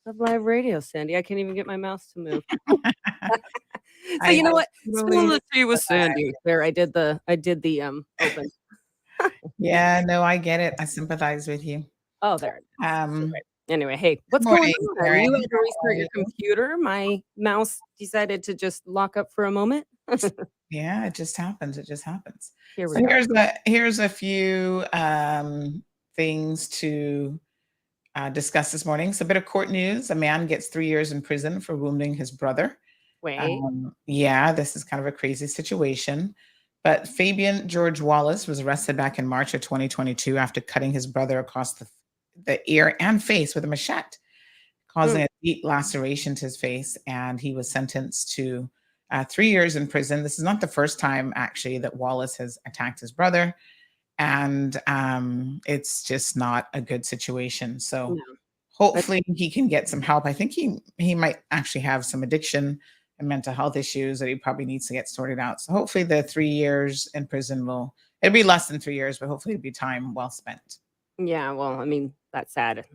of live radio, Sandy. I can't even get my mouse to move. So I you know what? totally Spill the tea with Sandy. There, I did the open. Yeah, no, I get it. I sympathize with you. Oh, there. Um, Anyway, hey, what's Good going morning, on? Karen. You had to How restart are your you? computer. My mouse decided to just lock up for a moment. Yeah, it just happens. It just happens. Here So we go. here's a few things to discuss this morning. So a bit of court news. A man gets 3 years in prison for wounding his brother. Wait. Yeah, this is kind of a crazy situation. But Fabian George Wallace was arrested back in March of 2022 after cutting his brother across the ear and face with a machete, causing a deep laceration to his face. And he was sentenced to 3 years in prison. This is not the first time, actually, that Wallace has attacked his brother. And it's just not a good situation. So No. hopefully he can get some help. I think he might actually have some addiction and mental health issues that he probably needs to get sorted out. So hopefully the 3 years in prison it'll be less than 3 years, but hopefully it'll be time well spent. Yeah, well, I mean, that's sad.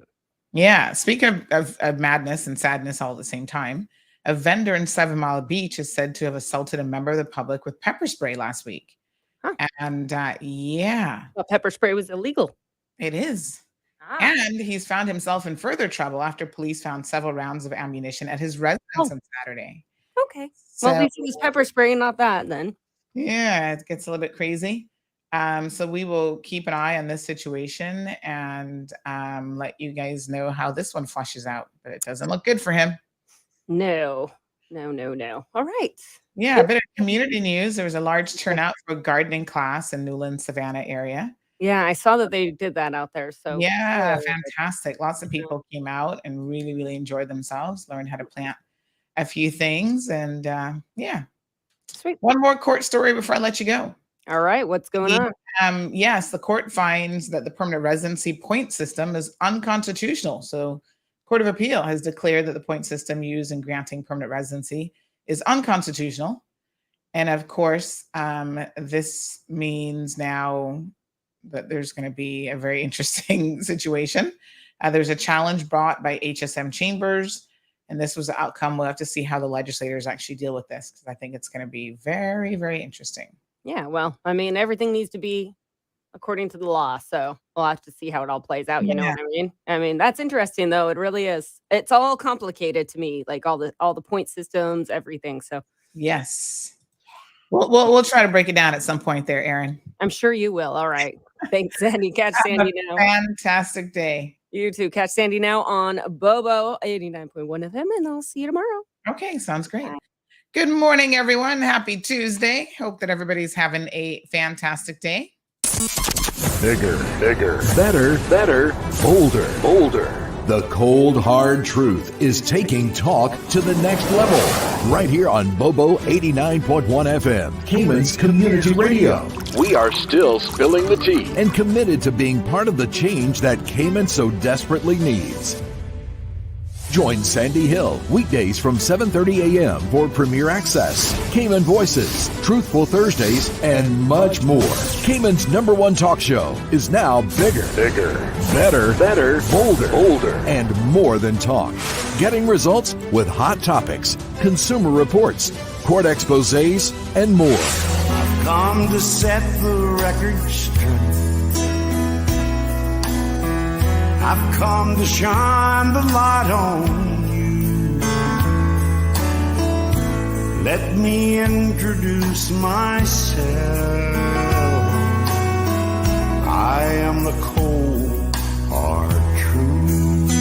Yeah. Speaking of madness and sadness all at the same time, a vendor in 7 Mile Beach is said to have assaulted a member of the public with pepper spray last week. Huh. And yeah. Well, pepper spray was illegal. It is. And he's found himself in further trouble after police found several rounds of ammunition at his residence on Saturday. Okay. Well, at least it was pepper spray, not that then. Yeah, it gets a little bit crazy. So we will keep an eye on this situation and let you guys know how this one flushes out. But it doesn't look good for him. No. All right. Yeah, a bit of community news. There was a large turnout for a gardening class in Newland, Savannah area. Yeah, I saw that they did that out there. So yeah, fantastic. Lots of people came out and really, really enjoyed themselves, learned how to plant a few things. And yeah. Sweet. One more court story before I let you go. All right. What's going on? Yes, the court finds that the permanent residency point system is unconstitutional. So Court of Appeal has declared that the point system used in granting permanent residency is unconstitutional. And of course, this means now that there's going to be a very interesting situation. There's a challenge brought by HSM Chambers, and this was the outcome. We'll have to see how the legislators actually deal with this, because I think it's going to be very, very interesting. Yeah, well, I mean, everything needs to be according to the law, so we'll have to see how it all plays out. You know what I mean? I mean, that's interesting, though. It really is. It's all complicated to me, like all the point systems, everything. So yes, we'll try to break it down at some point there, Erin. I'm sure you will. All right. Thanks, Sandy. Catch Sandy now. Fantastic day. You too. Catch Sandy now on Bobo 89.1 FM, and I'll see you tomorrow. Okay, sounds great. Bye. Good morning, everyone. Happy Tuesday. Hope that everybody's having a fantastic day. Bigger, better, bolder. The cold, hard truth is taking talk to the next level. Right here on Bobo 89.1 FM, Cayman's Community Radio. We are still spilling the tea and committed to being part of the change that Cayman so desperately needs. Join Sandy Hill weekdays from 7:30 a.m. for Premier Access, Cayman Voices, Truthful Thursdays, and much more. Cayman's #1 talk show is now bigger, better, bolder, and more than talk. Getting results with hot topics, consumer reports, court exposés, and more. I've come to set the record straight. I've come to shine the light on you. Let me introduce myself. I am the cold, hard truth.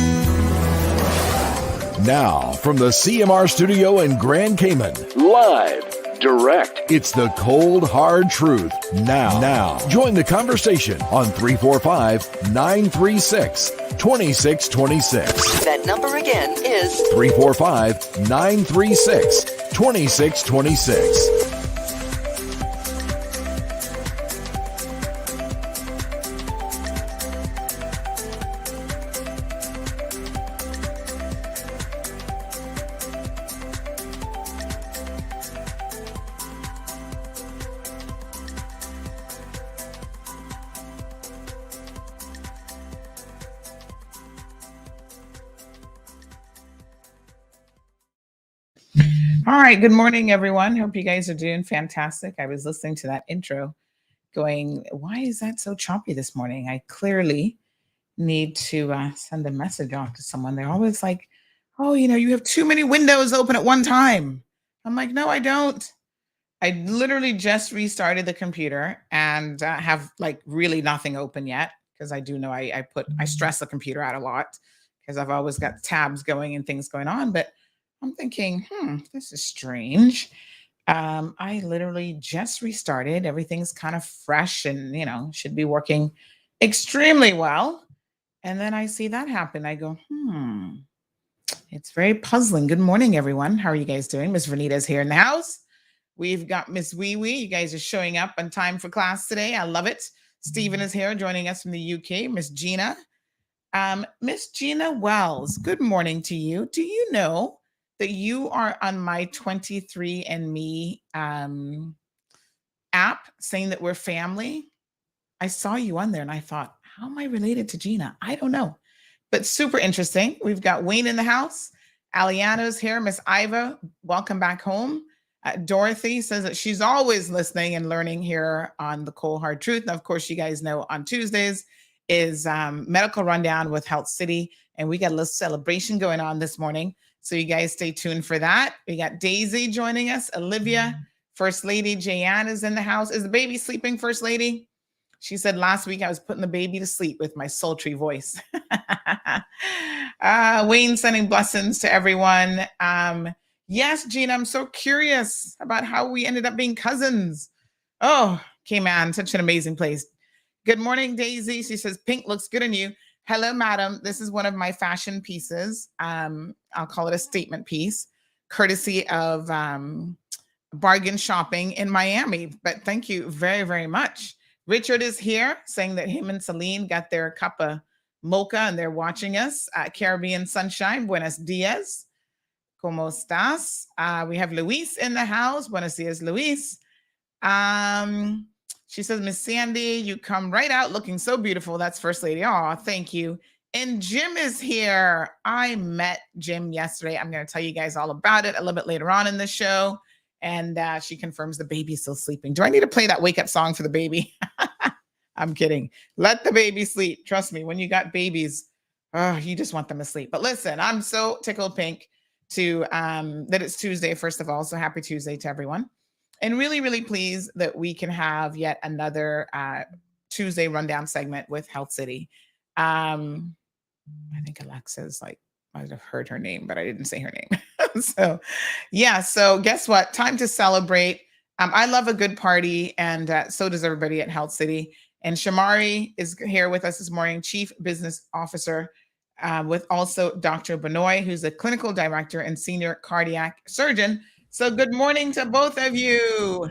Now, from the CMR studio in Grand Cayman, live, direct, it's the cold, hard truth. Now, join the conversation on 345-936-2626. That number again is 345-936-2626. All right. Good morning, everyone. Hope you guys are doing fantastic. I was listening to that intro going, why is that so choppy this morning? I clearly need to send a message off to someone. They're always like, oh, you have too many windows open at one time. I'm like, no, I don't. I literally just restarted the computer and have like really nothing open yet because I do know I stress the computer out a lot because I've always got tabs going and things going on. But I'm thinking, this is strange. I literally just restarted. Everything's kind of fresh and should be working extremely well. And then I see that happen. I go, it's very puzzling. Good morning, everyone. How are you guys doing? Miss Vernita's here in the house. We've got Miss Wee Wee. You guys are showing up on time for class today. I love it. Stephen is here joining us from the UK. Miss Gina. Miss Gina Wells, good morning to you. Do you know that you are on my 23andMe app saying that we're family? I saw you on there and I thought, how am I related to Gina? I don't know, but super interesting. We've got Wayne in the house. Aliano's here. Miss Iva, welcome back home. Dorothy says that she's always listening and learning here on the Cold Hard Truth. And of course, you guys know on Tuesdays is Medical Rundown with Health City. And we got a little celebration going on this morning. So you guys stay tuned for that. We got Daisy joining us. Olivia, First Lady Jayanne is in the house. Is the baby sleeping, First Lady? She said last week I was putting the baby to sleep with my sultry voice. Wayne sending blessings to everyone. Yes, Gina, I'm so curious about how we ended up being cousins. Oh, Cayman, such an amazing place. Good morning, Daisy. She says, pink looks good on you. Hello, madam. This is one of my fashion pieces. I'll call it a statement piece, courtesy of bargain shopping in Miami. But thank you very, very much. Richard is here saying that him and Celine got their cup of mocha and they're watching us. Caribbean Sunshine, buenos dias. ¿Cómo estás? We have Luis in the house. Buenos dias, Luis. She says, Miss Sandy, you come right out looking so beautiful. That's First Lady. Oh, thank you. And Jim is here. I met Jim yesterday. I'm going to tell you guys all about it a little bit later on in the show. And she confirms the baby's still sleeping. Do I need to play that wake up song for the baby? I'm kidding. Let the baby sleep. Trust me, when you got babies, you just want them to sleep. But listen, I'm so tickled pink to that it's Tuesday, first of all. So happy Tuesday to everyone. And really, really pleased that we can have yet another Tuesday rundown segment with Health City. I think Alexa's might have heard her name, but I didn't say her name. So guess what? Time to celebrate. I love a good party, and so does everybody at Health City. And Shamari is here with us this morning, Chief Business Officer, with also Dr. Benoit, who's a clinical director and senior cardiac surgeon. So good morning to both of you.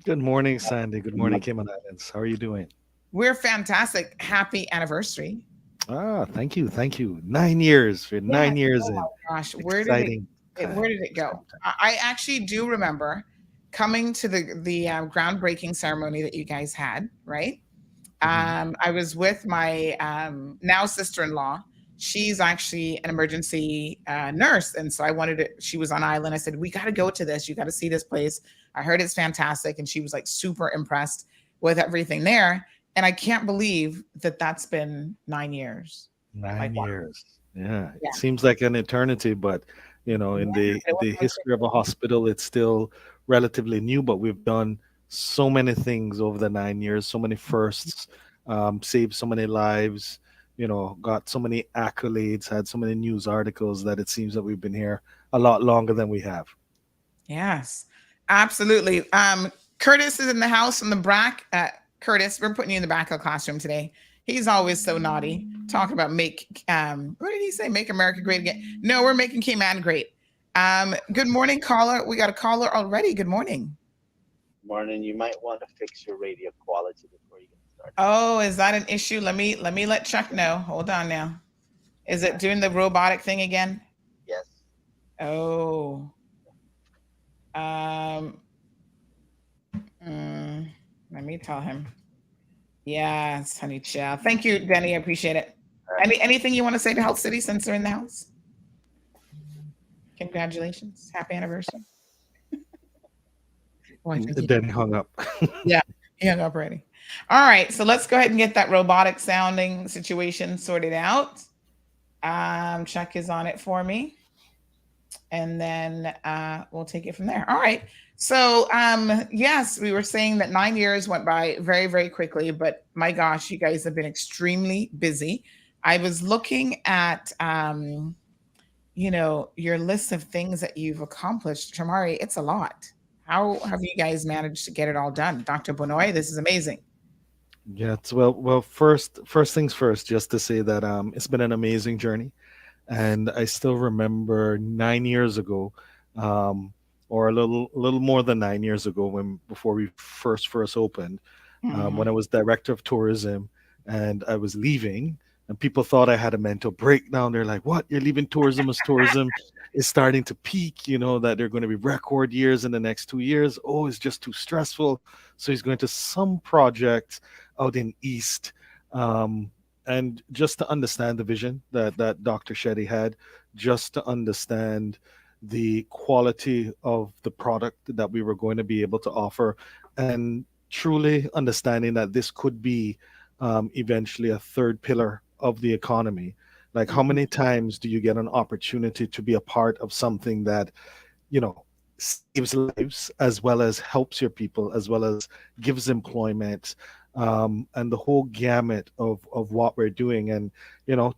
Good morning, Sandy. Good morning, Cayman Islands. How are you doing? We're fantastic. Happy anniversary. Thank you. Thank you. 9 years. We're 9 years in. Oh my gosh, where did it go? I actually do remember coming to the groundbreaking ceremony that you guys had, right? I was with my now sister-in-law. She's actually an emergency nurse. And so she was on island. I said, we got to go to this. You got to see this place. I heard it's fantastic. And she was super impressed with everything there. And I can't believe that that's been 9 years. 9 years. Yeah. It seems like an eternity, but in the history of a hospital, it's still relatively new, but we've done so many things over the 9 years, so many firsts, saved so many lives, got so many accolades, had so many news articles that it seems that we've been here a lot longer than we have. Yes, absolutely. Curtis is in the house in the back. Curtis, we're putting you in the back of the classroom today. He's always so naughty. Talking about what did he say? Make America great again. No, we're making Cayman great. Good morning, caller. We got a caller already. Good morning. Morning. You might want to fix your radio quality before you get started. Oh, is that an issue? Let me let Chuck know. Hold on now. Is it doing the robotic thing again? Yes. Oh. Let me tell him. Yes, honey child. Thank you, Denny. I appreciate it. Anything you want to say to Health City since they're in the house? Congratulations. Happy anniversary. Oh, I think And then he hung up. yeah, he hung up already. All right, so let's go ahead and get that robotic sounding situation sorted out. Chuck is on it for me, and then we'll take it from there. All right. So yes, we were saying that 9 years went by very, very quickly, but my gosh, you guys have been extremely busy. I was looking at your list of things that you've accomplished. Shamari, it's a lot. How have you guys managed to get it all done? Dr. Bonoy, this is amazing. Yeah, it's well. First things first. Just to say that it's been an amazing journey, and I still remember 9 years ago, um, or a little more than 9 years ago, when before we first opened, when I was director of tourism, and I was leaving, and people thought I had a mental breakdown. They're like, "What? You're leaving tourism as tourism is starting to peak? You know that they're going to be record years in the next 2 years. Oh, it's just too stressful." So he's going to some project out in East. Um, and just to understand the vision that Dr. Shetty had, just to understand the quality of the product that we were going to be able to offer, and truly understanding that this could be eventually a third pillar of the economy. Like, how many times do you get an opportunity to be a part of something that, you know, saves lives as well as helps your people, as well as gives employment, and the whole gamut of what we're doing? And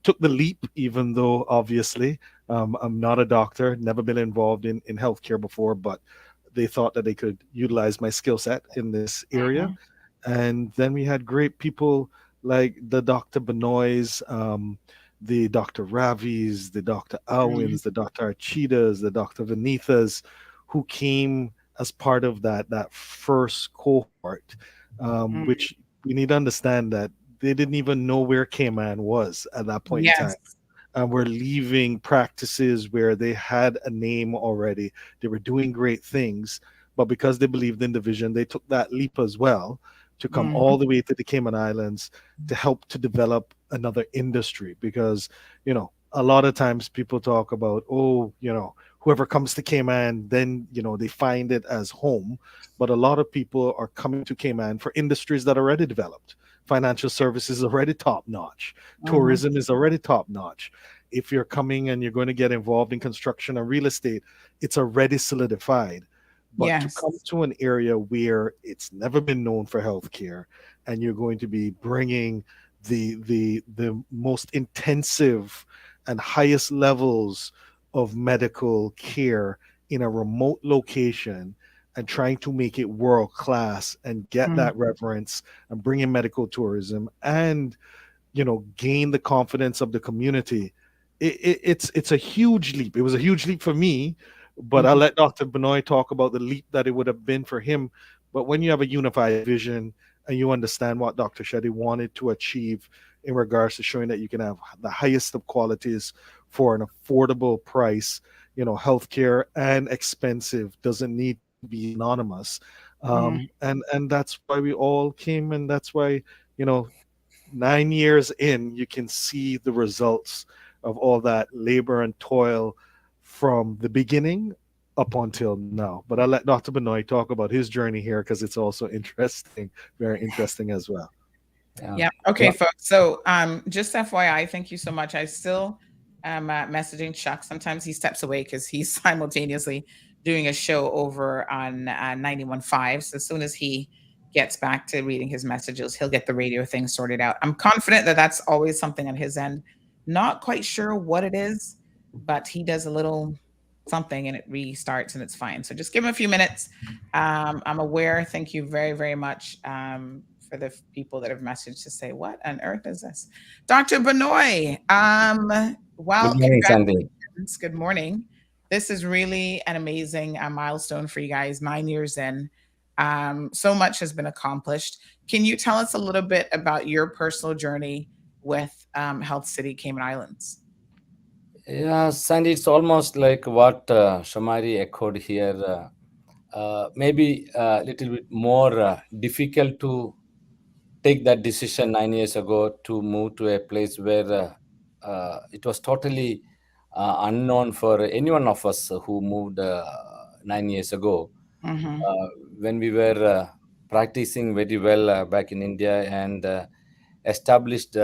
took the leap, even though obviously I'm not a doctor, never been involved in healthcare before, but they thought that they could utilize my skill set in this area. And then we had great people like the Dr. Benoys, the Dr. Ravis, the Dr. Alwins, the Dr. Architas, the Dr. Venithas, who came as part of that first cohort, which we need to understand that they didn't even know where Cayman was at that point in time. Yes. And we're leaving practices where they had a name already. They were doing great things, but because they believed in the vision, they took that leap as well to come all the way to the Cayman Islands to help to develop another industry. Because, a lot of times people talk about, oh, whoever comes to Cayman, then, they find it as home. But a lot of people are coming to Cayman for industries that are already developed. Financial services is already top notch. Tourism is already top notch. If you're coming and you're going to get involved in construction and real estate, it's already solidified. But to Yes. come to an area where it's never been known for healthcare, and you're going to be bringing the most intensive and highest levels of medical care in a remote location, and trying to make it world class and get that reverence and bring in medical tourism, and gain the confidence of the community, it's a huge leap. It was a huge leap for me, but I'll let Dr. Benoit talk about the leap that it would have been for him. But when you have a unified vision and you understand what Dr. Shetty wanted to achieve in regards to showing that you can have the highest of qualities for an affordable price, healthcare and expensive doesn't need to be anonymous. And that's why we all came, and that's why, 9 years in, you can see the results of all that labor and toil from the beginning up until now. But I'll let Dr. Benoit talk about his journey here, because it's also interesting, very interesting as well. Yeah. Okay, folks. So just FYI, thank you so much. I still am messaging Chuck. Sometimes he steps away because he's simultaneously doing a show over on 91.5. So as soon as he gets back to reading his messages, he'll get the radio thing sorted out. I'm confident that that's always something on his end. Not quite sure what it is, but he does a little something and it restarts and it's fine. So just give him a few minutes. I'm aware. Thank you very, very much for the people that have messaged to say, what on earth is this? Dr. Benoit, well, Good morning, Sandy. congratulations. Good morning. This is really an amazing milestone for you guys, 9 years in. So much has been accomplished. Can you tell us a little bit about your personal journey with Health City Cayman Islands? Yeah, Sandy, it's almost like what Shamari echoed here. Maybe a little bit more difficult to take that decision 9 years ago to move to a place where it was totally unknown for any one of us who moved 9 years ago. Mm-hmm. When we were practicing very well back in India and established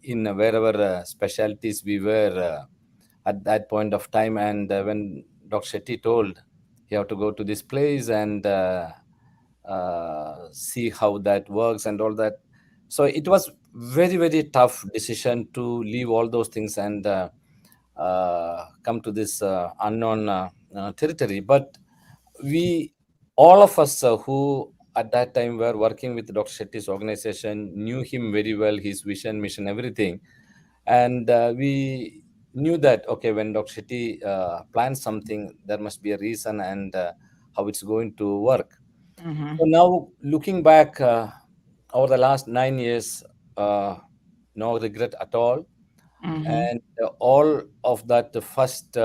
in wherever specialties we were at that point of time. And when Dr. Shetty told you have to go to this place and see how that works and all that. So it was very, very tough decision to leave all those things and come to this unknown territory. But we, all of us who at that time were working with Dr. Shetty's organization, knew him very well, his vision, mission, everything. And we knew that, okay, when Dr. Shetty plans something, there must be a reason and how it's going to work. Mm-hmm. So now looking back over the last 9 years, no regret at all. Mm-hmm. And all of that first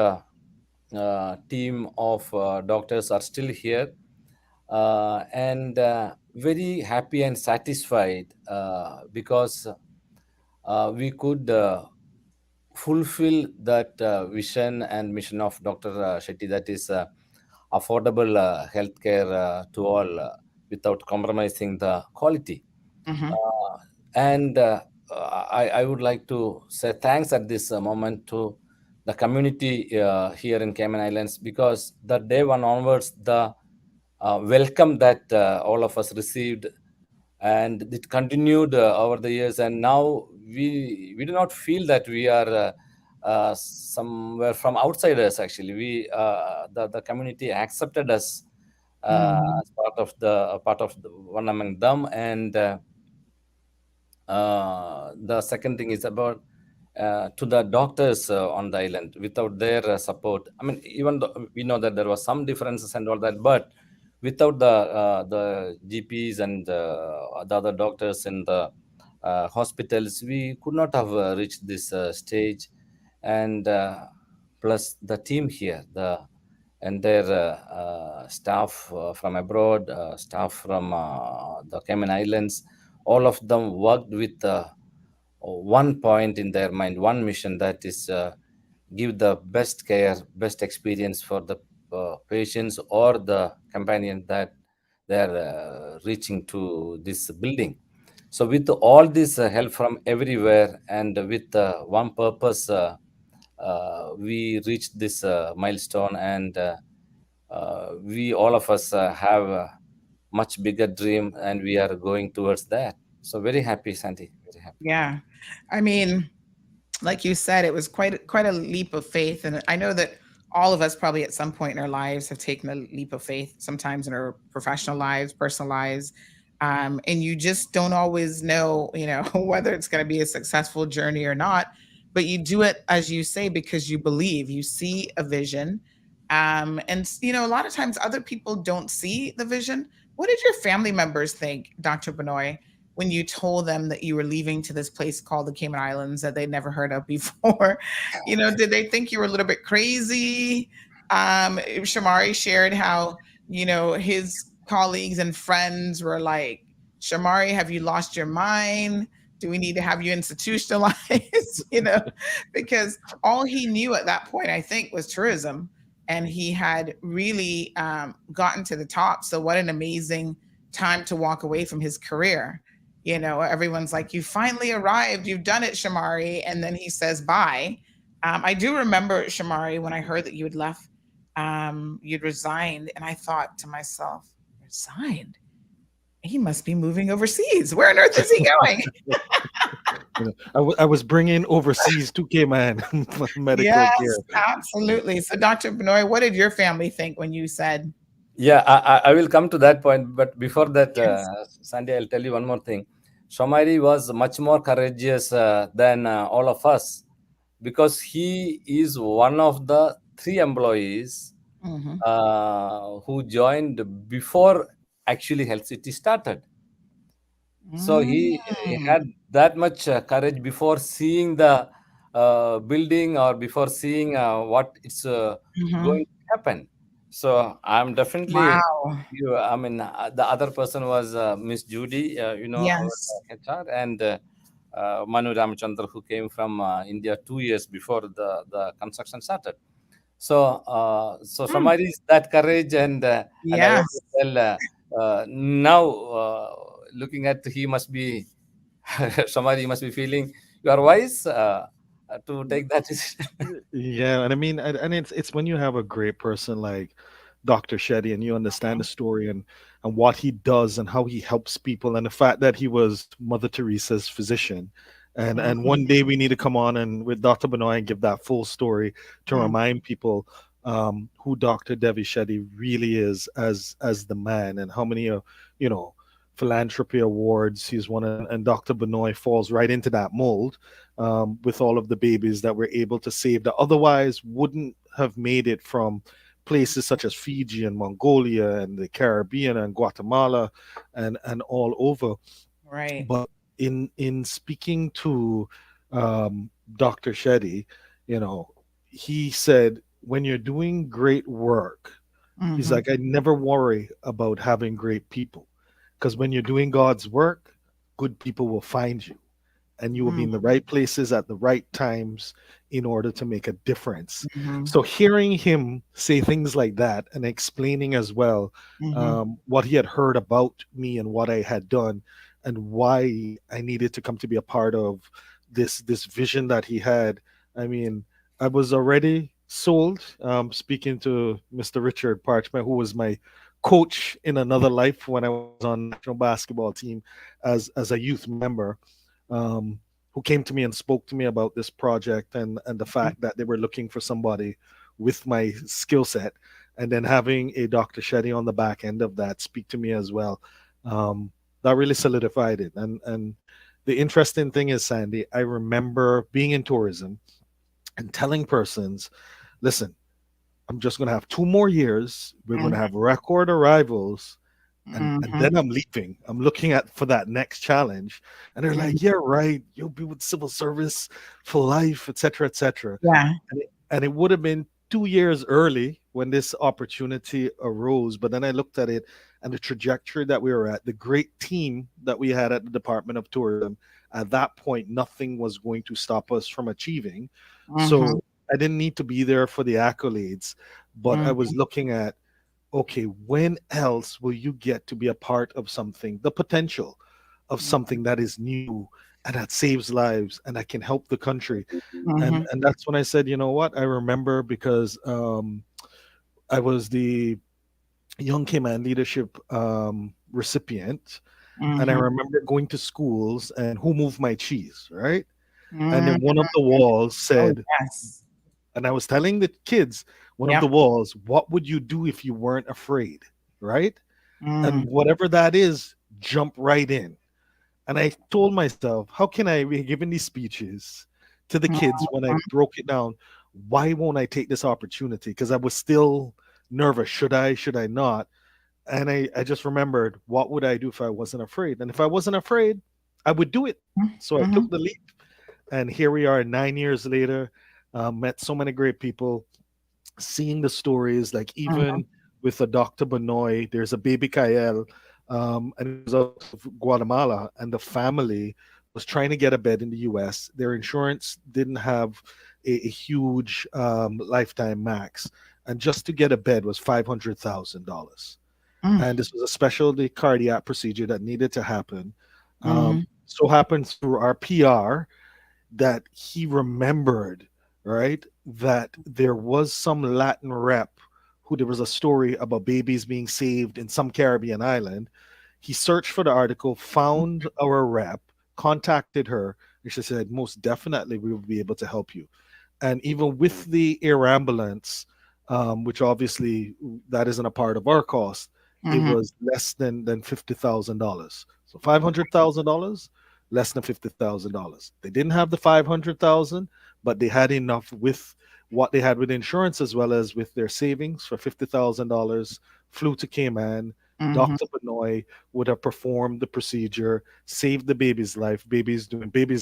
team of doctors are still here and very happy and satisfied because we could fulfill that vision and mission of Dr. Shetty, that is affordable healthcare to all without compromising the quality. Mm-hmm. And I would like to say thanks at this moment to the community here in Cayman Islands, because the day one onwards, the welcome that all of us received, and it continued over the years. And now we do not feel that we are somewhere from outsiders. Actually, the community accepted us Mm-hmm. as part of the one among them. And the second thing is about to the doctors on the island. Without their support, I mean, even though we know that there was some differences and all that, but without the GPs and the other doctors in the hospitals, we could not have reached this stage. And plus the team here, the and their staff from abroad, staff from the Cayman Islands, all of them worked with one point in their mind, one mission, that is give the best care, best experience for the patients or the companion that they are reaching to this building. So with all this help from everywhere and with one purpose, we reached this milestone. And we, all of us, have a much bigger dream, and we are going towards that. So very happy, Sandy, very happy. Yeah. I mean, like you said, it was quite a leap of faith. And I know that all of us probably at some point in our lives have taken a leap of faith, sometimes in our professional lives, personal lives. And you just don't always know, whether it's going to be a successful journey or not. But you do it, as you say, because you believe, you see a vision. And a lot of times other people don't see the vision. What did your family members think, Dr. Benoit, when you told them that you were leaving to this place called the Cayman Islands that they'd never heard of before? Did they think you were a little bit crazy? Shamari shared how, his colleagues and friends were like, Shamari, have you lost your mind? Do we need to have you institutionalized? Because all he knew at that point, I think, was tourism. And he had really gotten to the top. So what an amazing time to walk away from his career. Everyone's like, you finally arrived. You've done it, Shamari. And then he says, bye. I do remember, Shamari, when I heard that you had left, you'd resigned. And I thought to myself, resigned? He must be moving overseas. Where on earth is he going? I was bringing overseas to Cayman medical yes, care. Absolutely. So, Dr. Benoit, what did your family think when you said? Yeah, I will come to that point. But before that, yes. Sandy, I'll tell you one more thing. Shamari was much more courageous than all of us, because he is one of the 3 employees who joined before actually Health City started. So he had that much courage before seeing the building or before seeing what it's going to happen. So I'm definitely, wow. The other person was Miss Judy, Yes. our HR, and Manu Ramachandra, who came from India 2 years before the construction started. So Shamari is that courage, and I want to Yes. tell now, looking at, he must be Shamari must be feeling you are wise to take that decision. Yeah, and I mean, and it's when you have a great person like Dr. Shetty, and you understand the story and what he does and how he helps people, and the fact that he was Mother Teresa's physician. And one day we need to come on and with Dr. Benoit and give that full story to remind people who Dr. Devi Shetty really is as the man, and how many you know philanthropy awards he's won, and Dr. Benoit falls right into that mold, with all of the babies that we're able to save that otherwise wouldn't have made it from places such as Fiji and Mongolia and the Caribbean and Guatemala and all over. Right. But in speaking to Dr. Shetty, he said, when you're doing great work, he's like, I never worry about having great people, because when you're doing God's work, good people will find you, and you will be in the right places at the right times in order to make a difference. So hearing him say things like that and explaining as well what he had heard about me and what I had done and why I needed to come to be a part of this vision that he had. I mean, I was already sold. Speaking to Mr. Richard Parchment, who was my coach in another life when I was on national basketball team as a youth member, who came to me and spoke to me about this project and the fact that they were looking for somebody with my skill set, and then having a Dr. Shetty on the back end of that speak to me as well. That really solidified it. And the interesting thing is, Sandy, I remember being in tourism and telling persons, listen, I'm just going to have 2 more years. We're going to have record arrivals, and then I'm leaving. I'm looking at for that next challenge. And they're like, yeah, right. You'll be with civil service for life, etc., etc. Yeah. And it would have been 2 years early when this opportunity arose. But then I looked at it and the trajectory that we were at, the great team that we had at the Department of Tourism. At that point, nothing was going to stop us from achieving. So I didn't need to be there for the accolades, but I was looking at, okay, when else will you get to be a part of something, the potential of something that is new and that saves lives and that can help the country? And that's when I said, you know what? I remember because I was the Young Cayman Leadership recipient, and I remember going to schools and who moved my cheese, right? And then one of the walls said, Yes. and I was telling the kids, one of the walls, what would you do if you weren't afraid? Right? And whatever that is, jump right in. And I told myself, how can I be giving these speeches to the kids when I broke it down? Why won't I take this opportunity? Because I was still nervous. Should I not? And I just remembered, what would I do if I wasn't afraid? And if I wasn't afraid, I would do it. So I took the leap. And here we are 9 years later, met so many great people, seeing the stories, like even with a Dr. Benoit, there's a baby Kael, and it was out of Guatemala, and the family was trying to get a bed in the US. Their insurance didn't have a huge lifetime max, and just to get a bed was $500,000. And this was a specialty cardiac procedure that needed to happen. So happened through our PR that he remembered, right, that there was some Latin rep who there was a story about babies being saved in some Caribbean island. He searched for the article, found our rep, contacted her, and she said, most definitely we will be able to help you. And even with the air ambulance, which obviously that isn't a part of our cost, it was less than $50,000. So $500,000, less than $50,000. They didn't have the 500,000, but they had enough with what they had with insurance as well as with their savings for $50,000. Flew to Cayman. Dr. Benoit would have performed the procedure, saved the baby's life. Baby's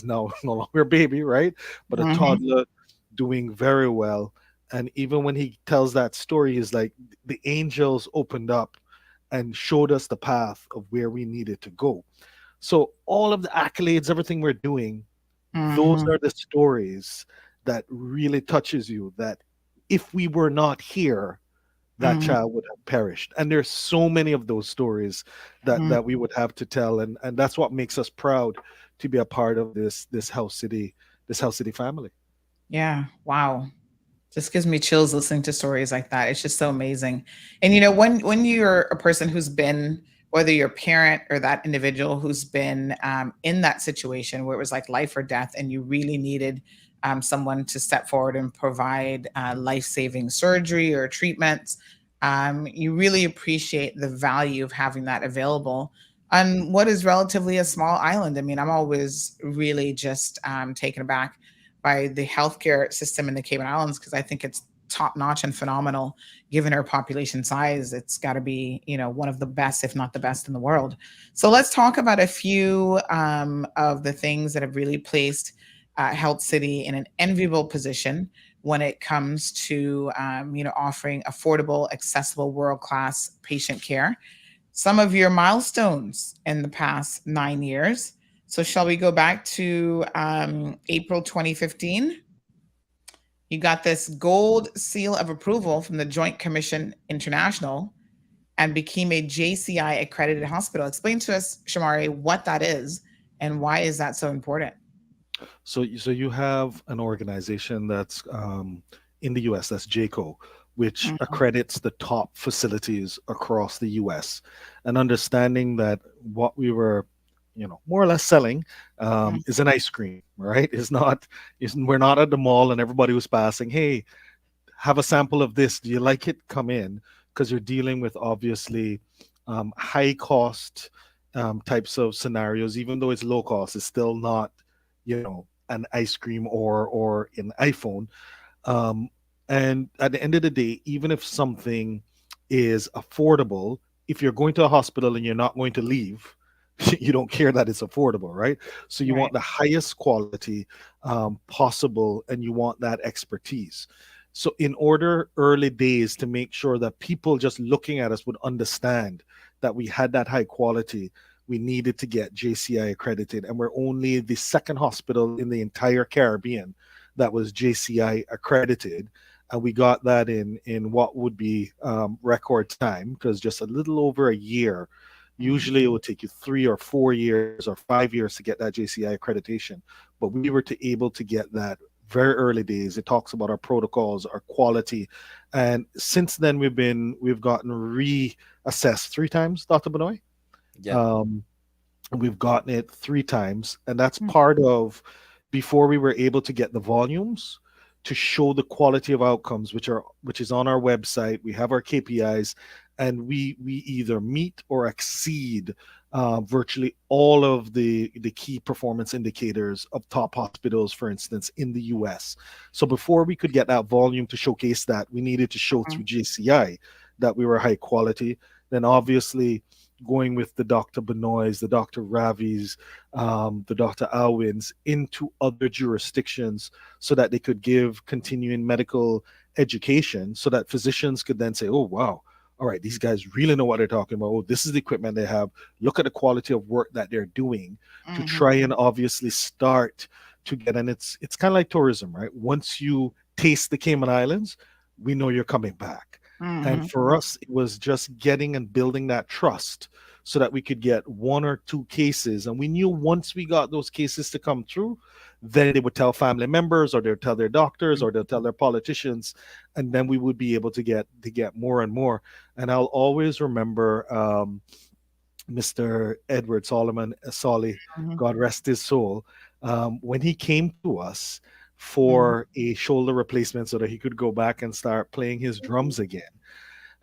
now no longer a baby, right? But a toddler doing very well. And even when he tells that story, he's like, the angels opened up and showed us the path of where we needed to go. So all of the accolades, everything we're doing, those Mhm. are the stories that really touches you, that if we were not here, that Mhm. child would have perished. And there's so many of those stories Mhm. that we would have to tell, and that's what makes us proud to be a part of this House City family. Yeah. Wow. Just gives me chills listening to stories like that. It's just so amazing. And when you're a person who's been, whether you're a parent or that individual who's been in that situation where it was like life or death, and you really needed someone to step forward and provide life-saving surgery or treatments, you really appreciate the value of having that available on what is relatively a small island. I mean, I'm always really just taken aback by the healthcare system in the Cayman Islands, because I think it's top notch and phenomenal given our population size. It's got to be, one of the best, if not the best in the world. So let's talk about a few of the things that have really placed Health City in an enviable position when it comes to, offering affordable, accessible, world-class patient care. Some of your milestones in the past 9 years. So, shall we go back to April 2015? You got this gold seal of approval from the Joint Commission International and became a JCI accredited hospital. Explain to us, Shamari, what that is and why is that so important? So you have an organization that's in the US, that's JCO, which Mhm, accredits the top facilities across the US, and understanding that what we were, more or less selling mhm, is an ice cream, right? We're not at the mall and everybody was passing, hey, have a sample of this. Do you like it? Come in, because you're dealing with obviously high cost types of scenarios. Even though it's low cost, it's still not, an ice cream or an iPhone. Um, and at the end of the day, even if something is affordable, if you're going to a hospital and you're not going to leave, you don't care that it's affordable, right? So you right. want the highest quality possible, and you want that expertise. So in order early days to make sure that people just looking at us would understand that we had that high quality, we needed to get JCI accredited, and we're only the second hospital in the entire Caribbean that was JCI accredited, and we got that in what would be record time, because just a little over a year. Mhm, Usually, it would take you 3 or 4 years or 5 years to get that JCI accreditation, but we were able to get that very early days. It talks about our protocols, our quality, and since then we've gotten reassessed 3 times, Dr. Benoit. Yeah. Um, we've gotten it 3 times, and that's mhm, part of before we were able to get the volumes to show the quality of outcomes, which is on our website. We have our KPIs, and we either meet or exceed virtually all of the key performance indicators of top hospitals, for instance, in the US. So before we could get that volume to showcase that, we needed to show mhm, through JCI that we were high quality. Then obviously going with the Dr. Benoits, the Dr. Ravis, the Dr. Alwins into other jurisdictions so that they could give continuing medical education, so that physicians could then say, oh, wow, all right, these guys really know what they're talking about. Oh, this is the equipment they have. Look at the quality of work that they're doing, to mhm, try and obviously start to get, and it's kind of like tourism, right? Once you taste the Cayman Islands, we know you're coming back. And mhm, for us, it was just getting and building that trust so that we could get 1 or 2 cases. And we knew once we got those cases to come through, then they would tell family members, or they'll tell their doctors, or they'll tell their politicians, and then we would be able to get more and more. And I'll always remember Mr. Edward Solomon Solly, mhm, God rest his soul, when he came to us mhm, for a shoulder replacement so that he could go back and start playing his drums again.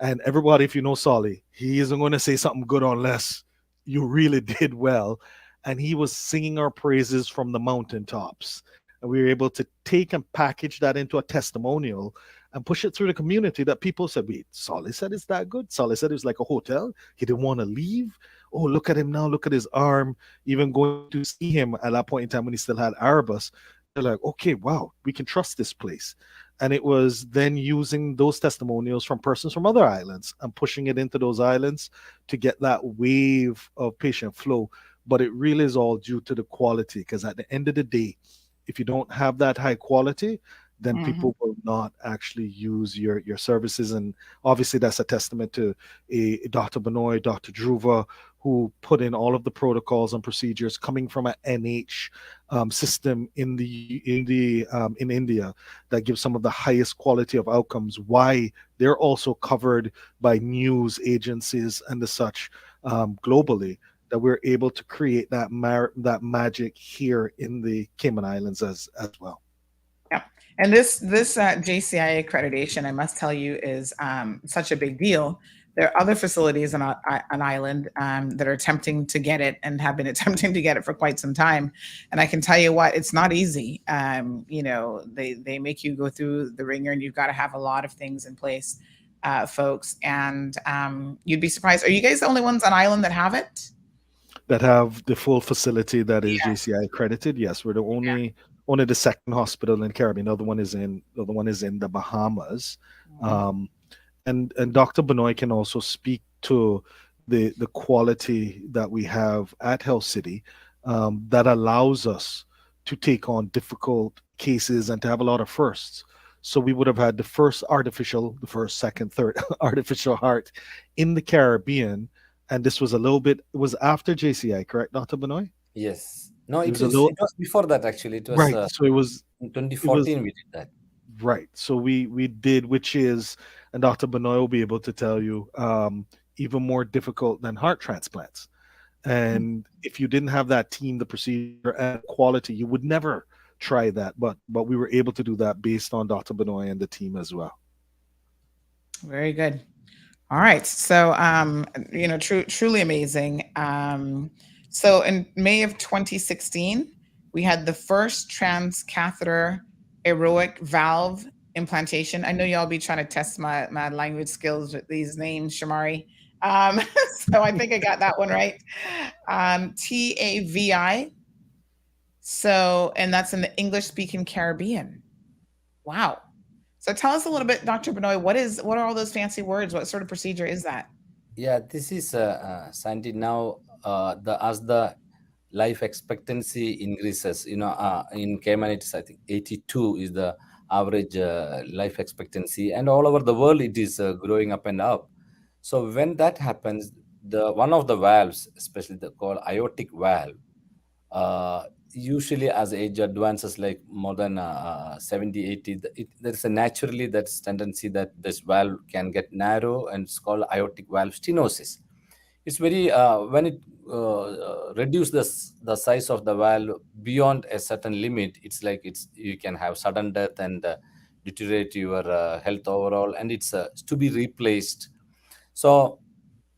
And everybody, if you know Solly, he isn't going to say something good unless you really did well. And he was singing our praises from the mountaintops. And we were able to take and package that into a testimonial and push it through the community, that people said, wait, Solly said it's that good? Solly said it was like a hotel. He didn't want to leave. Oh, look at him now. Look at his arm. Even going to see him at that point in time when he still had Erebus, they're like, okay, wow, we can trust this place. And it was then using those testimonials from persons from other islands and pushing it into those islands to get that wave of patient flow. but it really is all due to the quality. Because at the end of the day, if you don't have that high quality, then Mhm. people will not actually use your services. And obviously that's a testament to a Dr. Benoit, Dr. Dhruva, who put in all of the protocols and procedures coming from an NH system in India that gives some of the highest quality of outcomes. Why they're also covered by news agencies and the such globally, that we're able to create that magic here in the Cayman Islands as well. Yeah. And this JCI accreditation, I must tell you, is such a big deal. There are other facilities on an island that are attempting to get it and have been attempting to get it for quite some time. And I can tell you what, it's not easy. They make you go through the ringer, and you've got to have a lot of things in place, folks. And you'd be surprised. Are you guys the only ones on island that have it? That have the full facility that is Yeah. JCI accredited. Yes, we're the only the second hospital in Caribbean. The other one is in the Bahamas. Mhm. Um, and Dr. Benoit can also speak to the quality that we have at Health City, that allows us to take on difficult cases and to have a lot of firsts. So we would have had the first, second, third artificial heart in the Caribbean, and this was a little bit. It was after JCI, correct, Dr. Benoit? Yes. No, It it was a was little it was before that actually. It was right. So it was in it was 2014 we did that. right. So we did, which is, and Dr. Benoit will be able to tell you, even more difficult than heart transplants. And if you didn't have that team, the procedure and quality, you would never try that. But we were able to do that based on Dr. Benoit and the team as well. Very good. All right. So, truly amazing. So in May of 2016, we had the first transcatheter aeroic valve implantation. I know y'all be trying to test my language skills with these names, Shamari. Um, so I think I got that one right. TAVI. So, and that's in the English speaking Caribbean. Wow. So tell us a little bit, Dr. Benoit, what are all those fancy words? What sort of procedure is that? Yeah, this is Sandy. Now, as the life expectancy increases, in Cayman, it's I think 82 is the average life expectancy, and all over the world it is growing up and up. So when that happens, the one of the valves, especially the called aortic valve, usually as age advances, like more than 70, 80, there's a naturally that's tendency that this valve can get narrow, and it's called aortic valve stenosis. It's very when it reduce the size of the valve beyond a certain limit, it's like it's you can have sudden death and deteriorate your health overall, and it's to be replaced. So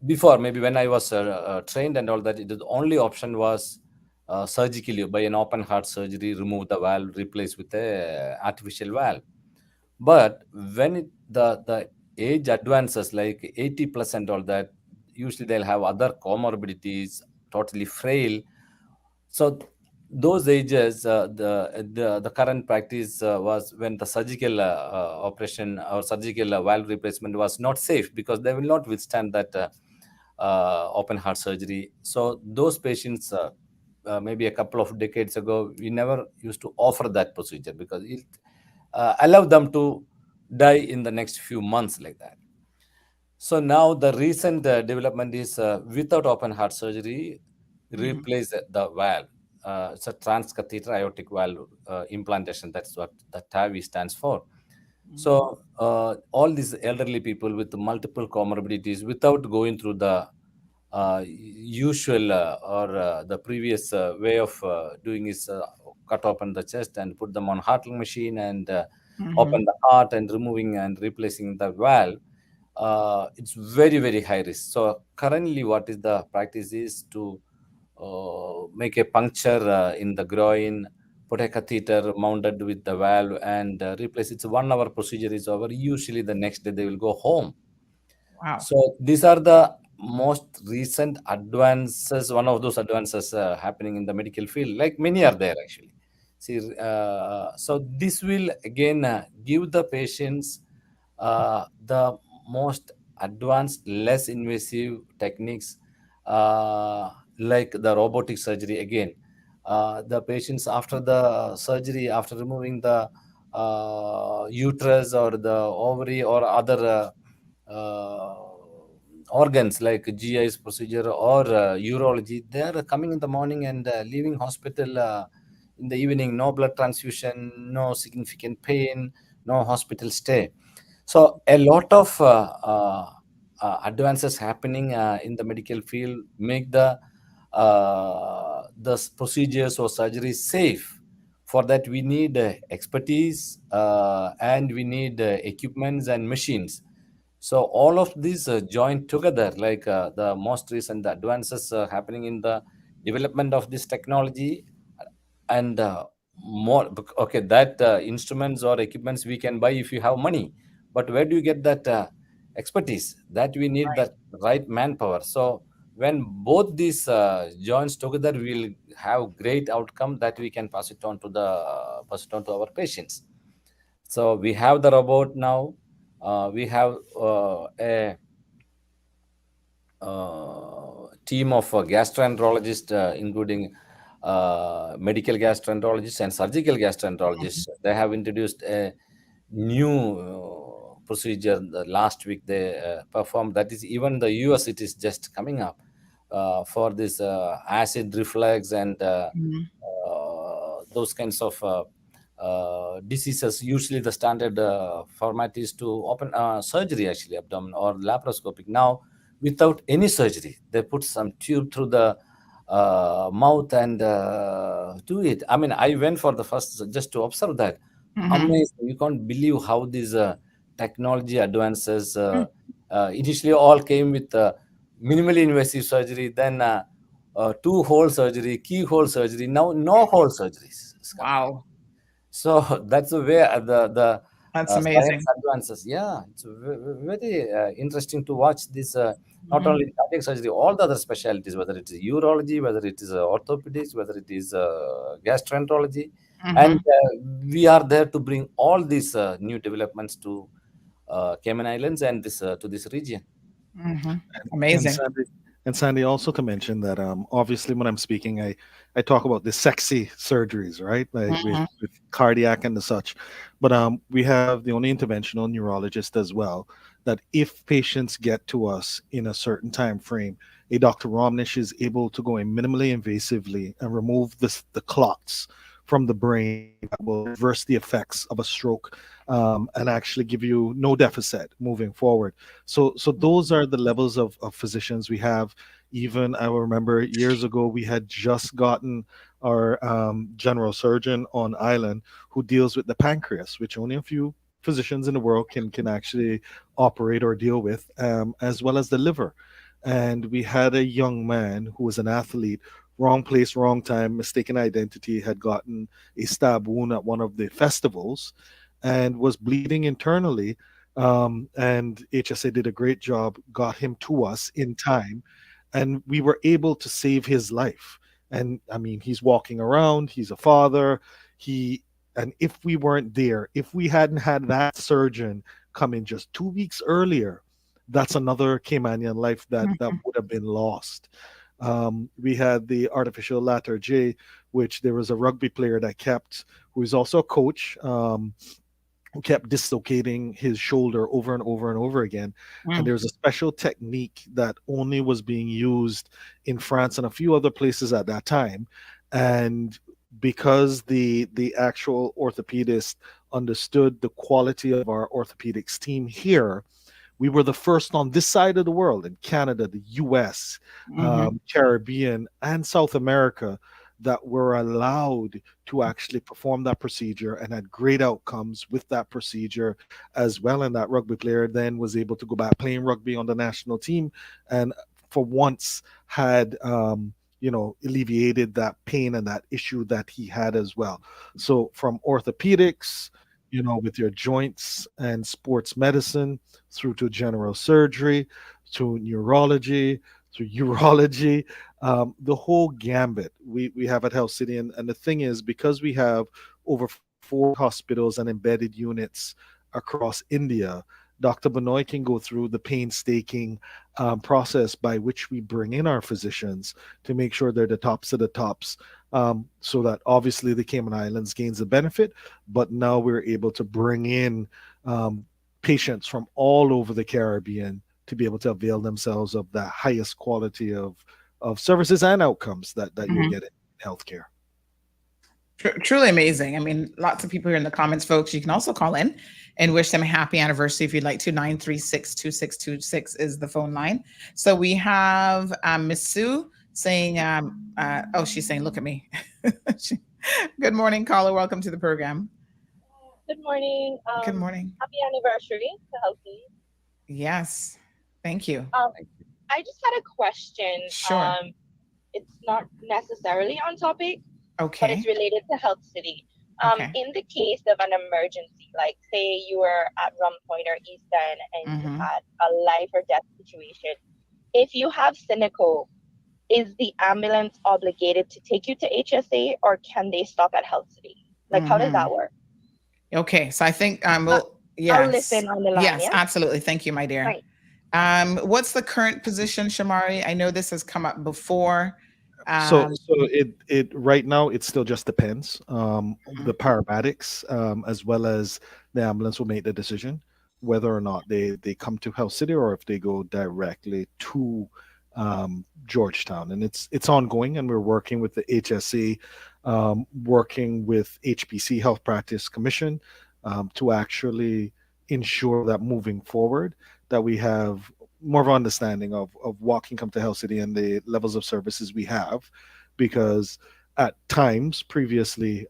before, maybe when I was trained and all that, the only option was surgically by an open heart surgery, remove the valve, replace with a artificial valve. But when the age advances like 80 plus and all that, usually they'll have other comorbidities, totally frail. So those ages, the current practice was when the surgical operation or surgical valve replacement was not safe, because they will not withstand that open heart surgery. So those patients, maybe a couple of decades ago, we never used to offer that procedure because it allow them to die in the next few months like that. So now the recent development is without open heart surgery, Mhm. replace the valve. It's a transcatheter aortic valve implantation. That's what the TAVI stands for. Mhm. So all these elderly people with multiple comorbidities, without going through the usual or the previous way of doing is cut open the chest and put them on heart machine and Mhm. open the heart and removing and replacing the valve. It's very very high risk. So currently, what is the practice is to make a puncture in the groin, put a catheter mounted with the valve, and replace. It's a 1 hour procedure is over. Usually, the next day they will go home. Wow. So these are the most recent advances. One of those advances happening in the medical field, like many are there actually. See, so this will again give the patients the most advanced, less invasive techniques, like the robotic surgery again. The patients after the surgery, after removing the uterus or the ovary or other organs like GI's procedure or urology, they are coming in the morning and leaving hospital in the evening. No blood transfusion, no significant pain, no hospital stay. So a lot of advances happening in the medical field make the procedures or surgeries safe. For that, we need expertise and we need equipments and machines. So all of these joined together, like the most recent advances happening in the development of this technology, and more. Okay, that instruments or equipments we can buy if you have money, but where do you get that expertise? That we need that right manpower. So when both these joins together, we'll have great outcome that we can pass it on to our patients. So we have the robot now. We have a team of gastroenterologists, including medical gastroenterologists and surgical gastroenterologists. They have introduced a new procedure the last week they performed. That is, even the US, it is just coming up for this acid reflux and Mhm. those kinds of diseases. Usually the standard format is to open surgery, actually abdomen or laparoscopic. Now without any surgery, they put some tube through the mouth and do it. I mean, I went for the first just to observe that. Mhm. Amazing. You can't believe how these technology advances initially all came with minimally invasive surgery, then two hole surgery, keyhole surgery. Now no hole surgeries is coming. Wow, So that's the way the that's science amazing. advances. Yeah, it's very interesting to watch this. Not Mhm. only cardiac surgery, all the other specialties, whether it is urology, whether it is orthopedics, whether it is gastroenterology, and Mhm. we are there to bring all these new developments to Cayman Islands and this to this region. Mhm. And Amazing. Sandy, also to mention that obviously when I'm speaking, I talk about the sexy surgeries, right? Like Mhm. with cardiac and the such. But we have the only interventional neurologist as well. That if patients get to us in a certain time frame, a Dr. Romnish is able to go in minimally invasively and remove the clots from the brain that will reverse the effects of a stroke and actually give you no deficit moving forward. So those are the levels of physicians we have. Even I remember years ago we had just gotten our general surgeon on island who deals with the pancreas, which only a few physicians in the world can actually operate or deal with, as well as the liver. And we had a young man who was an athlete, wrong place, wrong time, mistaken identity, had gotten a stab wound at one of the festivals and was bleeding internally. And HSA did a great job, got him to us in time, and we were able to save his life. And I mean, he's walking around, he's a father. He and if we weren't there, if we hadn't had that surgeon come in just 2 weeks earlier, that's another Caymanian life that Mhm. would have been lost. We had the artificial latter J, which there was a rugby player that kept, who is also a coach, who kept dislocating his shoulder over and over and over again. And Mm. there's a special technique that only was being used in France and a few other places at that time. And because the actual orthopedist understood the quality of our orthopedics team here, we were the first on this side of the world in Canada, the US, Mhm. Caribbean, and South America that were allowed to actually perform that procedure and had great outcomes with that procedure as well. And that rugby player then was able to go back playing rugby on the national team and for once had alleviated that pain and that issue that he had as well. So from orthopedics, with your joints and sports medicine through to general surgery, to neurology, to urology, the whole gambit we have at Health City. And the thing is, because we have over 4 hospitals and embedded units across India, Dr. Benoit can go through the painstaking process by which we bring in our physicians to make sure they're the tops of the tops, so that obviously the Cayman Islands gains the benefit, but now we're able to bring in patients from all over the Caribbean to be able to avail themselves of the highest quality of services and outcomes that you'll get in healthcare. Truly amazing. I mean, lots of people here in the comments, folks. You can also call in and wish them a happy anniversary if you'd like to. 936-2626 is the phone line. So we have Miss Sue saying, she's saying, look at me. Good morning, caller. Welcome to the program. Good morning. Good morning. Happy anniversary to Healthy. Yes. Thank you. I just had a question. Sure. It's not necessarily on topic, Okay. but it's related to Health City. Okay. In the case of an emergency, like say you were at Rum Point or East End and you had a life or death situation, if you have Cynical, is the ambulance obligated to take you to HSA or can they stop at Health City? Like, how does that work? Okay. So I think I'll listen on the line. Yes, Yeah? absolutely. Thank you, my dear. Right. What's the current position, Shamari? I know this has come up before. So it right now it still just depends. The paramedics as well as the ambulance will make the decision whether or not they come to Health City or if they go directly to Georgetown. And it's ongoing, and we're working with the HSC, working with HPC Health Practice Commission to actually ensure that moving forward that we have more of an understanding of what can come to Health City and the levels of services we have, because at times previously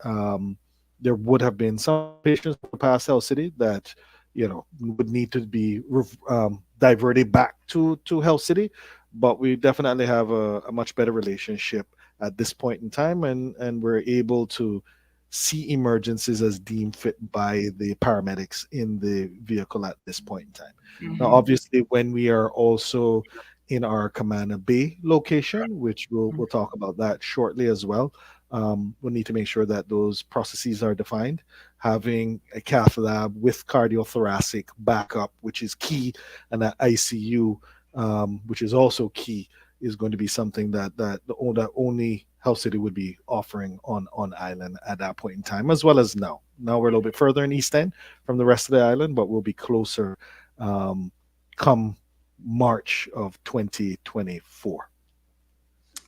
there would have been some patients past Health City that would need to be diverted back to Health City, but we definitely have a much better relationship at this point in time, and we're able to see emergencies as deemed fit by the paramedics in the vehicle at this point in time. Now, obviously, when we are also in our Camana Bay location, which we'll talk about that shortly as well, we'll need to make sure that those processes are defined. Having a cath lab with cardiothoracic backup, which is key, and that ICU, which is also key, is going to be something that only Health City would be offering on island at that point in time, as well as now. Now we're a little bit further in East End from the rest of the island, but we'll be closer come March of 2024.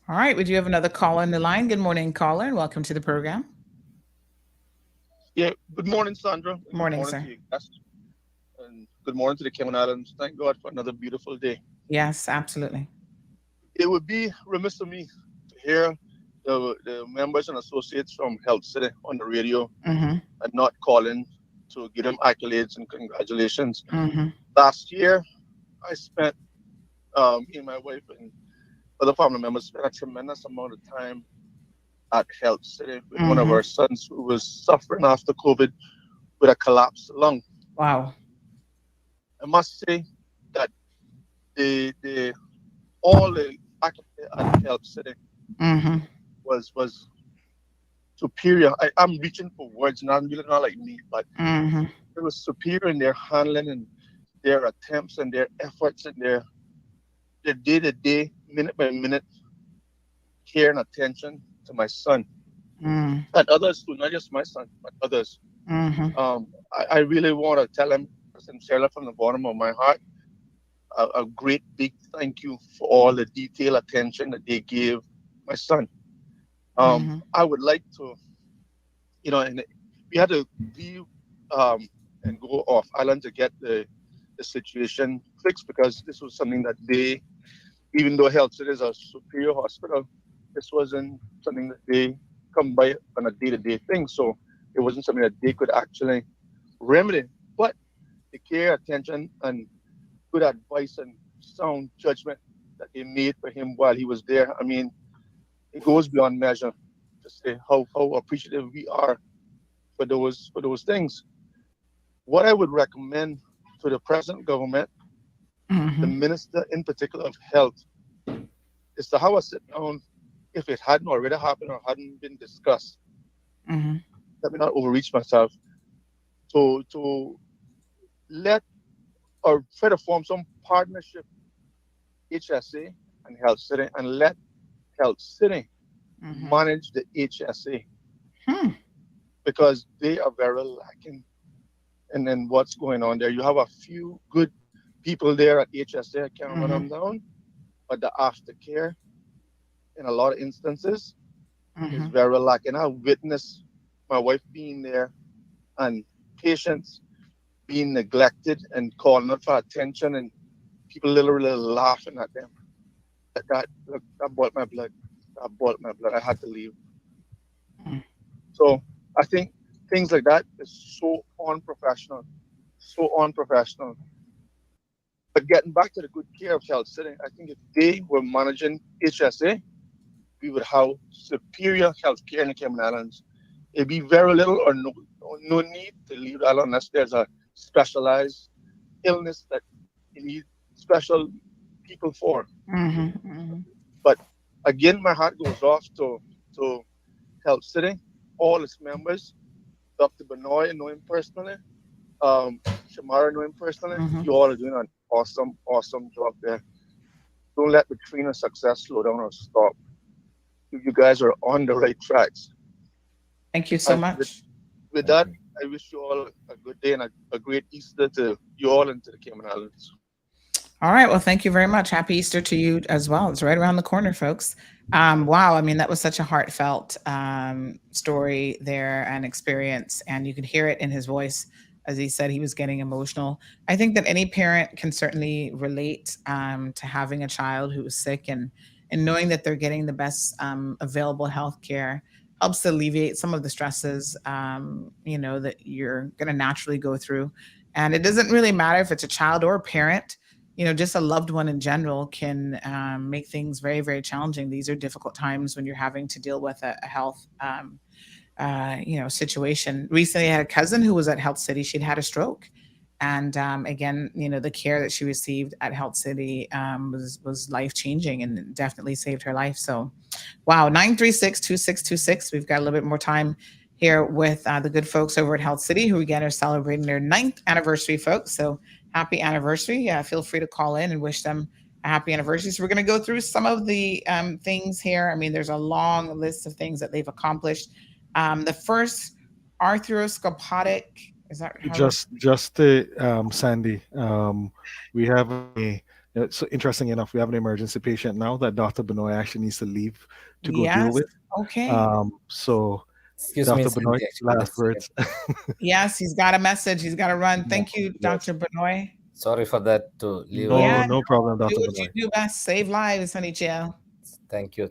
All right. Would you have another caller on the line? Good morning, caller, and welcome to the program. Yeah. Good morning, Sandra. Good morning, sir. To you, and good morning to the Cayman Islands. Thank God for another beautiful day. Yes, absolutely. It would be remiss of me to hear the members and associates from Health City on the radio and not calling to give them accolades and congratulations. Last year, I spent, me and my wife and other family members spent a tremendous amount of time at Health City with one of our sons who was suffering after COVID with a collapsed lung. Wow. I must say that all the faculty at Health City was superior. I'm reaching for words, and I'm really not like me, but it was superior in their handling and their attempts and their efforts and their day-to-day, minute-by-minute care and attention to my son and others too, not just my son, but others. I really want to tell them sincerely from the bottom of my heart a great big thank you for all the detailed attention that they gave my son. I would like to, and we had to leave and go off island to get the situation fixed, because this was something that they, even though Health City is a superior hospital, this wasn't something that they come by on a day-to-day thing. So it wasn't something that they could actually remedy. But the care, attention, and good advice and sound judgment that they made for him while he was there, I mean, it goes beyond measure to say how appreciative we are for those things. What I would recommend to the present government, the minister in particular of health, is to have a sit down, if it hadn't already happened or hadn't been discussed. Let me not overreach myself. To let or try to form some partnership, HSA and Health City, and let Health City manage the HSA because they are very lacking. And then what's going on there? You have a few good people there at HSA. I can't run them down, but the aftercare in a lot of instances is very lacking. I witnessed my wife being there and patients being neglected and calling out for attention, and people literally laughing at them. That boiled my blood. That boiled my blood. I had to leave. So I think things like that is so unprofessional, so unprofessional. But getting back to the good care of Health City, I think if they were managing HSA, we would have superior health care in the Cayman Islands. It'd be very little or no need to leave that unless there's a specialized illness that you need special people for. But again, my heart goes off to Health City, all its members. Dr. Benoit, I know him personally. Shamara, I know him personally. You all are doing an awesome, awesome job there. Don't let the train of success slow down or stop. You guys are on the right tracks. Thank you so much. With that, I wish you all a good day and a great Easter to you all and to the Cayman Islands. All right. Well, thank you very much. Happy Easter to you as well. It's right around the corner, folks. Wow. I mean, that was such a heartfelt story there and experience. And you could hear it in his voice as he said he was getting emotional. I think that any parent can certainly relate to having a child who is sick and knowing that they're getting the best available health care helps to alleviate some of the stresses, that you're going to naturally go through. And it doesn't really matter if it's a child or a parent, just a loved one in general can make things very, very challenging. These are difficult times when you're having to deal with a health, situation. Recently, I had a cousin who was at Health City. She'd had a stroke. And again, the care that she received at Health City was life-changing and definitely saved her life. So, wow, 936-2626. We've got a little bit more time here with the good folks over at Health City, who again are celebrating their 9th anniversary, folks. So happy anniversary. Feel free to call in and wish them a happy anniversary. So we're going to go through some of the things here. I mean, there's a long list of things that they've accomplished. The first arthroscopic, is that just Sandy? We have so interesting enough, we have an emergency patient now that Dr. Benoit actually needs to leave to go deal with. Okay. So Excuse Dr. me, Benoit, last words. Yes, he's got a message. He's got to run. Thank you, Dr. Benoit. Sorry for that to leave. No problem, Dr. Do what Benoit. you do best. Save lives, honey Jill. Thank you.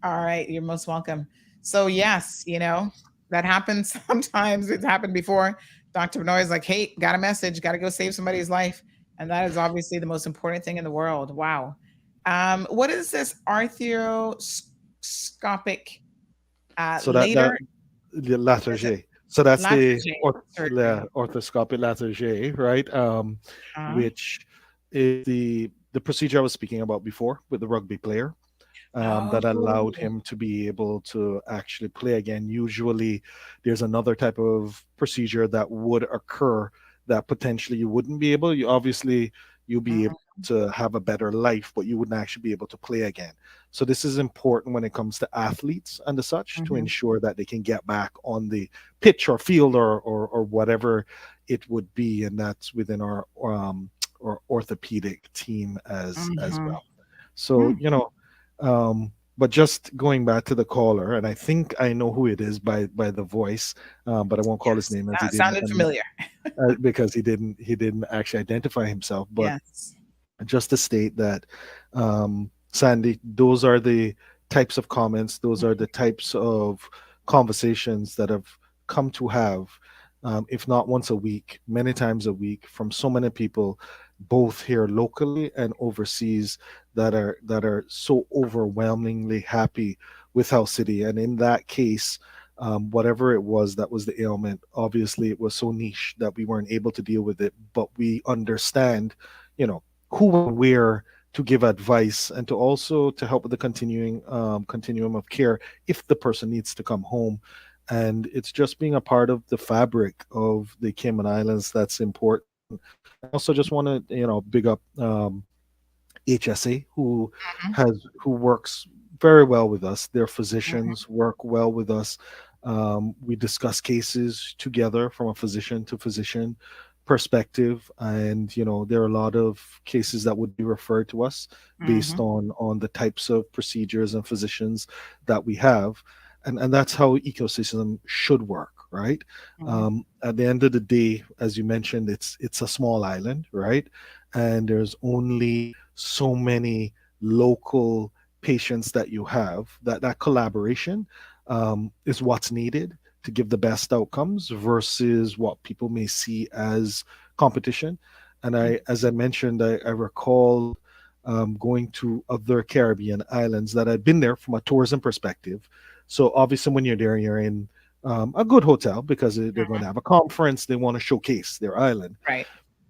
All right, you're most welcome. So yes, that happens sometimes. It's happened before. Dr. Benoit is like, hey, got a message, got to go save somebody's life. And that is obviously the most important thing in the world. Wow. What is this arthroscopic So the latter J. So that's the orthoscopic latter J, right? Which is the procedure I was speaking about before with the rugby player. That allowed him to be able to actually play again. Usually there's another type of procedure that would occur that potentially you wouldn't be able. You'll be able to have a better life, but you wouldn't actually be able to play again. So this is important when it comes to athletes and the such to ensure that they can get back on the pitch or field or whatever it would be. And that's within our orthopedic team as well. So, but just going back to the caller, and I think I know who it is by the voice, but I won't call his name. That sounded familiar. Because he didn't actually identify himself. But just to state that, Sandy, those are the types of comments, those are the types of conversations that have come to have, if not once a week, many times a week, from so many people, both here locally and overseas, that are so overwhelmingly happy with Health City. And in that case, whatever it was that was the ailment, obviously it was so niche that we weren't able to deal with it, but we understand, who and where to give advice and to also to help with the continuum of care if the person needs to come home. And it's just being a part of the fabric of the Cayman Islands that's important. I also just want to, big up HSA, Mhm. who works very well with us. Their physicians work well with us. We discuss cases together from a physician to physician perspective, and there are a lot of cases that would be referred to us based Mhm. on the types of procedures and physicians that we have, and that's how ecosystem should work, right? Mhm. At the end of the day, as you mentioned, it's a small island, right? And there's only so many local patients that you have. That collaboration is what's needed to give the best outcomes versus what people may see as competition. And as I mentioned, I recall going to other Caribbean islands that I've been there from a tourism perspective. So obviously, when you're there, you're in a good hotel because they're going to have a conference. They want to showcase their island, Right.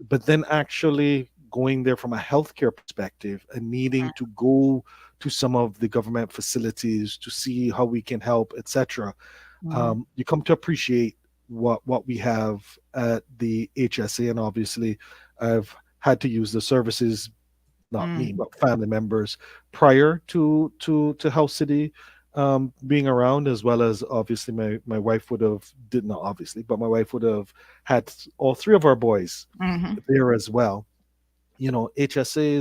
but then actually going there from a healthcare perspective and needing to go to some of the government facilities to see how we can help, etc., Mhm. you come to appreciate what we have at the HSA. And obviously, I've had to use the services, not me, Mhm. but family members prior to House City being around, as well as obviously my wife would have, did not obviously, but my wife would have had all three of our boys Mhm. there as well. HSA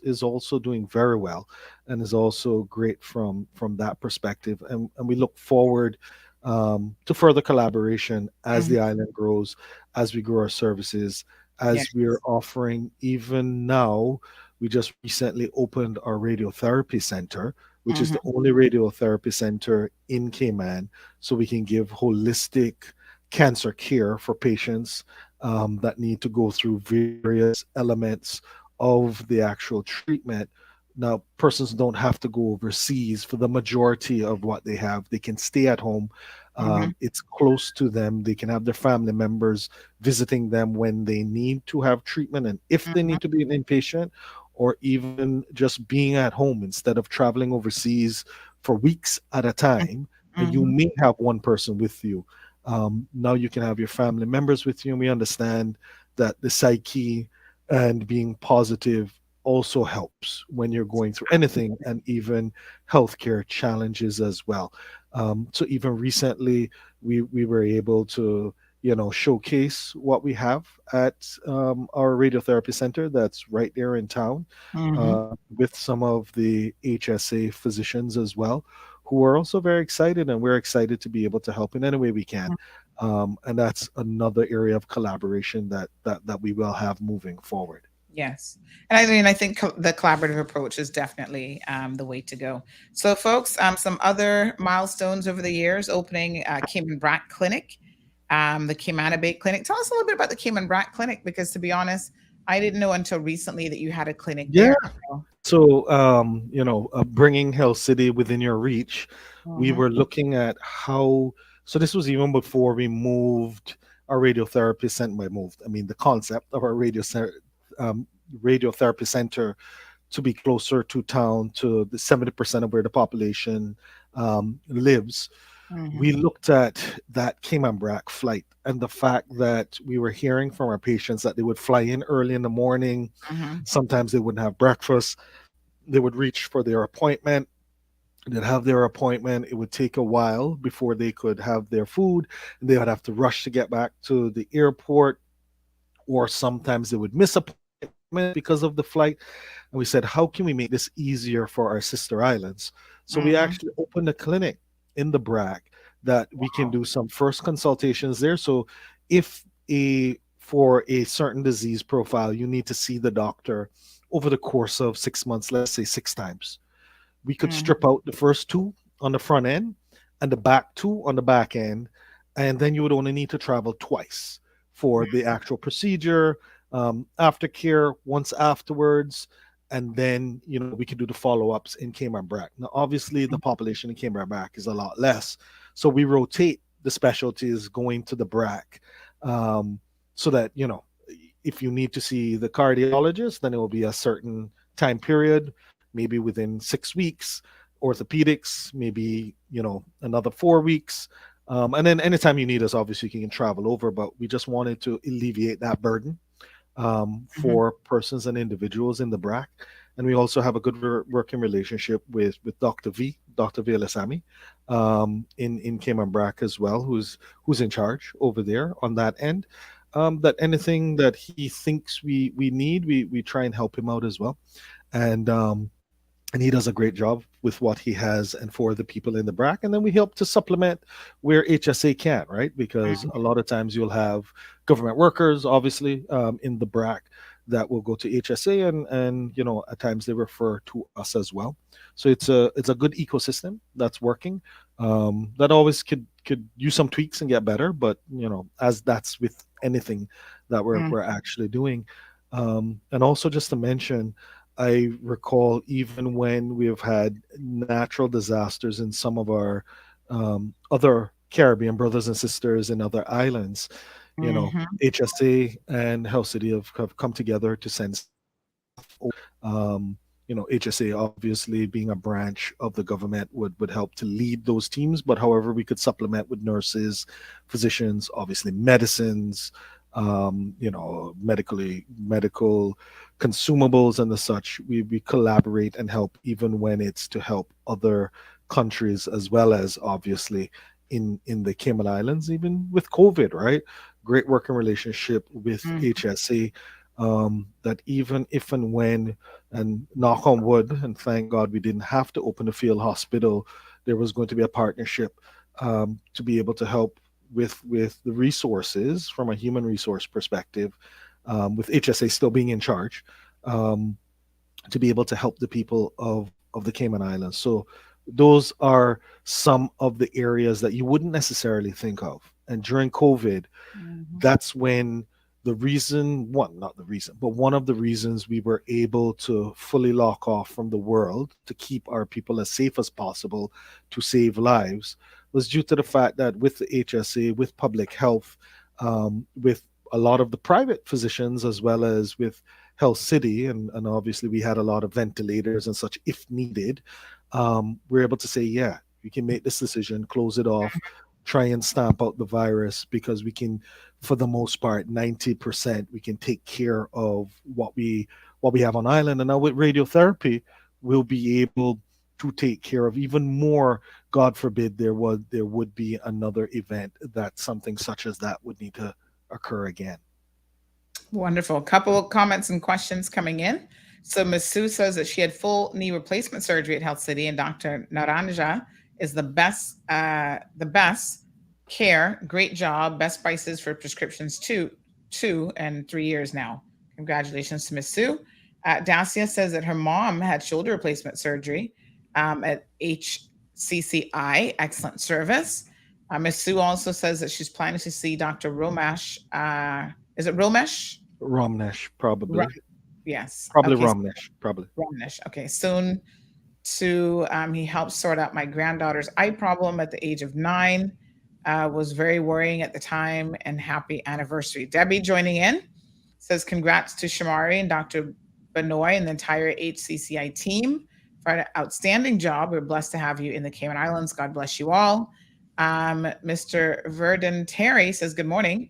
is also doing very well and is also great from that perspective, and we look forward to further collaboration as Mhm. the island grows, as we grow our services, Yes. as we're offering. Even now, we just recently opened our radiotherapy center, which is Mhm. the only radiotherapy center in Cayman, so we can give holistic cancer care for patients that need to go through various elements of the actual treatment. Now, persons don't have to go overseas for the majority of what they have. They can stay at home. Mhm. It's close to them. They can have their family members visiting them when they need to have treatment and if they Mhm. need to be an inpatient, or even just being at home instead of traveling overseas for weeks at a time. And you Mhm. may have one person with you. Now you can have your family members with you, and we understand that the psyche and being positive also helps when you're going through anything, and even healthcare challenges as well. So even recently, we were able to showcase what we have at our radiotherapy center that's right there in town, Mhm. with some of the HSA physicians as well, who are also very excited, and we're excited to be able to help in any way we can. And that's another area of collaboration that we will have moving forward. Yes. And I mean, I think the collaborative approach is definitely the way to go. So, folks, some other milestones over the years: opening Cayman Brac Clinic, the Cayman Bay Clinic. Tell us a little bit about the Cayman Brac Clinic, because to be honest, I didn't know until recently that you had a clinic Yeah. there. So, So, bringing Hell City within your reach, we mhm. were looking at how. So this was even before we moved our radiotherapy center. We moved. I mean, the concept of our um, radiotherapy center to be closer to town, to the 70% of where the population lives. We Mhm. looked at that Cayman Brac flight and the fact that we were hearing from our patients that they would fly in early in the morning. Mhm. Sometimes they wouldn't have breakfast. They would reach for their appointment. They'd have their appointment. It would take a while before they could have their food. They would have to rush to get back to the airport, or sometimes they would miss appointment because of the flight. And we said, how can we make this easier for our sister islands? So we Mhm. actually opened a clinic in the BRAC that we can Wow. do some first consultations there. So if for a certain disease profile, you need to see the doctor over the course of 6 months, let's say 6 times, we could Mhm. strip out the first two on the front end and the back two on the back end, and then you would only need to travel twice for the actual procedure, aftercare once afterwards, and then we could do the follow-ups in Cayman Brac. Now, obviously, the population in Cayman Brac is a lot less, so we rotate the specialties going to the Brac, so that if you need to see the cardiologist, then it will be a certain time period, maybe within 6 weeks. Orthopedics, maybe another 4 weeks. And then anytime you need us, obviously you can travel over. But we just wanted to alleviate that burden for persons and individuals in the BRAC. And we also have a good working relationship with Dr. V. Alasami, in Cayman BRAC as well, who's in charge over there on that end. That anything that he thinks we need, we try and help him out as well. And and he does a great job with what he has and for the people in the BRAC. And then we help to supplement where HSA can, right? Because a lot of times you'll have government workers, obviously, in the BRAC that will go to HSA, and at times they refer to us as well. So it's a good ecosystem that's working. That always could use some tweaks and get better, but as that's with anything that we're actually doing. And also just to mention, I recall even when we have had natural disasters in some of our other Caribbean brothers and sisters in other islands, HSA and Health City have come together to send HSA obviously being a branch of the government would help to lead those teams, but however we could supplement with nurses, physicians, obviously medicines, medical consumables and the such. We collaborate and help even when it's to help other countries, as well as obviously in the Cayman Islands, even with COVID, right? Great working relationship with HSA. That even if and when, and knock on wood, and thank God we didn't have to open a field hospital, there was going to be a partnership to be able to help with the resources from a human resource perspective, with HSA still being in charge, to be able to help the people of the Cayman Islands. So those are some of the areas that you wouldn't necessarily think of. And during COVID, that's when one of the reasons we were able to fully lock off from the world to keep our people as safe as possible to save lives was due to the fact that with the HSA, with public health, with a lot of the private physicians, as well as with Health City, and obviously we had a lot of ventilators and such if needed, we're able to say, yeah, we can make this decision, close it off, try and stamp out the virus, because we can, for the most part, 90%, we can take care of what we have on island. And now with radiotherapy, we'll be able to take care of even more. God forbid there would be another event that something such as that would need to occur again. Wonderful. A couple of comments and questions coming in. So Ms. Sue says that she had full knee replacement surgery at Health City, and Dr. Naranja is the best care. Great job. Best prices for prescriptions 2 and 3 years now. Congratulations to Ms. Sue. Dacia says that her mom had shoulder replacement surgery at HCCI. Excellent service. Ms. Sue also says that she's planning to see Dr. Romesh. Is it Romesh? Romnesh, probably. Yes. Probably okay. Romnesh. Probably. Romnesh. Okay. Soon to, he helped sort out my granddaughter's eye problem at the age of 9. Was very worrying at the time, and happy anniversary. Debbie joining in says, congrats to Shamari and Dr. Benoit and the entire HCCI team for an outstanding job. We're blessed to have you in the Cayman Islands. God bless you all. Mr. Verdon Terry says, good morning.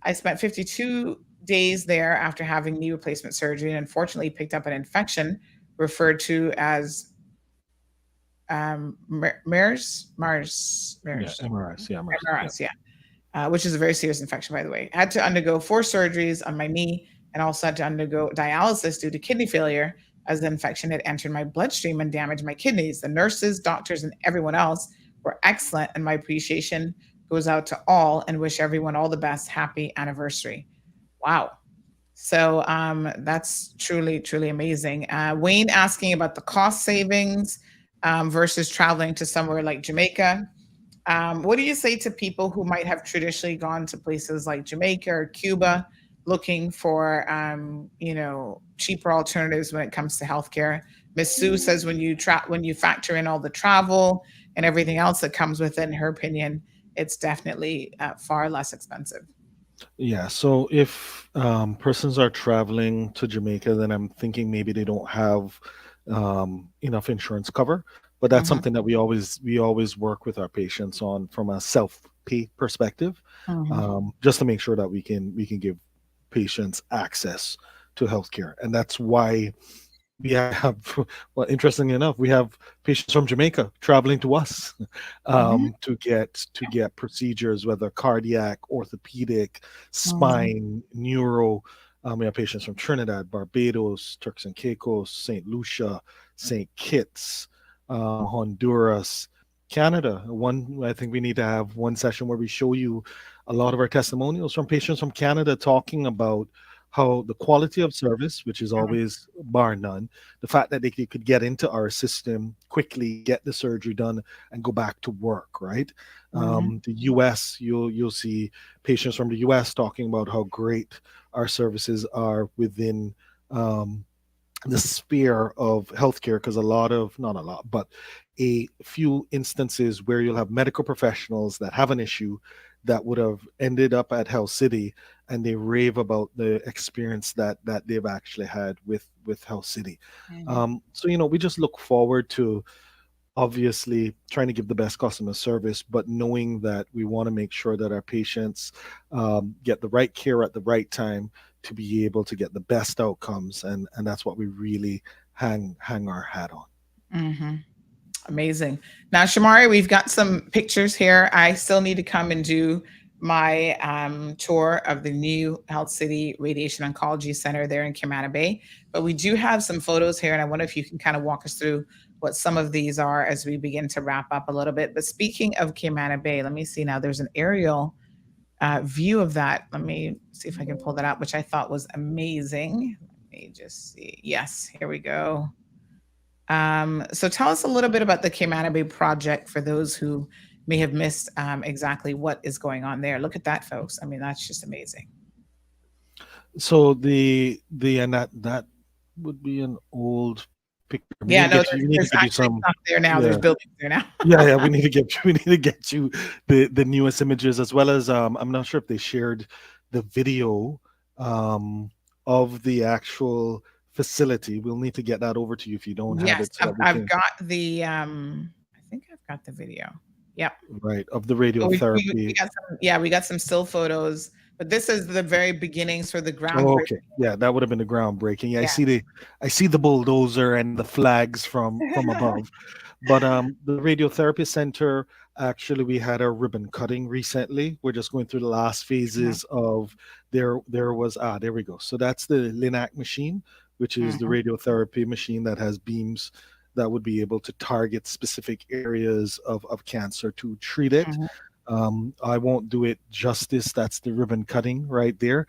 I spent 52 days there after having knee replacement surgery, and unfortunately picked up an infection referred to as MRS, which is a very serious infection, by the way. Had to undergo 4 surgeries on my knee, and also had to undergo dialysis due to kidney failure, as the infection had entered my bloodstream and damaged my kidneys. The nurses, doctors, and everyone else were excellent, and my appreciation goes out to all, and wish everyone all the best. Happy anniversary. Wow. So that's truly, truly amazing. Wayne asking about the cost savings versus traveling to somewhere like Jamaica. What do you say to people who might have traditionally gone to places like Jamaica or Cuba looking for, cheaper alternatives when it comes to healthcare? Ms. Sue says when you factor in all the travel and everything else that comes with it, in her opinion, it's definitely far less expensive. Yeah. So if persons are traveling to Jamaica, then I'm thinking maybe they don't have enough insurance cover. But that's something that we always work with our patients on from a self-pay perspective, just to make sure that we can give patients access to healthcare. And that's why we have, well, interestingly enough, we have patients from Jamaica traveling to us to get procedures, whether cardiac, orthopedic, spine, neuro. We have patients from Trinidad, Barbados, Turks and Caicos, St. Lucia, St. Kitts, Honduras, Canada. I think we need to have one session where we show you a lot of our testimonials from patients from Canada talking about how the quality of service, which is always bar none, the fact that they could get into our system quickly, get the surgery done, and go back to work, right? The US, you'll see patients from the US talking about how great our services are within the sphere of healthcare, because not a lot, but a few instances where you'll have medical professionals that have an issue that would have ended up at Health City, and they rave about the experience that they've actually had with Health City. So we just look forward to obviously trying to give the best customer service, but knowing that we want to make sure that our patients get the right care at the right time to be able to get the best outcomes, and that's what we really hang our hat on. Amazing. Now, Shamari, we've got some pictures here. I still need to come and do my tour of the new Health City Radiation Oncology Center there in Cayman Bay. But we do have some photos here, and I wonder if you can kind of walk us through what some of these are as we begin to wrap up a little bit. But speaking of Cayman Bay, let me see now. There's an aerial view of that. Let me see if I can pull that out, which I thought was amazing. Let me just see. Yes, here we go. So tell us a little bit about the Cayman Bay project for those who may have missed exactly what is going on there. Look at that, folks. I mean, that's just amazing. So that would be an old picture. Yeah, no, there's actually stuff there now. There's buildings there now. yeah, we need to get you the newest images, as well as I'm not sure if they shared the video of the actual facility. We'll need to get that over to you if you don't have it. So I've got the I think I've got the video. Yep. Right, of the radiotherapy. We got some still photos, but this is the very beginnings for the groundbreaking. Oh, okay. Yeah, that would have been the groundbreaking. Yeah, I see the bulldozer and the flags from above. But the radiotherapy center, actually, we had a ribbon cutting recently. We're just going through the last phases of there was there we go. So that's the LINAC machine, which is the radiotherapy machine that has beams that would be able to target specific areas of cancer to treat it. I won't do it justice. That's the ribbon cutting right there.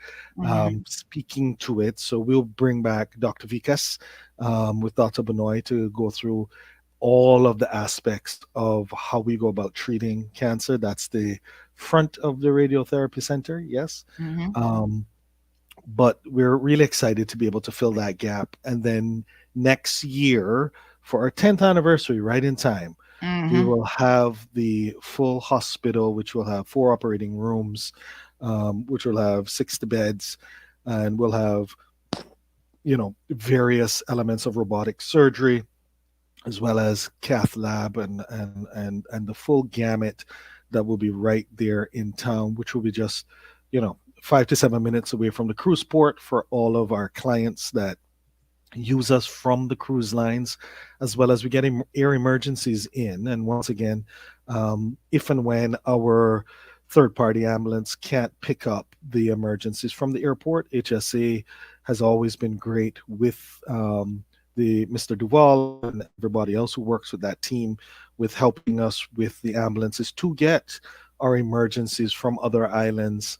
Speaking to it, so we'll bring back Dr. Vikas with Dr. Benoit to go through all of the aspects of how we go about treating cancer. That's the front of the radiotherapy center, yes. But we're really excited to be able to fill that gap. And then next year, for our 10th anniversary, right in time, we will have the full hospital, which will have 4 operating rooms, which will have 60 beds, and we'll have, various elements of robotic surgery, as well as cath lab and the full gamut that will be right there in town, which will be just, 5 to 7 minutes away from the cruise port for all of our clients that use us from the cruise lines, as well as we get air emergencies in. And once again, if and when our third-party ambulance can't pick up the emergencies from the airport, HSA has always been great with the Mr. Duval and everybody else who works with that team with helping us with the ambulances to get our emergencies from other islands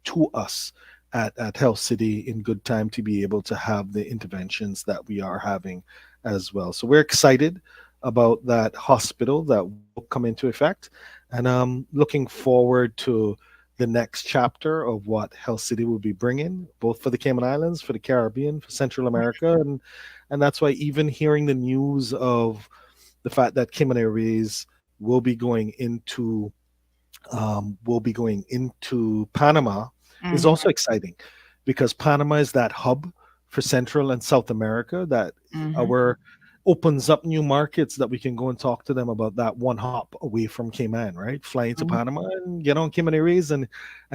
to us at Health City in good time to be able to have the interventions that we are having as well. So we're excited about that hospital that will come into effect, and I'm looking forward to the next chapter of what Health City will be bringing, both for the Cayman Islands, for the Caribbean, for Central America, and that's why even hearing the news of the fact that Cayman Airways will be going into Panama is also exciting, because Panama is that hub for Central and South America that opens up new markets that we can go and talk to them about that one hop away from Cayman, right? Flying to Panama and get on Cayman Airways and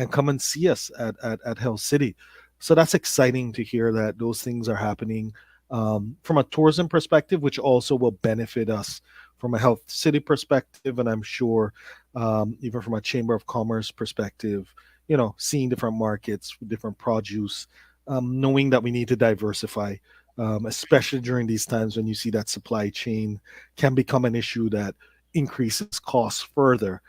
come and see us at Health City. So that's exciting to hear that those things are happening from a tourism perspective, which also will benefit us from a health city perspective. And I'm sure even from a chamber of commerce perspective, seeing different markets, different produce, knowing that we need to diversify, especially during these times when you see that supply chain can become an issue that increases costs further.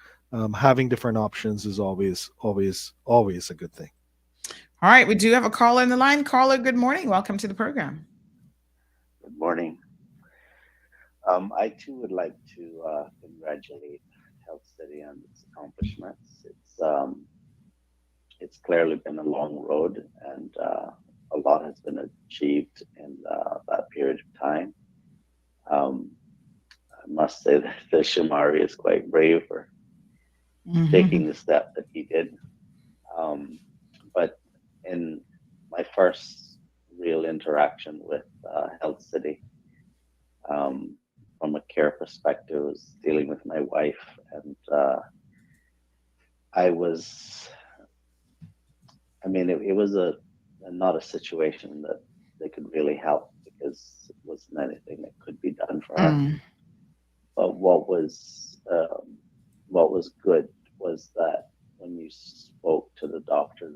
Having different options is always a good thing. All right, we do have a caller in the line. Caller, good morning. Welcome to the program. Good morning. I too would like to congratulate Health City on its accomplishments. It's clearly been a long road, and a lot has been achieved in that period of time. I must say that the Shamari is quite brave for taking the step that he did. But in my first real interaction with Health City, from a care perspective, was dealing with my wife, and it was not a situation that they could really help, because it wasn't anything that could be done for her. But what was good was that when you spoke to the doctor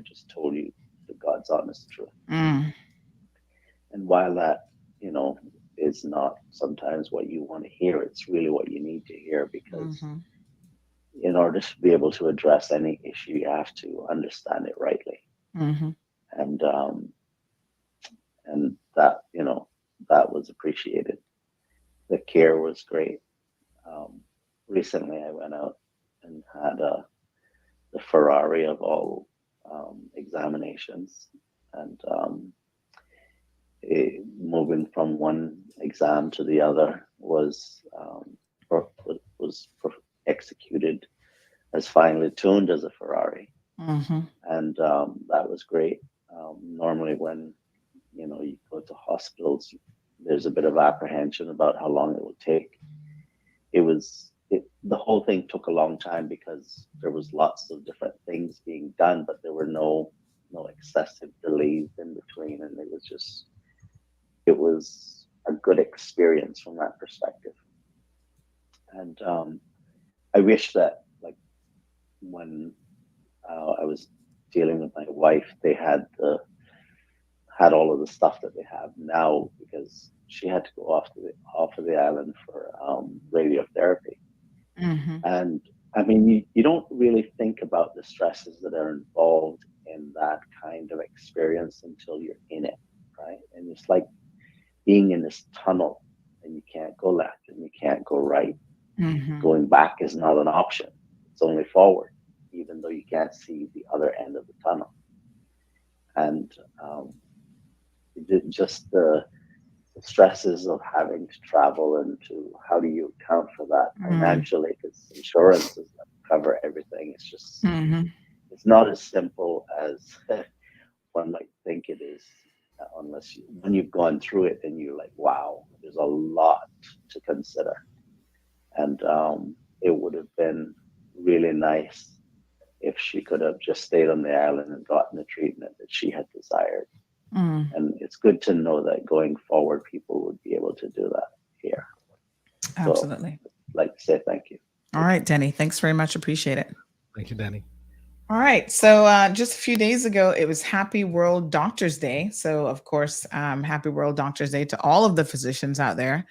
just told you the God's honest truth. And while that, is not sometimes what you want to hear, it's really what you need to hear, because in order to be able to address any issue, you have to understand it rightly. And that, that was appreciated. The care was great. Recently I went out and had the Ferrari of all examinations, and moving from one exam to the other was executed as finely tuned as a Ferrari. And that was great. Normally when you go to hospitals, there's a bit of apprehension about how long it will take. The whole thing took a long time because there was lots of different things being done, but there were no excessive delays in between, and it was a good experience from that perspective. And I wish that, like, when I was dealing with my wife, they had all of the stuff that they have now, because she had to go off of the island for radiotherapy. And I mean, you don't really think about the stresses that are involved in that kind of experience until you're in it, right? And it's like being in this tunnel, and you can't go left and you can't go right. Going back is not an option. It's only forward, even though you can't see the other end of the tunnel. And just the stresses of having to travel, and how do you account for that financially, because insurance doesn't cover everything. It's just it's not as simple as one might think it is, unless when you've gone through it, and you're like, wow, there's a lot to consider. And it would have been really nice if she could have just stayed on the island and gotten the treatment that she had desired. And it's good to know that going forward, people would be able to do that here. Absolutely. So I'd like to say thank you. All right, Denny. Thanks very much. Appreciate it. Thank you, Danny. All right. So just a few days ago, it was Happy World Doctors Day. So, of course, Happy World Doctors Day to all of the physicians out there.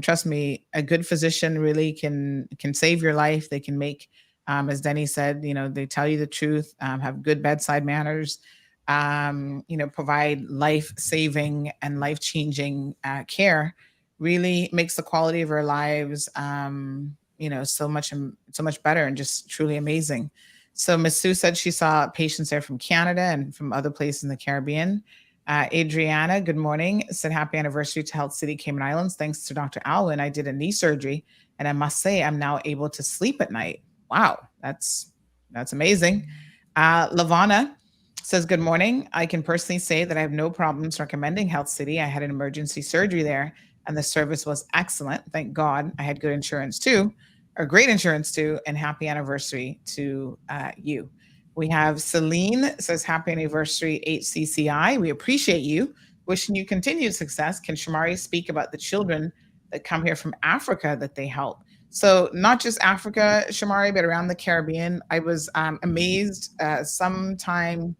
Trust me, a good physician really can save your life. They can make, as Denny said, they tell you the truth, have good bedside manners, provide life-saving and life-changing care. Really makes the quality of our lives, so much better, and just truly amazing. So Ms. Sue said she saw patients there from Canada and from other places in the Caribbean. Adriana, good morning, said happy anniversary to Health City Cayman Islands. Thanks to Dr. Alwyn, I did a knee surgery, and I must say I'm now able to sleep at night. Wow, that's amazing. Lavana says, good morning. I can personally say that I have no problems recommending Health City. I had an emergency surgery there, and the service was excellent. Thank God. I had good insurance too, or great insurance too, and happy anniversary to you. We have Celine says, happy anniversary, HCCI. We appreciate you. Wishing you continued success. Can Shamari speak about the children that come here from Africa that they help? So not just Africa, Shamari, but around the Caribbean. I was amazed sometime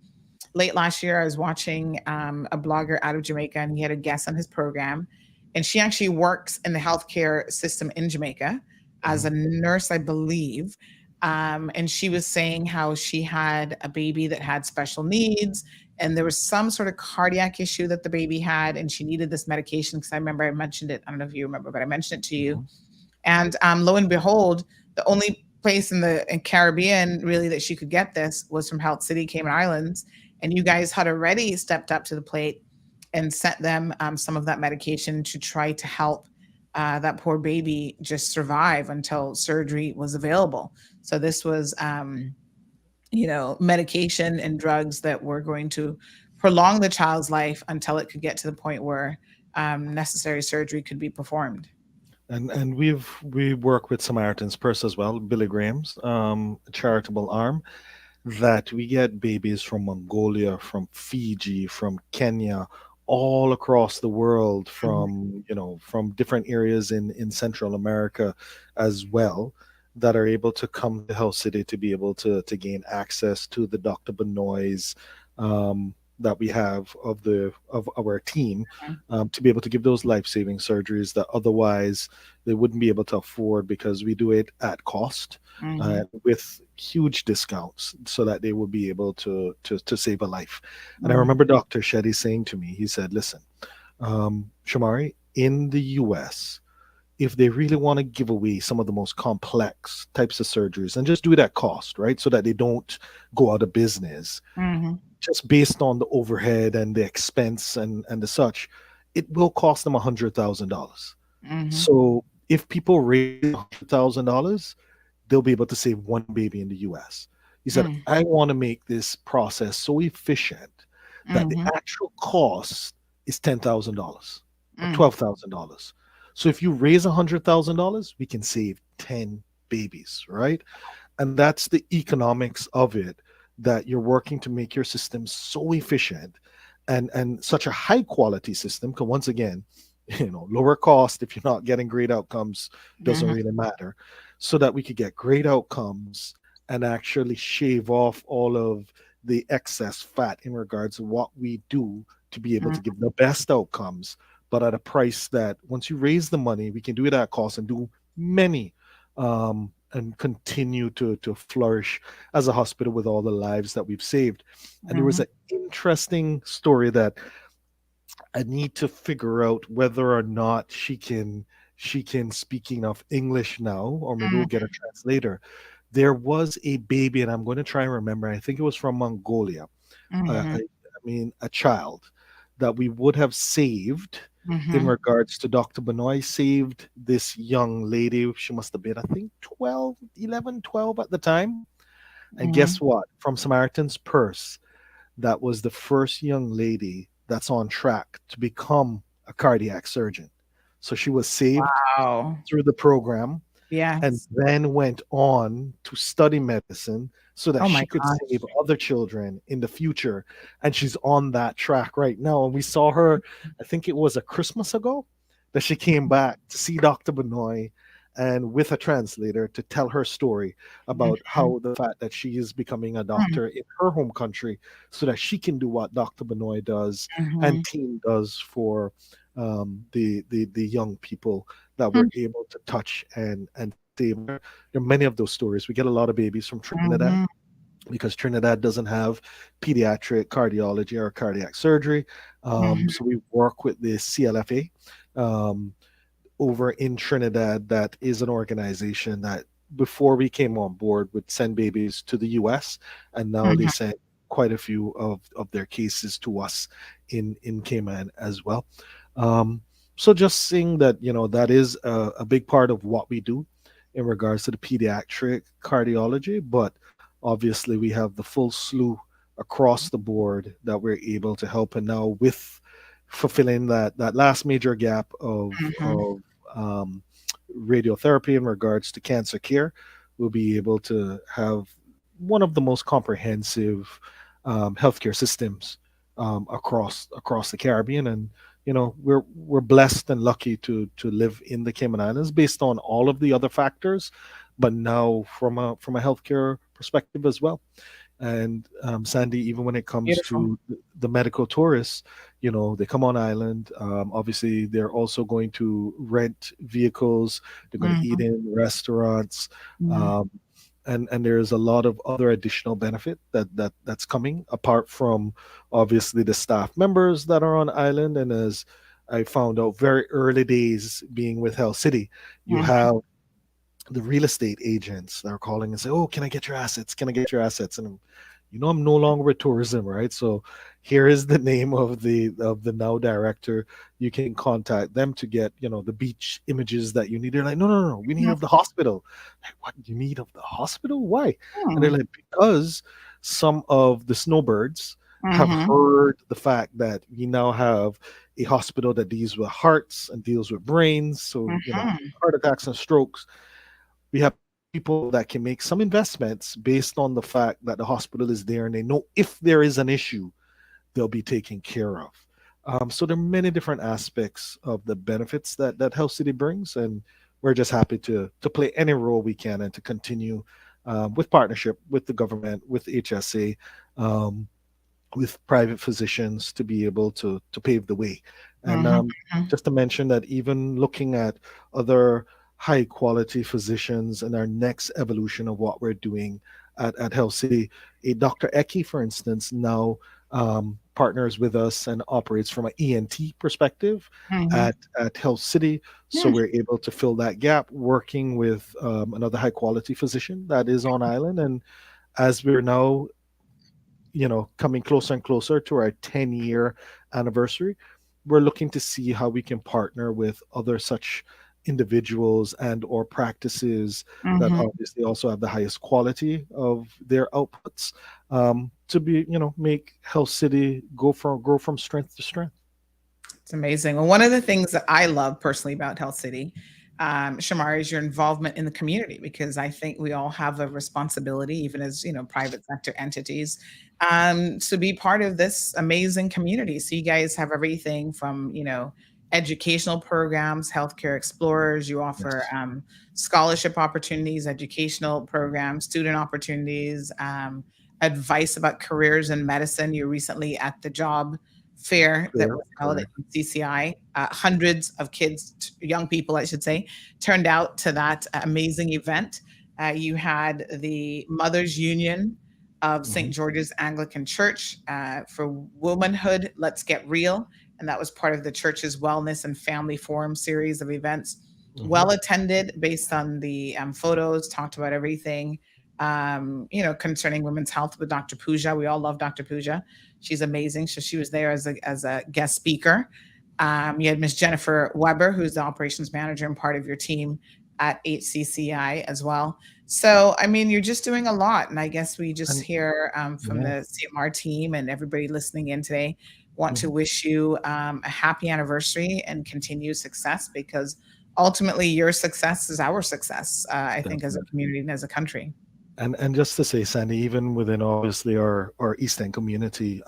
late last year. I was watching a blogger out of Jamaica, and he had a guest on his program. And she actually works in the healthcare system in Jamaica as a nurse, I believe. And she was saying how she had a baby that had special needs, and there was some sort of cardiac issue that the baby had, and she needed this medication. Because I remember I mentioned it. I don't know if you remember, but I mentioned it to you. And lo and behold, the only place in the Caribbean really that she could get this was from Health City, Cayman Islands. And you guys had already stepped up to the plate and sent them some of that medication to try to help that poor baby just survive until surgery was available. So this was, medication and drugs that were going to prolong the child's life until it could get to the point where necessary surgery could be performed. And we work with Samaritan's Purse as well, Billy Graham's charitable arm, that we get babies from Mongolia, from Fiji, from Kenya, all across the world, from from different areas in Central America as well, that are able to come to Health City to be able to gain access to the Dr. Benoit's that we have of our team, to be able to give those life-saving surgeries that otherwise they wouldn't be able to afford, because we do it at cost, with huge discounts, so that they will be able to save a life. And I remember Dr. Shetty saying to me, he said, listen, Shamari, in the US, if they really want to give away some of the most complex types of surgeries and just do it at cost, right, so that they don't go out of business, just based on the overhead and the expense and the such, it will cost them $100,000. So if people raise $100,000, they'll be able to save one baby in the US. He said, I want to make this process so efficient that the actual cost is $10,000 or $12,000. So if you raise $100,000, we can save 10 babies, right? And that's the economics of it, that you're working to make your system so efficient and such a high quality system. Because once again, lower cost, if you're not getting great outcomes, doesn't really matter, so that we could get great outcomes and actually shave off all of the excess fat in regards to what we do to be able to give the best outcomes, but at a price that once you raise the money, we can do it at cost and do many, and continue to flourish as a hospital with all the lives that we've saved. And there was an interesting story that I need to figure out whether or not she can speak enough English now, or maybe we'll get a translator. There was a baby, and I'm going to try and remember, I think it was from Mongolia. I mean, a child that we would have saved in regards to Dr. Benoit saved this young lady. She must have been, I think, 12 at the time. And guess what? From Samaritan's Purse, that was the first young lady that's on track to become a cardiac surgeon. So she was saved through the program. And then went on to study medicine so that she could save other children in the future. And she's on that track right now. And we saw her, I think it was a Christmas ago, that she came back to see Dr. Benoit and with a translator to tell her story about how the fact that she is becoming a doctor in her home country so that she can do what Dr. Benoit does and team does for the young people that we're able to touch and save. There are many of those stories. We get a lot of babies from Trinidad because Trinidad doesn't have pediatric cardiology or cardiac surgery. So we work with the CLFA over in Trinidad. That is an organization that before we came on board would send babies to the US, and now they send quite a few of their cases to us in Cayman as well. So just seeing that, that is a big part of what we do in regards to the pediatric cardiology, but obviously we have the full slew across the board that we're able to help. And now with fulfilling that last major gap of radiotherapy in regards to cancer care, we'll be able to have one of the most comprehensive healthcare systems across the Caribbean, and we're blessed and lucky to live in the Cayman Islands based on all of the other factors, but now from a healthcare perspective as well. And Sandy, even when it comes Beautiful. to the medical tourists, they come on island. Obviously, they're also going to rent vehicles. They're going to eat in restaurants, um, and there's a lot of other additional benefit that's coming apart from obviously the staff members that are on island. And as I found out very early days being with Health City, you have the real estate agents that are calling and say, "Oh, can I get your assets? Can I get your assets?" And I'm no longer with tourism, right? So here is the name of the now director. You can contact them to get the beach images that you need. They're like, "No, no, no, no, we need of the hospital." Like, what, you need of the hospital? Why? And they're like, "Because some of the snowbirds have heard the fact that we now have a hospital that deals with hearts and deals with brains, so heart attacks and strokes. We have people that can make some investments based on the fact that the hospital is there and they know if there is an issue, they'll be taken care of." So there are many different aspects of the benefits that Health City brings, and we're just happy to play any role we can and to continue with partnership with the government, with HSA, with private physicians to be able to pave the way. And just to mention that even looking at other high quality physicians and our next evolution of what we're doing at Health City, a Dr. Eki, for instance, now partners with us and operates from an ENT perspective at Health City. So we're able to fill that gap working with another high quality physician that is on island. And as we're now coming closer and closer to our 10-year anniversary, we're looking to see how we can partner with other such individuals and or practices that obviously also have the highest quality of their outputs, to be make Health City grow from strength to strength. It's amazing. Well, one of the things that I love personally about Health City, Shamari, is your involvement in the community, because I think we all have a responsibility, even as private sector entities, to be part of this amazing community. So you guys have everything from educational programs, healthcare explorers. You offer scholarship opportunities, educational programs, student opportunities, advice about careers in medicine. You're recently at the job fair that was held at HCCI. Hundreds of kids, young people, I should say, turned out to that amazing event. You had the Mothers Union of St. George's Anglican Church for Womanhood, Let's Get Real. And that was part of the church's Wellness and Family Forum series of events. Well attended based on the photos, talked about everything, concerning women's health with Dr. Pooja. We all love Dr. Pooja. She's amazing. So she was there as a guest speaker. You had Miss Jennifer Weber, who's the operations manager and part of your team at HCCI as well. So, I mean, you're just doing a lot. And I guess we just hear from the CMR team and everybody listening in today, want to wish you a happy anniversary and continued success, because ultimately your success is our success, I think, as a community and as a country. And just to say, Sandy, even within obviously our East End community,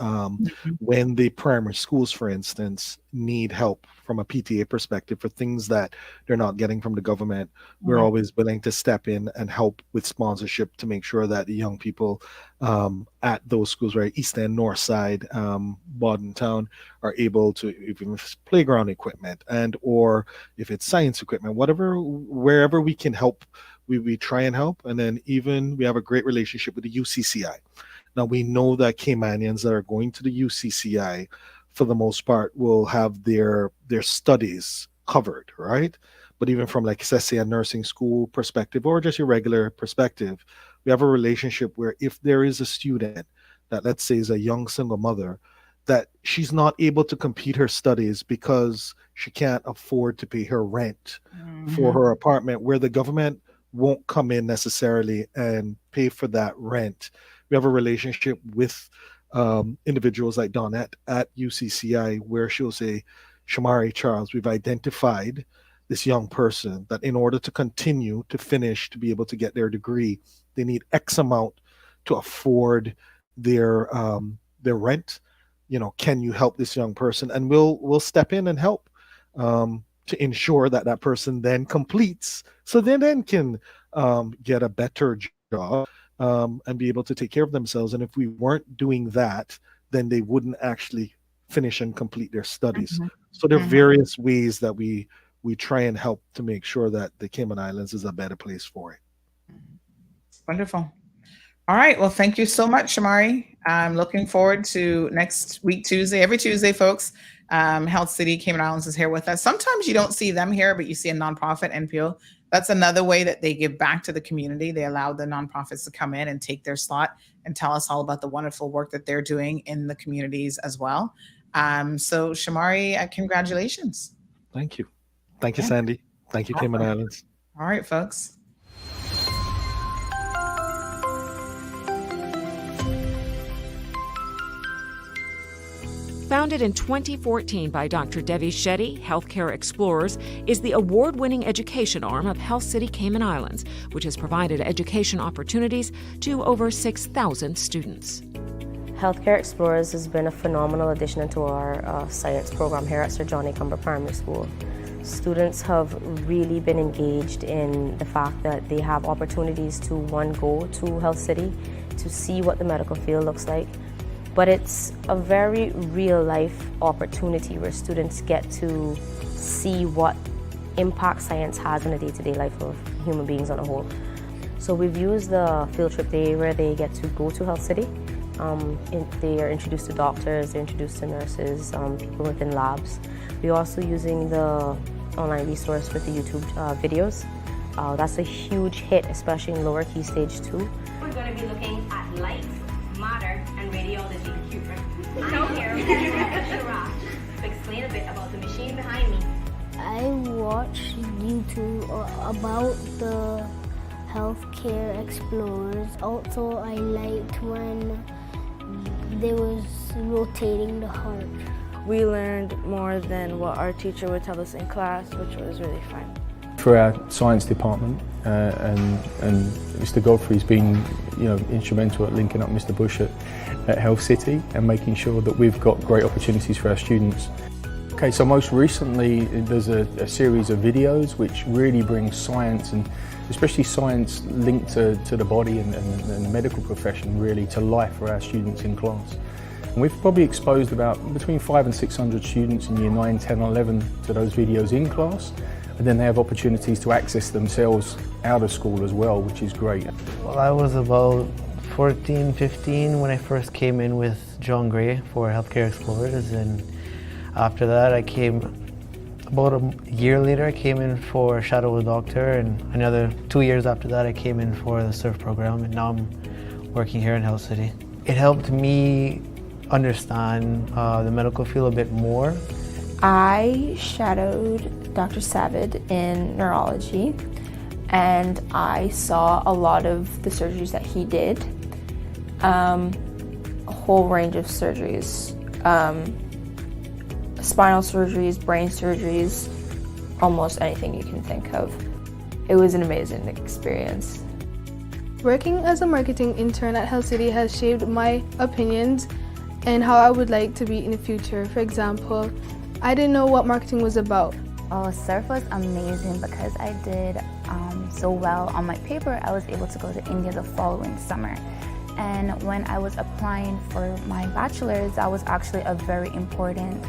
when the primary schools, for instance, need help from a PTA perspective for things that they're not getting from the government, we're always willing to step in and help with sponsorship to make sure that the young people at those schools, right, East End, North Side, Bodden Town, are able to, even if it's playground equipment and or if it's science equipment, whatever, wherever we can help, we try and help. And then even we have a great relationship with the UCCI. Now we know that Caymanians that are going to the UCCI, for the most part, will have their studies covered, right? But even from like say a nursing school perspective or just your regular perspective, we have a relationship where if there is a student that, let's say, is a young single mother, that she's not able to complete her studies because she can't afford to pay her rent for her apartment, where the government won't come in necessarily and pay for that rent. We have a relationship with individuals like Donette at UCCI, where she'll say, Shamari, Charles, we've identified this young person that in order to continue to finish, to be able to get their degree, they need X amount to afford their rent. Can you help this young person? And we'll step in and help to ensure that person then completes, so they then can get a better job and be able to take care of themselves. And if we weren't doing that, then they wouldn't actually finish and complete their studies. So there are various ways that we try and help to make sure that the Cayman Islands is a better place for it. Wonderful. All right. Well, thank you so much, Shamari. I'm looking forward to next week, Tuesday. Every Tuesday, folks, Health City Cayman Islands is here with us. Sometimes you don't see them here, but you see a nonprofit, NPO. That's another way that they give back to the community. They allow the nonprofits to come in and take their slot and tell us all about the wonderful work that they're doing in the communities as well. So Shamari, congratulations. Thank you. Thank you, Sandy. Thank you, Cayman Islands. All right, folks. Founded in 2014 by Dr. Devi Shetty, Healthcare Explorers is the award-winning education arm of Health City Cayman Islands, which has provided education opportunities to over 6,000 students. Healthcare Explorers has been a phenomenal addition to our science program here at Sir John A. Cumber Primary School. Students have really been engaged in the fact that they have opportunities to, one, go to Health City to see what the medical field looks like. But it's a very real-life opportunity where students get to see what impact science has in the day-to-day life of human beings on a whole. So we've used the field trip day where they get to go to Health City. They are introduced to doctors, they're introduced to nurses, people within labs. We're also using the online resource with the YouTube videos. That's a huge hit, especially in lower key stage 2. We're going to be looking at light, matter, and radiology. I'm here to explain a bit about the machine behind me. I watched YouTube about the Healthcare Explorers. Also, I liked when they was rotating the heart. We learned more than what our teacher would tell us in class, which was really fun. For our science department, and Mr. Godfrey's been, instrumental at linking up Mr. Bush at Health City and making sure that we've got great opportunities for our students. Okay, so most recently there's a series of videos which really bring science, and especially science linked to the body and the medical profession, really to life for our students in class. And we've probably exposed about between 500 and 600 students in year 9, 10, 11 to those videos in class. And then they have opportunities to access themselves out of school as well, which is great. Well, I was about 14, 15 when I first came in with John Gray for Healthcare Explorers, and after that I came, about a year later I came in for Shadow of the Doctor, and another 2 years after that I came in for the SURF program, and now I'm working here in Health City. It helped me understand the medical field a bit more. I shadowed Dr. Savid in neurology, and I saw a lot of the surgeries that he did, a whole range of surgeries, spinal surgeries, brain surgeries, almost anything you can think of. It was an amazing experience. Working as a marketing intern at Health City has shaped my opinions and how I would like to be in the future. For example, I didn't know what marketing was about. Oh, SURF was amazing because I did so well on my paper. I was able to go to India the following summer. And when I was applying for my bachelor's, that was actually a very important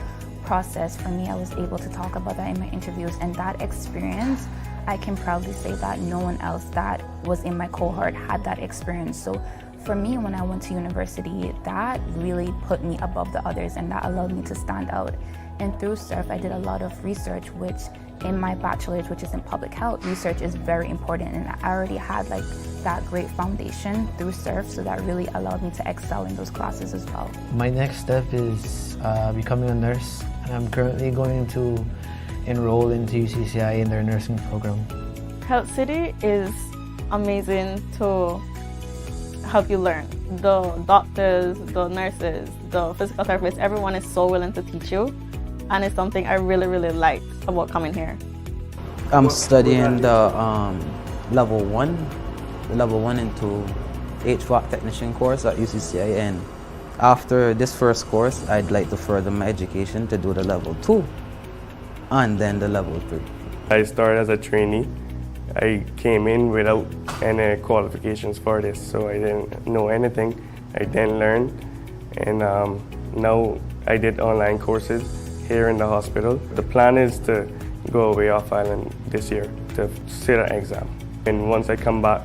process for me. I was able to talk about that in my interviews, and that experience, I can proudly say that no one else that was in my cohort had that experience. So for me, when I went to university, that really put me above the others, and that allowed me to stand out. And through SURF, I did a lot of research, which in my bachelor's, which is in public health, research is very important. And I already had that great foundation through SURF, so that really allowed me to excel in those classes as well. My next step is becoming a nurse, and I'm currently going to enroll into HCCI in their nursing program. Health City is amazing to help you learn. The doctors, the nurses, the physical therapists, everyone is so willing to teach you, and it's something I really, really liked about coming here. I'm studying the level 1 and 2 HVAC technician course at HCCI. And after this first course, I'd like to further my education to do the level 2 and then the level 3. I started as a trainee. I came in without any qualifications for this, so I didn't know anything. I then learned, and now I did online courses here in the hospital. The plan is to go away off island this year to sit an exam. And once I come back,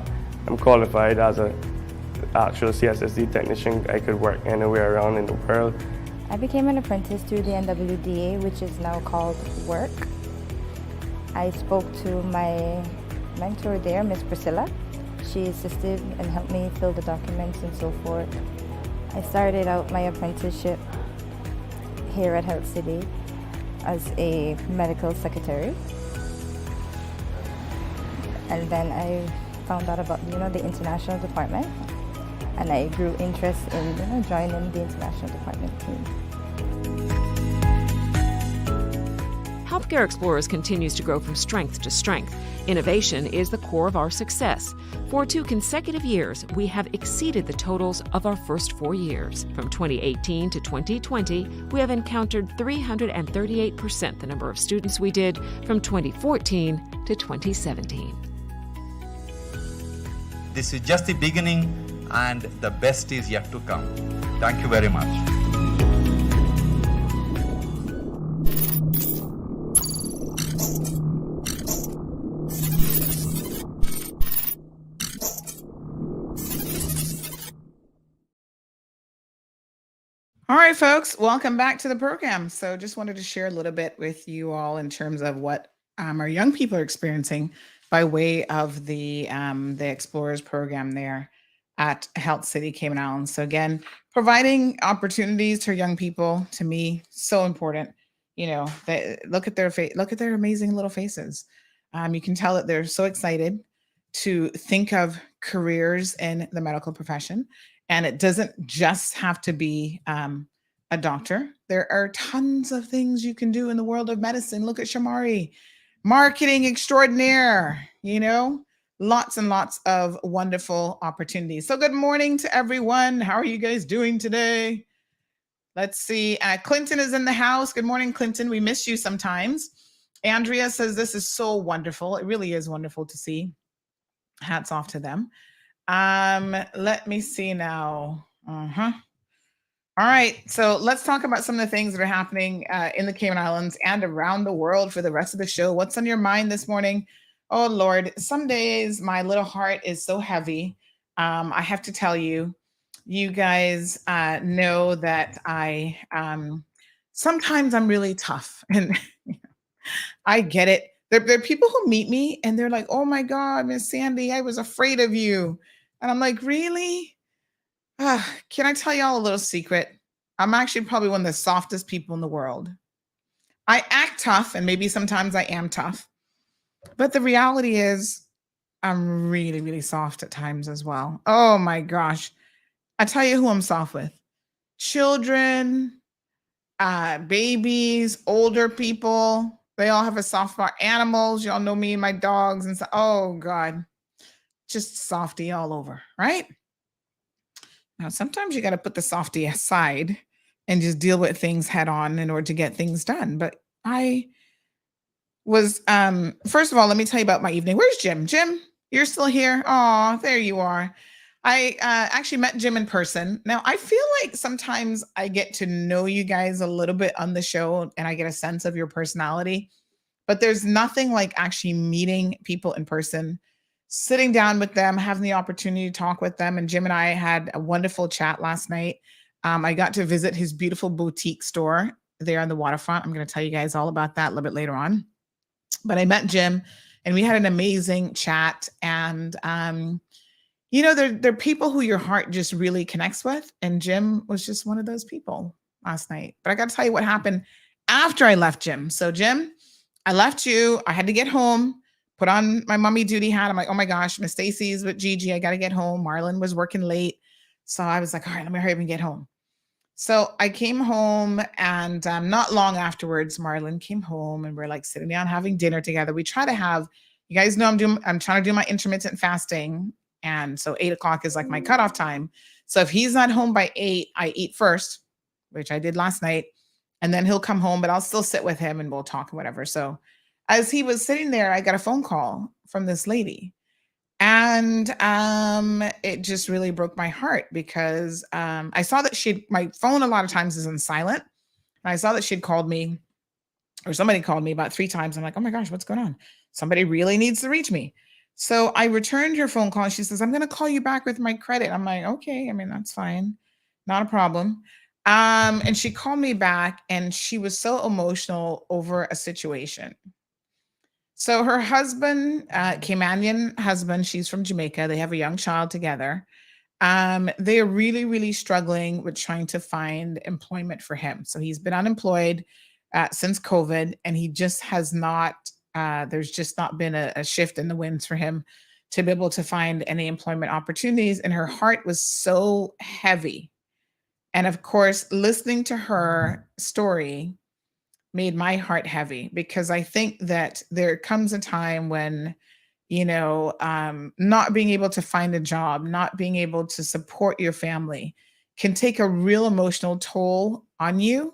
I'm qualified as an actual CSSD technician. I could work anywhere around in the world. I became an apprentice through the NWDA, which is now called WORK. I spoke to my mentor there, Miss Priscilla. She assisted and helped me fill the documents and so forth. I started out my apprenticeship here at Health City as a medical secretary. And then I found out about, the international department, and I grew interest in, joining the international department team. Healthcare Explorers continues to grow from strength to strength. Innovation is the core of our success. For 2 consecutive years, we have exceeded the totals of our first 4 years. From 2018 to 2020, we have encountered 338% the number of students we did from 2014 to 2017. This is just the beginning, and the best is yet to come. Thank you very much. All right, folks, welcome back to the program. So just wanted to share a little bit with you all in terms of what our young people are experiencing by way of the Explorers program there at Health City, Cayman Islands. So again, providing opportunities to young people, to me, so important. Look at their amazing little faces. You can tell that they're so excited to think of careers in the medical profession. And it doesn't just have to be a doctor. There are tons of things you can do in the world of medicine. Look at Shamari, marketing extraordinaire, lots and lots of wonderful opportunities. So good morning to everyone. How are you guys doing today? Let's see. Clinton is in the house. Good morning, Clinton. We miss you sometimes. Andrea says this is so wonderful. It really is wonderful to see. Hats off to them. Let me see now. All right, so let's talk about some of the things that are happening in the Cayman Islands and around the world for the rest of the show. What's on your mind this morning? Oh, Lord, some days my little heart is so heavy. I have to tell you, you guys know that I sometimes I'm really tough, and I get it. There are people who meet me and they're like, oh my God, Miss Sandy, I was afraid of you. And I'm like, really? Can I tell y'all a little secret? I'm actually probably one of the softest people in the world. I act tough, and maybe sometimes I am tough. But the reality is I'm really, really soft at times as well. Oh my gosh. I tell you who I'm soft with. Children, babies, older people. They all have a soft spot. Animals, y'all know me and my dogs and so. Oh God, just softy all over, right? Now, sometimes you got to put the softy aside and just deal with things head on in order to get things done. But I was, first of all, let me tell you about my evening. Where's Jim? Jim, you're still here? Oh, there you are. I actually met Jim in person. Now, I feel like sometimes I get to know you guys a little bit on the show and I get a sense of your personality, but there's nothing like actually meeting people in person, sitting down with them, having the opportunity to talk with them. And Jim and I had a wonderful chat last night. I got to visit his beautiful boutique store there on the waterfront. I'm going to tell you guys all about that a little bit later on. But I met Jim and we had an amazing chat. And, there are people who your heart just really connects with. And Jim was just one of those people last night. But I got to tell you what happened after I left Jim. So Jim, I left you. I had to get home, put on my mommy duty hat. I'm like, oh my gosh, Miss Stacy's with Gigi. I got to get home. Marlon was working late. So I was like, all right, let me hurry up and get home. So I came home, and not long afterwards, Marlon came home and we're like sitting down having dinner together. We try to have, you guys know I'm trying to do my intermittent fasting And so 8 o'clock is like my cutoff time. So if he's not home by 8, I eat first, which I did last night. And then he'll come home, but I'll still sit with him and we'll talk and whatever. So as he was sitting there, I got a phone call from this lady. And it just really broke my heart because I saw that my phone a lot of times is on silent. And I saw that she'd called me, or somebody called me about 3 times. I'm like, oh my gosh, what's going on? Somebody really needs to reach me. So I returned her phone call and she says, I'm going to call you back with my credit. I'm like, okay, I mean, that's fine. Not a problem. And she called me back and she was so emotional over a situation. So her husband, Caymanian husband, she's from Jamaica. They have a young child together. They are really, really struggling with trying to find employment for him. So he's been unemployed since COVID, and he just has not, there's just not been a shift in the winds for him to be able to find any employment opportunities. And her heart was so heavy. And of course, listening to her story made my heart heavy, because I think that there comes a time when, not being able to find a job, not being able to support your family can take a real emotional toll on you.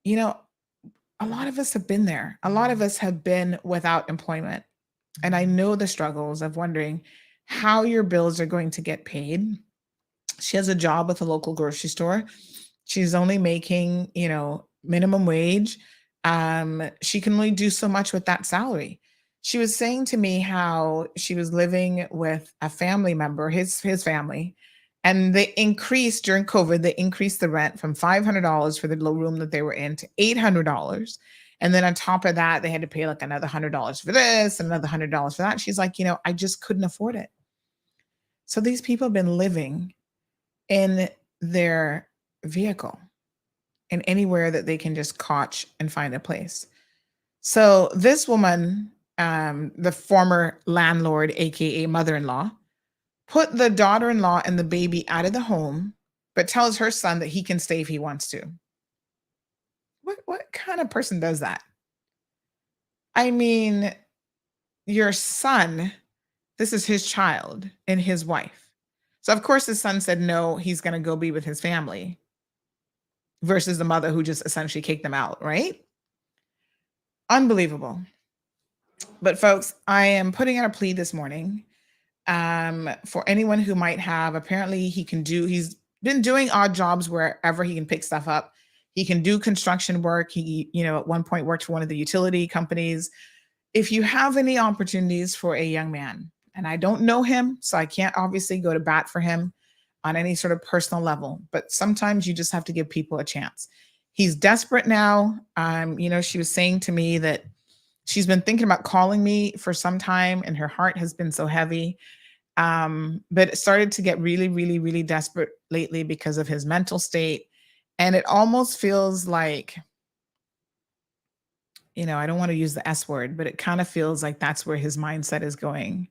A lot of us have been there. A lot of us have been without employment. And I know the struggles of wondering how your bills are going to get paid. She has a job with a local grocery store. She's only making, minimum wage. She can only do so much with that salary. She was saying to me how she was living with a family member, his family, and they increased during COVID. They increased the rent from $500 for the low room that they were in to $800. And then on top of that, they had to pay like another $100 for this, another $100 for that. She's like, I just couldn't afford it. So these people have been living in their vehicle and anywhere that they can just couch and find a place. So this woman, the former landlord, AKA mother-in-law, put the daughter-in-law and the baby out of the home, but tells her son that he can stay if he wants to. What kind of person does that? I mean, your son, this is his child and his wife. So of course his son said no, he's going to go be with his family, versus the mother who just essentially kicked them out, right? Unbelievable. But folks, I am putting out a plea this morning for anyone who might have, apparently he's been doing odd jobs wherever he can pick stuff up. He can do construction work. He, at one point worked for one of the utility companies. If you have any opportunities for a young man, and I don't know him, so I can't obviously go to bat for him on any sort of personal level, but sometimes you just have to give people a chance. He's desperate now. She was saying to me that she's been thinking about calling me for some time and her heart has been so heavy. But it started to get really, really, really desperate lately because of his mental state. And it almost feels like, I don't want to use the S word, but it kind of feels like that's where his mindset is going,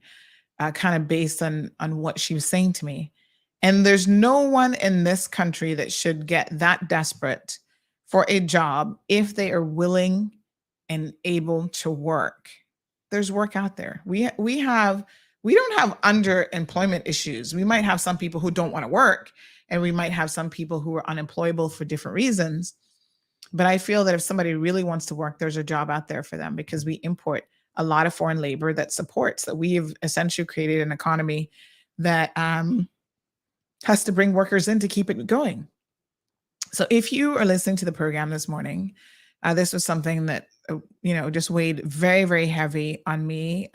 kind of based on what she was saying to me. And there's no one in this country that should get that desperate for a job if they are willing and able to work. There's work out there. We don't have underemployment issues. We might have some people who don't want to work, and we might have some people who are unemployable for different reasons. But I feel that if somebody really wants to work, there's a job out there for them, because we import a lot of foreign labor that supports that. We have essentially created an economy that has to bring workers in to keep it going. So if you are listening to the program this morning, this was something that, just weighed very, very heavy on me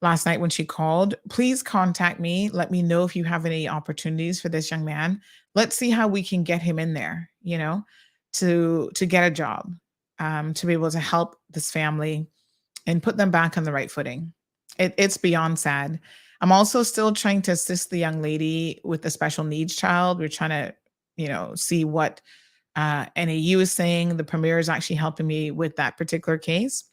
last night when she called. Please contact me. Let me know if you have any opportunities for this young man. Let's see how we can get him in there, to get a job, to be able to help this family and put them back on the right footing. It's beyond sad. I'm also still trying to assist the young lady with the special needs child. We're trying to, see what NAU is saying. The premier is actually helping me with that particular case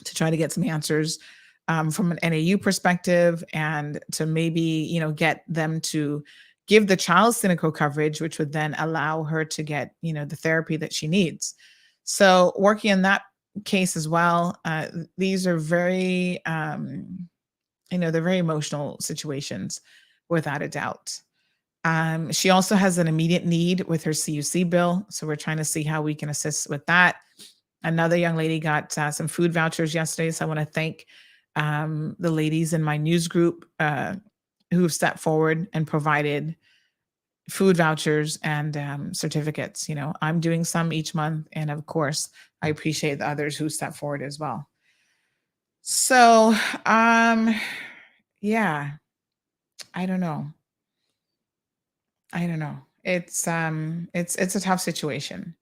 to try to get some answers from an NAU perspective, and to maybe, get them to give the child cynical coverage, which would then allow her to get, the therapy that she needs. So working on that case as well. These are very I know they're very emotional situations, without a doubt. She also has an immediate need with her CUC bill, so we're trying to see how we can assist with that. Another young lady got some food vouchers yesterday, so I want to thank the ladies in my news group who've stepped forward and provided food vouchers and certificates. You know, I'm doing some each month, and of course, I appreciate the others who step forward as well. So, yeah, I don't know. It's a tough situation,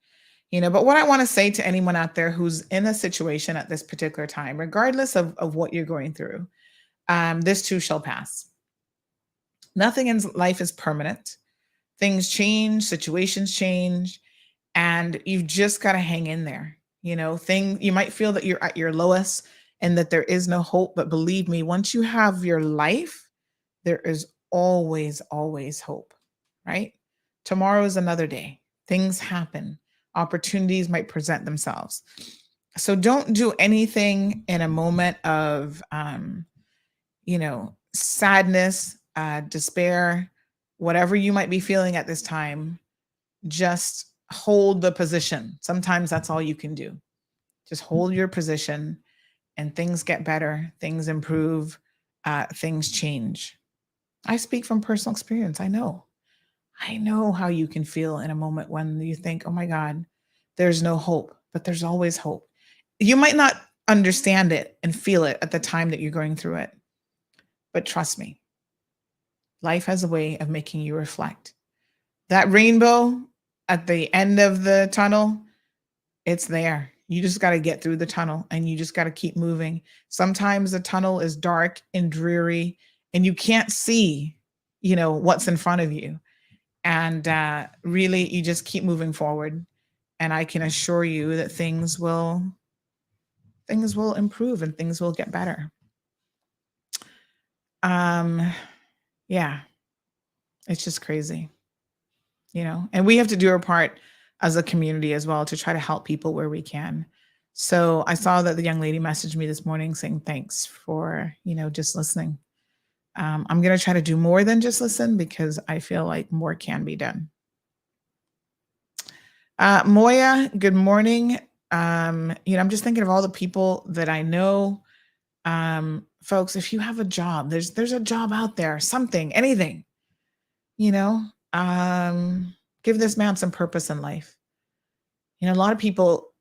you know. But what I want to say to anyone out there who's in a situation at this particular time, regardless of what you're going through, this too shall pass. Nothing in life is permanent. Things change, situations change, and you've just got to hang in there. You know, you might feel that you're at your lowest and that there is no hope, but believe me, once you have your life, there is always, always hope, right? Tomorrow is another day. Things happen. Opportunities might present themselves. So don't do anything in a moment of, sadness, despair, whatever you might be feeling at this time. Just hold the position. Sometimes that's all you can do. Just hold your position, and things get better, things improve, things change. I speak from personal experience. I know how you can feel in a moment when you think, oh my God, there's no hope, but there's always hope. You might not understand it and feel it at the time that you're going through it, but trust me, life has a way of making you reflect. That rainbow at the end of the tunnel, it's there. You just got to get through the tunnel, and you just got to keep moving. Sometimes the tunnel is dark and dreary and you can't see, what's in front of you. And really, you just keep moving forward. And I can assure you that things will improve and things will get better. Yeah, it's just crazy, and we have to do our part as a community as well to try to help people where we can. So I saw that the young lady messaged me this morning saying, thanks for, just listening. I'm going to try to do more than just listen, because I feel like more can be done. Moya, good morning. I'm just thinking of all the people that I know. Folks, if you have a job, there's a job out there, something, anything, give this man some purpose in life. A lot of people,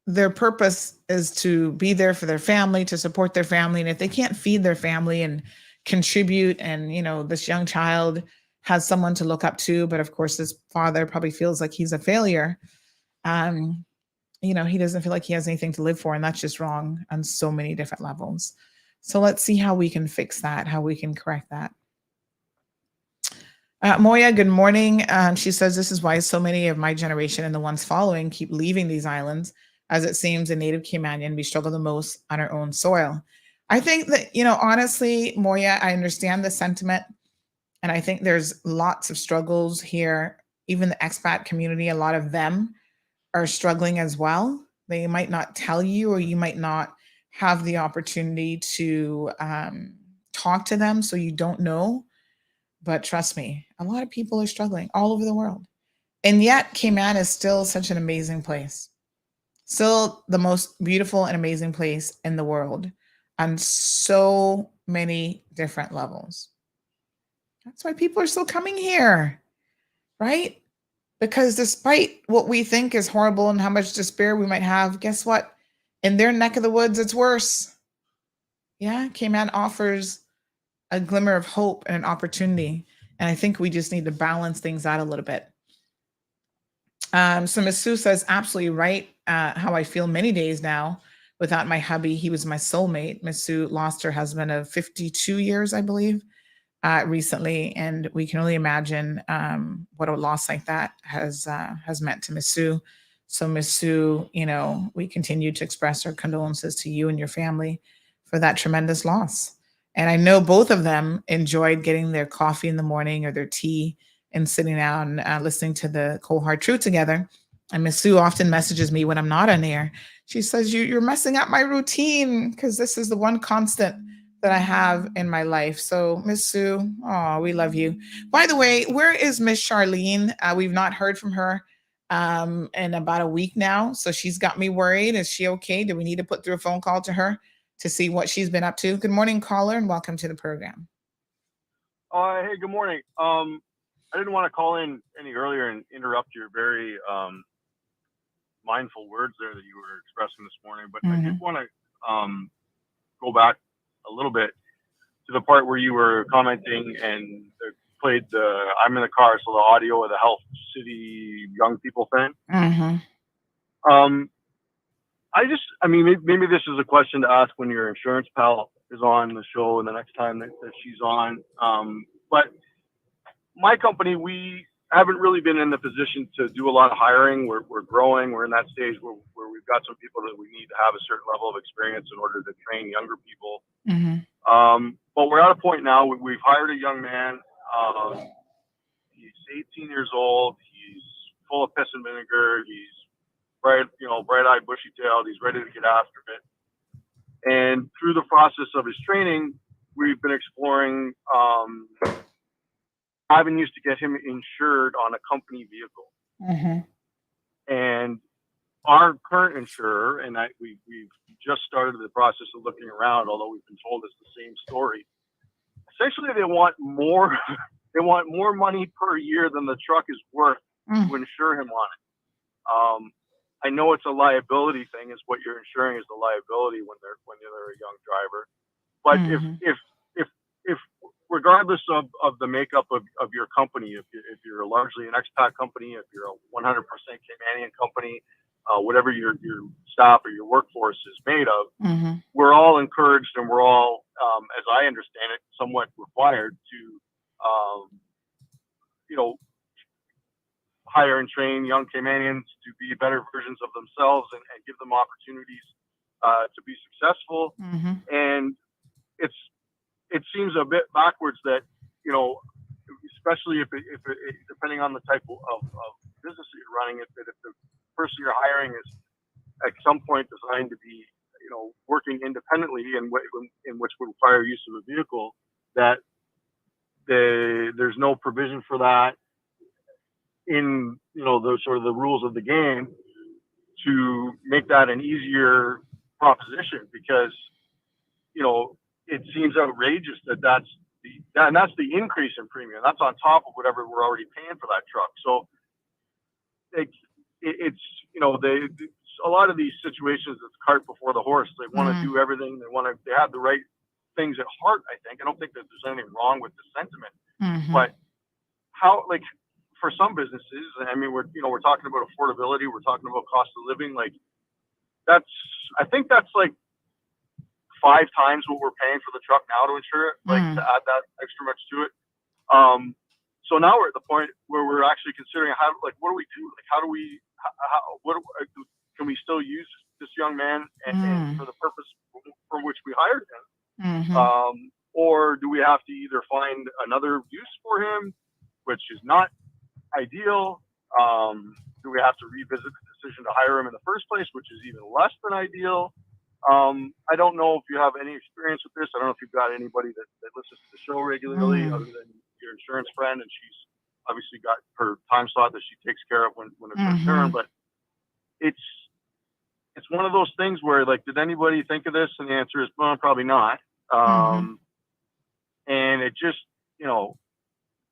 their purpose is to be there for their family, to support their family. And if they can't feed their family and contribute, and, this young child has someone to look up to, but of course his father probably feels like he's a failure. He doesn't feel like he has anything to live for. And that's just wrong on so many different levels. So let's see how we can fix that, how we can correct that. Moya, good morning. She says, this is why so many of my generation and the ones following keep leaving these islands, as it seems in native Caymanian, we struggle the most on our own soil. I think that, honestly, Moya, I understand the sentiment. And I think there's lots of struggles here. Even the expat community, a lot of them are struggling as well. They might not tell you, or you might not have the opportunity to talk to them, so you don't know. But trust me, a lot of people are struggling all over the world. And yet Cayman is still such an amazing place. Still the most beautiful and amazing place in the world on so many different levels. That's why people are still coming here, right? Because despite what we think is horrible and how much despair we might have, guess what? In their neck of the woods, it's worse. Yeah, Cayman offers a glimmer of hope and an opportunity. And I think we just need to balance things out a little bit. So Ms. Sue says, absolutely right. How I feel many days now without my hubby. He was my soulmate. Ms. Sue lost her husband of 52 years, I believe, recently. And we can only imagine what a loss like that has meant to Ms. Sue. So Ms. Sue, we continue to express our condolences to you and your family for that tremendous loss. And I know both of them enjoyed getting their coffee in the morning or their tea and sitting down listening to the Cold Hard Truth together. And Ms. Sue often messages me when I'm not on air. She says, you're messing up my routine, because this is the one constant that I have in my life. So Miss Sue, oh, we love you. By the way, where is Miss Charlene? We've not heard from her in about a week now. So she's got me worried. Is she okay? Do we need to put through a phone call to her to see what she's been up to? Good morning, caller, and welcome to the program. Hey, good morning. I didn't want to call in any earlier and interrupt your very mindful words there that you were expressing this morning, but I did want to go back a little bit to the part where you were commenting and played the I'm in the car, so the audio of the Health City young people thing. I mean, maybe this is a question to ask when your insurance pal is on the show and the next time that she's on. But my company, we haven't really been in the position to do a lot of hiring. We're growing. We're in that stage where we've got some people that we need to have a certain level of experience in order to train younger people. But we're at a point now. We've hired a young man. He's 18 years old. He's full of piss and vinegar. He's bright-eyed, bushy-tailed. He's ready to get after it. And through the process of his training, we've been exploring avenues to get him insured on a company vehicle. And our current insurer, and we've just started the process of looking around, although we've been told it's the same story. Essentially, they want more. They want more money per year than the truck is worth to insure him on it. I know it's a liability thing. Is what you're insuring is the liability when they're a young driver. But if regardless of the makeup of your company, if you're largely an expat company, if you're a 100% Caymanian company, whatever your staff or your workforce is made of, we're all encouraged and we're all, as I understand it, somewhat required to, hire and train young Caymanians to be better versions of themselves and give them opportunities to be successful. And it seems a bit backwards that, especially if depending on the type of business that you're running, if the person you're hiring is at some point designed to be, working independently in which would require use of a vehicle, that there's no provision for that in, the rules of the game to make that an easier proposition, because, it seems outrageous that's the increase in premium. That's on top of whatever we're already paying for that truck. So it's a lot of these situations, it's cart before the horse. They want to do everything. They have the right things at heart, I think. I don't think that there's anything wrong with the sentiment, but for some businesses, I mean, we're talking about affordability. We're talking about cost of living. I think that's like 5 times what we're paying for the truck now to insure it, to add that extra much to it. So now we're at the point where we're actually considering what do we do? Can we still use this young man and for the purpose for which we hired him? Or do we have to either find another use for him, which is not ideal? Do we have to revisit the decision to hire him in the first place, which is even less than ideal? I don't know if you have any experience with this. I don't know if you've got anybody that listens to the show regularly other than your insurance friend, and she's obviously got her time slot that she takes care of when it's her turn. But it's one of those things where, did anybody think of this? And the answer is, well, probably not. And it just,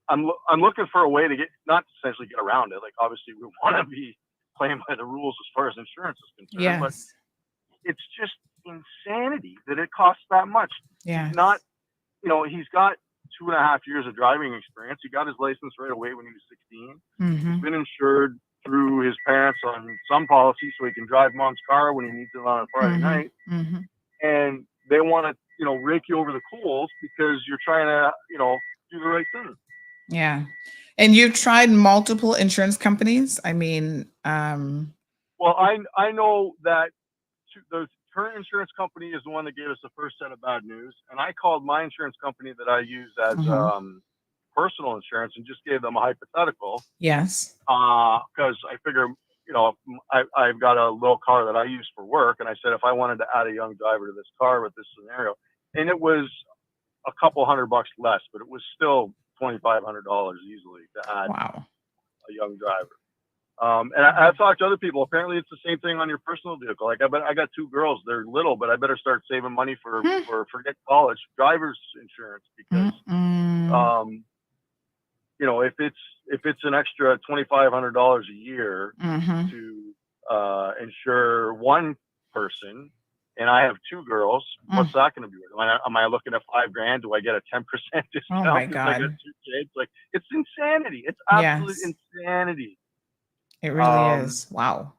I'm looking for a way to not essentially get around it. Obviously we want to be playing by the rules as far as insurance is concerned, but it's just insanity that it costs that much. Yeah. He's got 2.5 years of driving experience. He got his license right away when he was 16. He's been insured through his parents on some policy so he can drive mom's car when he needs it on a Friday night. And they want to, rake you over the coals because you're trying to, do the right thing. Yeah. And you've tried multiple insurance companies? I mean, well, I know that the current insurance company is the one that gave us the first set of bad news. And I called my insurance company that I use as personal insurance and just gave them a hypothetical. Yes. Because I figure, I've got a little car that I use for work. And I said, if I wanted to add a young driver to this car with this scenario, and it was a couple $100 less, but it was still $2,500 easily to add a young driver. And I've talked to other people. Apparently, it's the same thing on your personal vehicle. Like I got 2 girls; they're little, but I better start saving money for forget college driver's insurance because, you know, if it's an extra $2,500 a year to insure one person, and I have 2 girls, what's that going to be? Am I looking at $5,000? Do I get a 10% discount? Oh my because I got 2 God! kids? Like it's insanity. It's absolute insanity. It really is. Wow.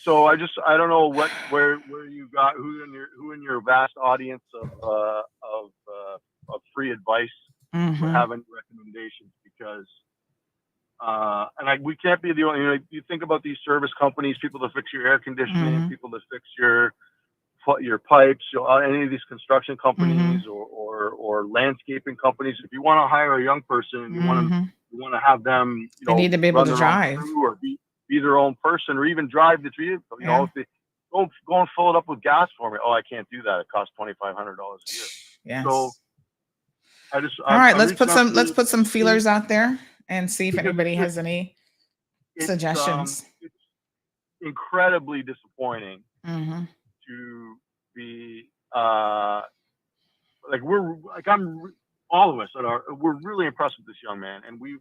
So I don't know where you got who in your vast audience of free advice would have any recommendations, because we can't be the only. You know, you think about these service companies, people that fix your air conditioning, people that fix your pipes, any of these construction companies or landscaping companies. If you want to hire a young person and you want to have them, you know, they need to be able to drive or be their own person, or even drive the vehicle. You know, if they go and fill it up with gas for me. Oh, I can't do that. It costs $2,500 a year. Yes. So all right, let's put some feelers out there and see if anybody has any suggestions. It's incredibly disappointing to be all of us we're really impressed with this young man, and we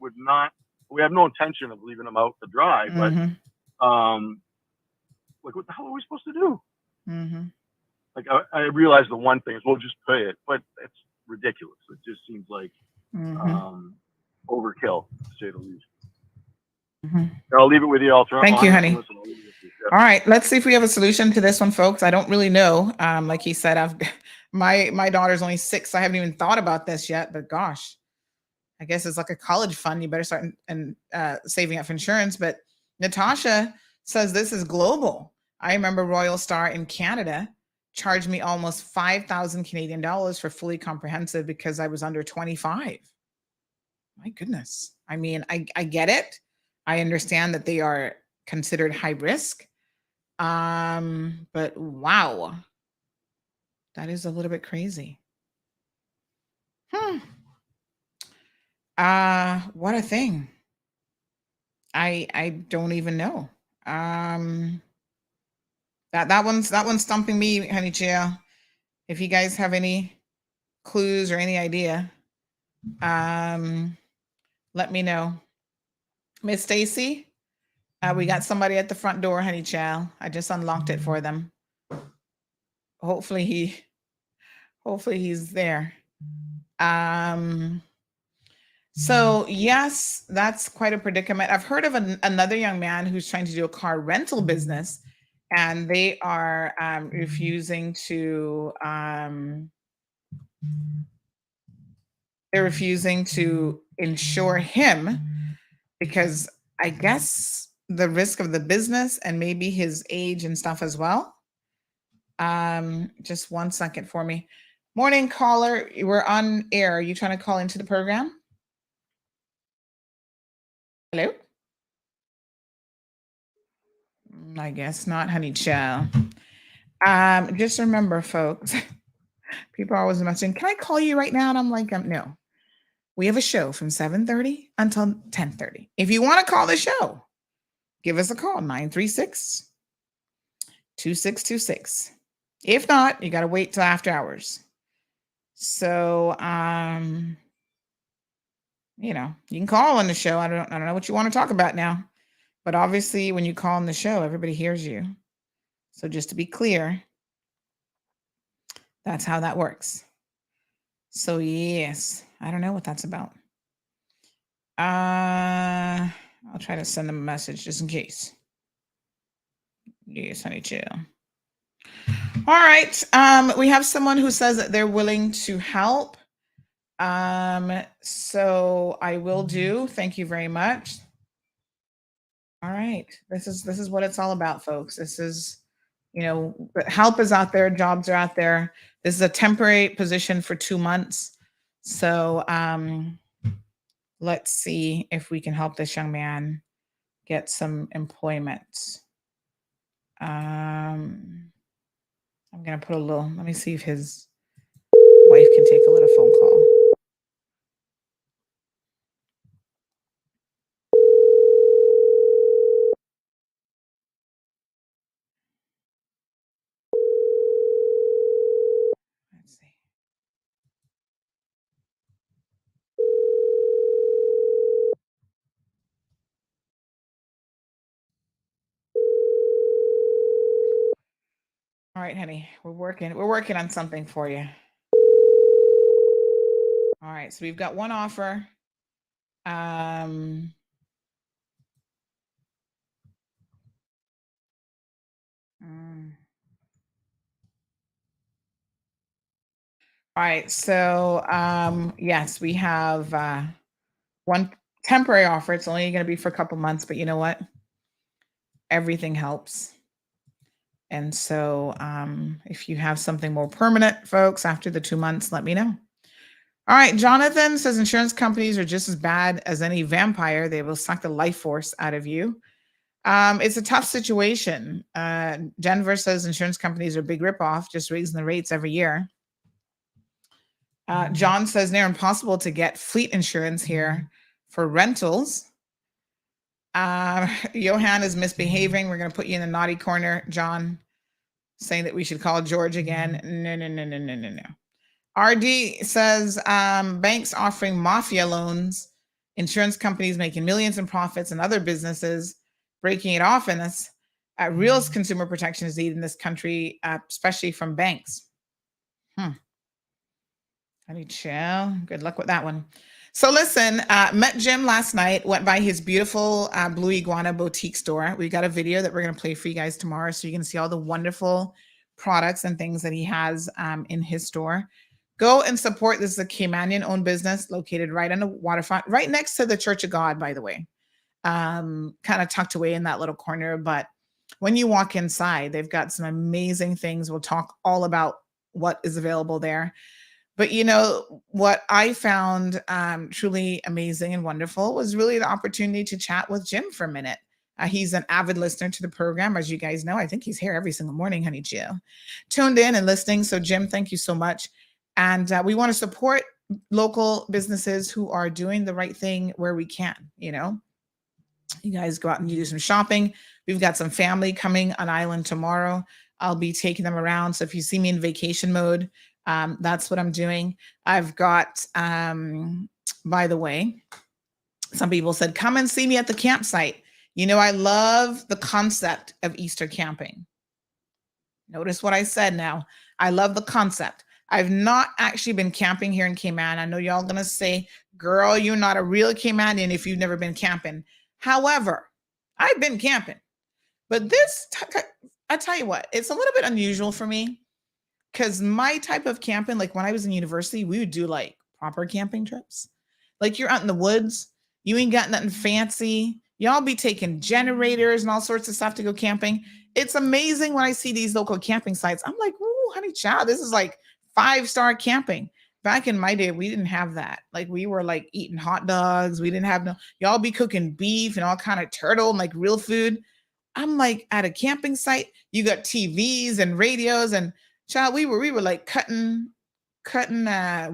have no intention of leaving him out to dry, but like, what the hell are we supposed to do? Like I realize the one thing is we'll just pay it, but it's ridiculous. It just seems like overkill, to say the least. I'll leave it with you. Thank you, honey. All right, let's see if we have a solution to this one, folks. I don't really know. Like he said, my daughter's only 6. So I haven't even thought about this yet, but gosh, I guess it's like a college fund. You better start saving up for insurance. But Natasha says this is global. I remember Royal Star in Canada charged me almost 5,000 Canadian dollars for fully comprehensive because I was under 25. My goodness. I mean, I get it. I understand that they are considered high risk. But wow, that is a little bit crazy. What a thing. I don't even know. That one's stumping me, honey chill. If you guys have any clues or any idea, let me know. Miss Stacy, we got somebody at the front door, honey child. I just unlocked it for them. Hopefully he's there. So yes, that's quite a predicament. I've heard of another young man who's trying to do a car rental business, and they are refusing to insure him because I guess the risk of the business and maybe his age and stuff as well. Just 1 second for me. Morning, caller. We're on air. Are you trying to call into the program? Hello? I guess not, honey child. Just remember, folks, people are always messaging, can I call you right now? And I'm like, no. We have a show from 7:30 until 10:30. If you want to call the show, give us a call, 936-2626. If not, you got to wait till after hours. So, you know, you can call on the show. I don't know what you want to talk about now, but obviously when you call on the show, everybody hears you. So just to be clear, that's how that works. So yes, I don't know what that's about. I'll try to send them a message just in case. Yes, honey, chill. All right. We have someone who says that they're willing to help. So I will do. Thank you very much. All right. This is what it's all about, folks. This is, you know, help is out there, jobs are out there. This is a temporary position for 2 months. So let's see if we can help this young man get some employment. I'm gonna put a little, let me see if his wife can take a little phone call. Let's see. All right, honey, we're working on something for you. All right, so we've got one offer. All right, so yes, we have one temporary offer. It's only going to be for a couple months, but you know what? Everything helps. And so if you have something more permanent, folks, after the 2 months, let me know. All right, Jonathan says insurance companies are just as bad as any vampire. They will suck the life force out of you. It's a tough situation. Denver says insurance companies are a big ripoff, just raising the rates every year. John says near impossible to get fleet insurance here for rentals. Johan is misbehaving. We're going to put you in the naughty corner, John, saying that we should call George again. No. RD says banks offering mafia loans, insurance companies making millions in profits, and other businesses breaking it off in this. Real consumer protection is needed in this country, especially from banks. I need chill. Good luck with that one. So listen, met Jim last night, went by his beautiful Blue Iguana boutique store. We got a video that we're going to play for you guys tomorrow so you can see all the wonderful products and things that he has in his store. Go and support. This is a Caymanian-owned business located right on the waterfront, right next to the Church of God, by the way. Kind of tucked away in that little corner. But when you walk inside, they've got some amazing things. We'll talk all about what is available there. But you know, what I found truly amazing and wonderful was really the opportunity to chat with Jim for a minute. He's an avid listener to the program, as you guys know. I think he's here every single morning, honey Jill. Tuned in and listening. So Jim, thank you so much. And we want to support local businesses who are doing the right thing where we can, you know. You guys go out and you do some shopping. We've got some family coming on island tomorrow. I'll be taking them around. So if you see me in vacation mode, that's what I'm doing. I've got, by the way, some people said, come and see me at the campsite. You know, I love the concept of Easter camping. Notice what I said now. I love the concept. I've not actually been camping here in Cayman. I know y'all going to say, girl, you're not a real Caymanian if you've never been camping. However, I've been camping. But this, I tell you what, it's a little bit unusual for me. Because my type of camping, like when I was in university, we would do like proper camping trips. Like you're out in the woods, you ain't got nothing fancy. Y'all be taking generators and all sorts of stuff to go camping. It's amazing when I see these local camping sites. I'm like, ooh, honey child, this is like 5-star camping. Back in my day, we didn't have that. Like we were like eating hot dogs. We didn't have y'all be cooking beef and all kind of turtle and like real food. I'm like at a camping site, you got TVs and radios and child, we were like cutting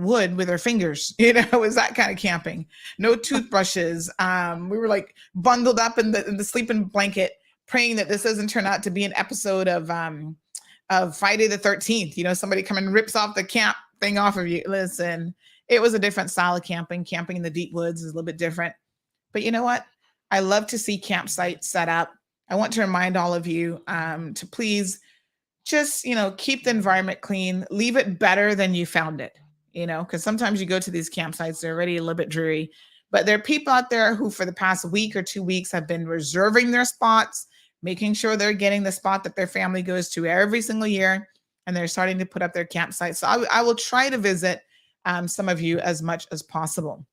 wood with our fingers. You know, it was that kind of camping. No toothbrushes. We were like bundled up in the sleeping blanket, praying that this doesn't turn out to be an episode of Friday the 13th. You know, somebody come and rips off the camp thing off of you. Listen, it was a different style of camping. Camping in the deep woods is a little bit different. But you know what? I love to see campsites set up. I want to remind all of you to please just, you know, keep the environment clean, leave it better than you found it, you know, because sometimes you go to these campsites, they're already a little bit dreary, but there are people out there who for the past week or 2 weeks have been reserving their spots, making sure they're getting the spot that their family goes to every single year. And they're starting to put up their campsites. So I will try to visit some of you as much as possible.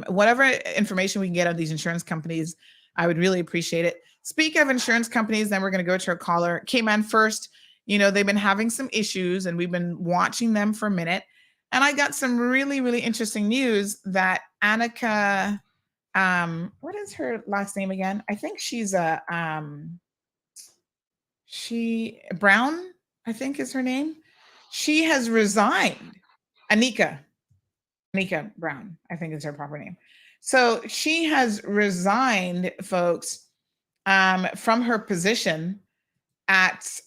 Whatever information we can get on these insurance companies, I would really appreciate it. Speaking of insurance companies, then we're going to go to our caller. Cayman First, you know, they've been having some issues and we've been watching them for a minute. And I got some really, really interesting news that Annika, what is her last name again? I think she's Brown, I think is her name. She has resigned Anika Brown, I think is her proper name. So she has resigned, folks, from her position at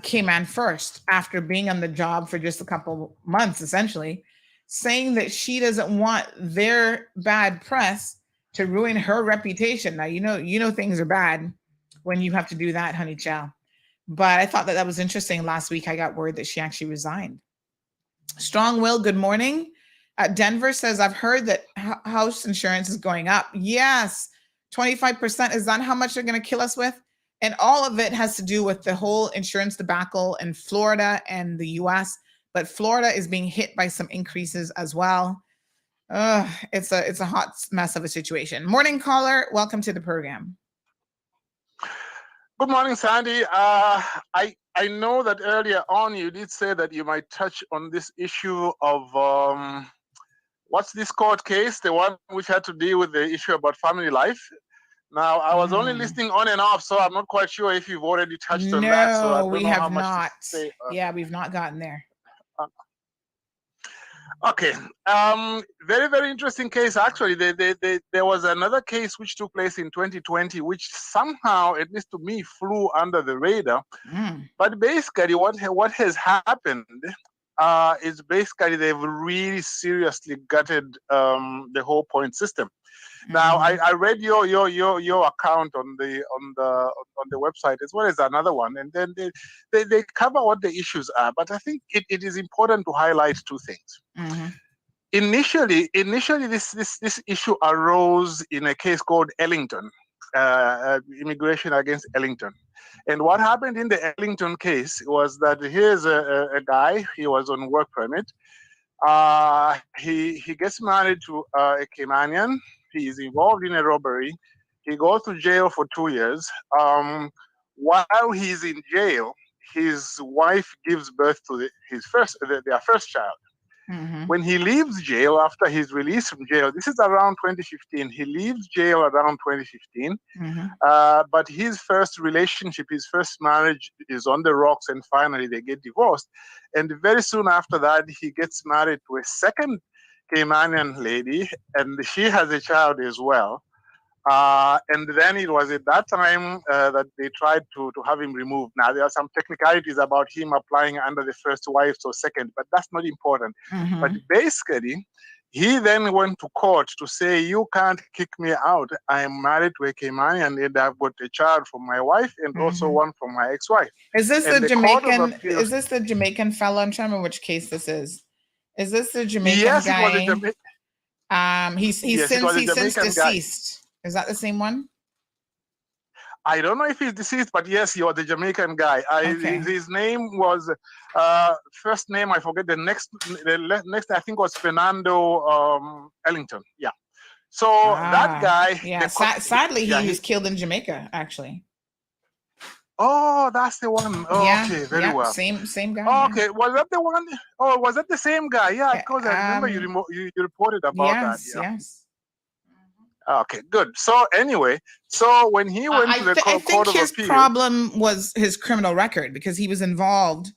Cayman First after being on the job for just a couple months, essentially, saying that she doesn't want their bad press to ruin her reputation. Now, you know things are bad when you have to do that, honey chow. But I thought that was interesting. Last week, I got word that she actually resigned. Strong Will, good morning. Denver says, I've heard that house insurance is going up. Yes, 25%. Is that how much they're going to kill us with? And all of it has to do with the whole insurance debacle in Florida and the US. But Florida is being hit by some increases as well. It's a hot mess of a situation. Morning caller, welcome to the program. Good morning, Sandy. I know that earlier on you did say that you might touch on this issue of what's this court case, the one which had to deal with the issue about family life. Now, I was only listening on and off, so I'm not quite sure if you've already touched on that. So I don't we know have how much not. to say. Yeah, we've not gotten there. Okay. Very, very interesting case. Actually, there was another case which took place in 2020, which somehow, at least to me, flew under the radar. But basically, what has happened is basically they've really seriously gutted the whole point system. Now, I read your account on the website as well as another one, and then they cover what the issues are. But I think it is important to highlight two things. Initially, this issue arose in a case called Ellington, immigration against Ellington. And what happened in the Ellington case was that here's a guy. He was on work permit. He gets married to a Caymanian. He is involved in a robbery. He goes to jail for 2 years. While he's in jail, his wife gives birth to their first child. When he leaves jail after he's released from jail, this is around 2015. He leaves jail around 2015. But his first relationship, his first marriage is on the rocks, and finally they get divorced. And very soon after that, he gets married to a second Caymanian lady, and she has a child as well. And then it was at that time that they tried to have him removed. Now, there are some technicalities about him applying under the first wife or second, but that's not important. But basically, he then went to court to say, you can't kick me out. I am married to a Caymanian, and I've got a child from my wife and also one from my ex-wife. Is this the Jamaican? Is this the Jamaican fellow? I'm trying to remember which case this is. Is this the Jamaican guy? It was a Jamaican. He's since deceased. Is that the same one? I don't know if he's deceased, but yes, he was the Jamaican guy. His name was first name I forget. The next I think was Fernando Ellington. Yeah. So that guy. Yeah. Sadly, he was killed in Jamaica. Actually. Oh, that's the one. Oh, yeah, okay, very well. Same guy. Oh, okay, was that the one? Oh, was that the same guy? Yeah, because I remember you reported about that. Yeah. Yes. Okay, good. So anyway, so when he went to the court of appeal, his problem was his criminal record, because he was involved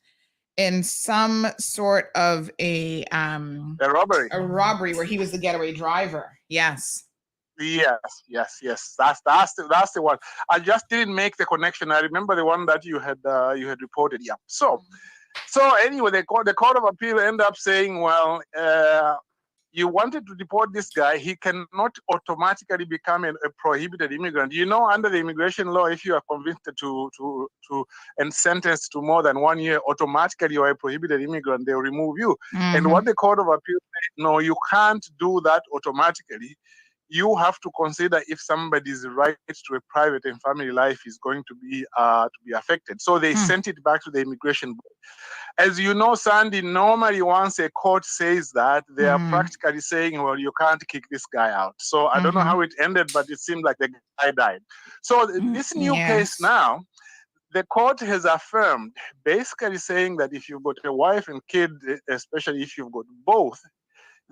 in some sort of a robbery. A robbery where he was the getaway driver. Yes. Yes. That's the one. I just didn't make the connection. I remember the one that you had reported. Yeah. So anyway, the court of appeal ended up saying, well, you wanted to deport this guy. He cannot automatically become a prohibited immigrant. You know, under the immigration law, if you are convicted to and sentenced to more than 1 year, automatically you are a prohibited immigrant. They'll remove you. And what the court of appeal said, no, you can't do that automatically. You have to consider if somebody's right to a private and family life is going to be affected. So they sent it back to the immigration board. As you know, Sandy, normally once a court says that, they are practically saying, well, you can't kick this guy out. So I don't know how it ended, but it seemed like the guy died. So this new case now, the court has affirmed, basically saying that if you've got a wife and kid, especially if you've got both,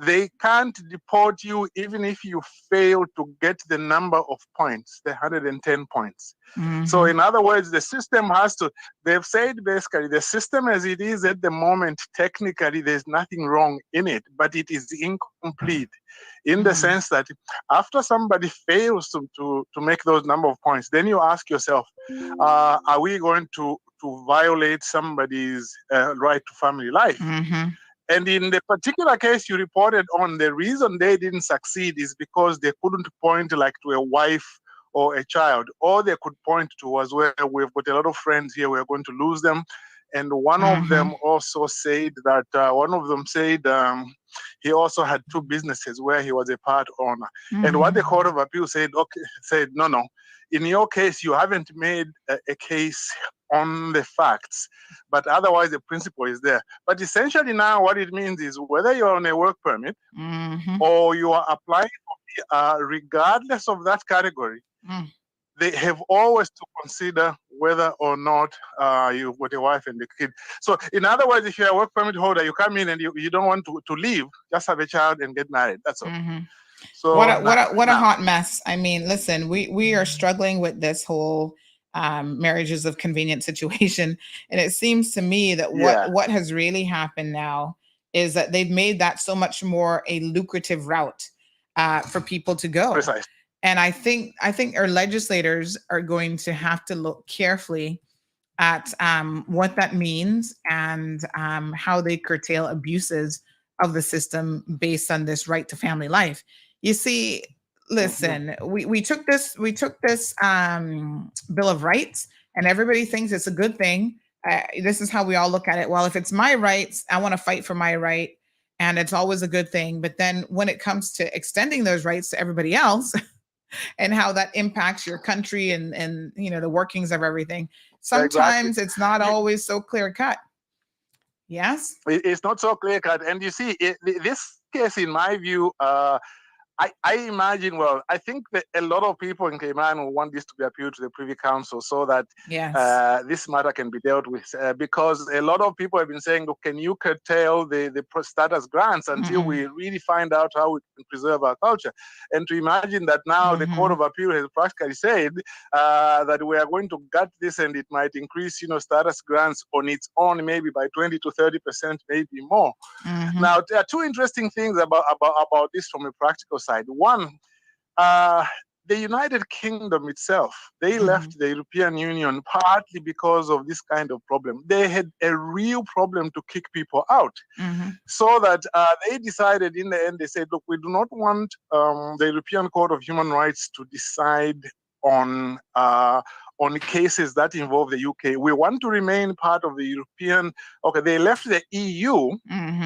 they can't deport you even if you fail to get the number of points, the 110 points. So in other words, the system has to, they've said basically the system as it is at the moment, technically there's nothing wrong in it, but it is incomplete in the sense that after somebody fails to make those number of points, then you ask yourself, are we going to violate somebody's right to family life? And in the particular case you reported on, the reason they didn't succeed is because they couldn't point like to a wife or a child. All they could point to was, where we've got a lot of friends here, we're going to lose them. And one of them also said that, he also had two businesses where he was a part owner. And what the Court of Appeal said, no, in your case, you haven't made a case on the facts, but otherwise the principle is there. But essentially now what it means is whether you're on a work permit or you are applying for regardless of that category, they have always to consider whether or not you've got a wife and a kid. So in other words, if you're a work permit holder, you come in and you don't want to leave, just have a child and get married. That's all. So what a hot mess. I mean, listen, we are struggling with this whole marriages of convenience situation. And it seems to me that what has really happened now is that they've made that so much more a lucrative route for people to go. Precisely. And I think our legislators are going to have to look carefully at what that means and how they curtail abuses of the system based on this right to family life. You see, listen, we took this Bill of Rights, and everybody thinks it's a good thing. This is how we all look at it. Well, if it's my rights, I want to fight for my right, and it's always a good thing. But then when it comes to extending those rights to everybody else, and how that impacts your country and the workings of everything, sometimes it's not always so clear cut. Yes, it's not so clear cut. And you see, this case, in my view, I imagine, well, I think that a lot of people in Cayman will want this to be appealed to the Privy Council so that this matter can be dealt with. Because a lot of people have been saying, look, can you curtail the status grants until we really find out how we can preserve our culture? And to imagine that now the Court of Appeal has practically said that we are going to gut this and it might increase, status grants on its own, maybe by 20 to 30%, maybe more. Now, there are two interesting things about this from a practical side. One, the United Kingdom itself, they left the European Union partly because of this kind of problem. They had a real problem to kick people out. So that they decided in the end, they said, look, we do not want the European Court of Human Rights to decide on cases that involve the UK. We want to remain part of the European. Okay, they left the EU,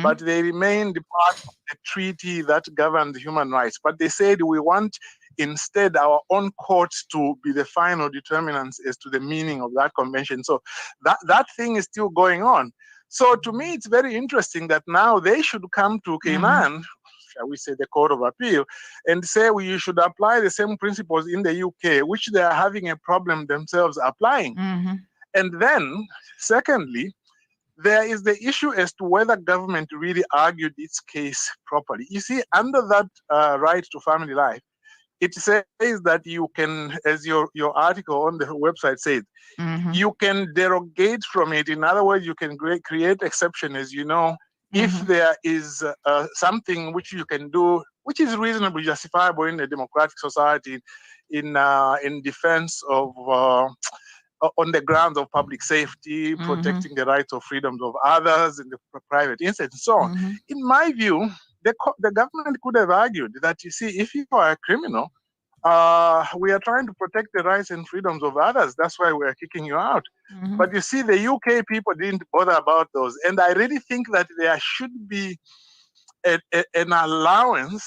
but they remained part of the treaty that governed human rights. But they said we want instead our own courts to be the final determinants as to the meaning of that convention. So that thing is still going on. So to me, it's very interesting that now they should come to Cayman, shall we say the Court of Appeal, and say you should apply the same principles in the UK, which they are having a problem themselves applying. And then, secondly, there is the issue as to whether government really argued its case properly. You see, under that right to family life, it says that you can, as your article on the website said, you can derogate from it. In other words, you can create exception, as you know, if there is something which you can do, which is reasonably justifiable in a democratic society, in defense of, on the grounds of public safety, protecting the rights or freedoms of others in the private instance, and so on. In my view, the government could have argued that, you see, if you are a criminal, we are trying to protect the rights and freedoms of others. That's why we are kicking you out. But you see, the UK people didn't bother about those. And I really think that there should be an allowance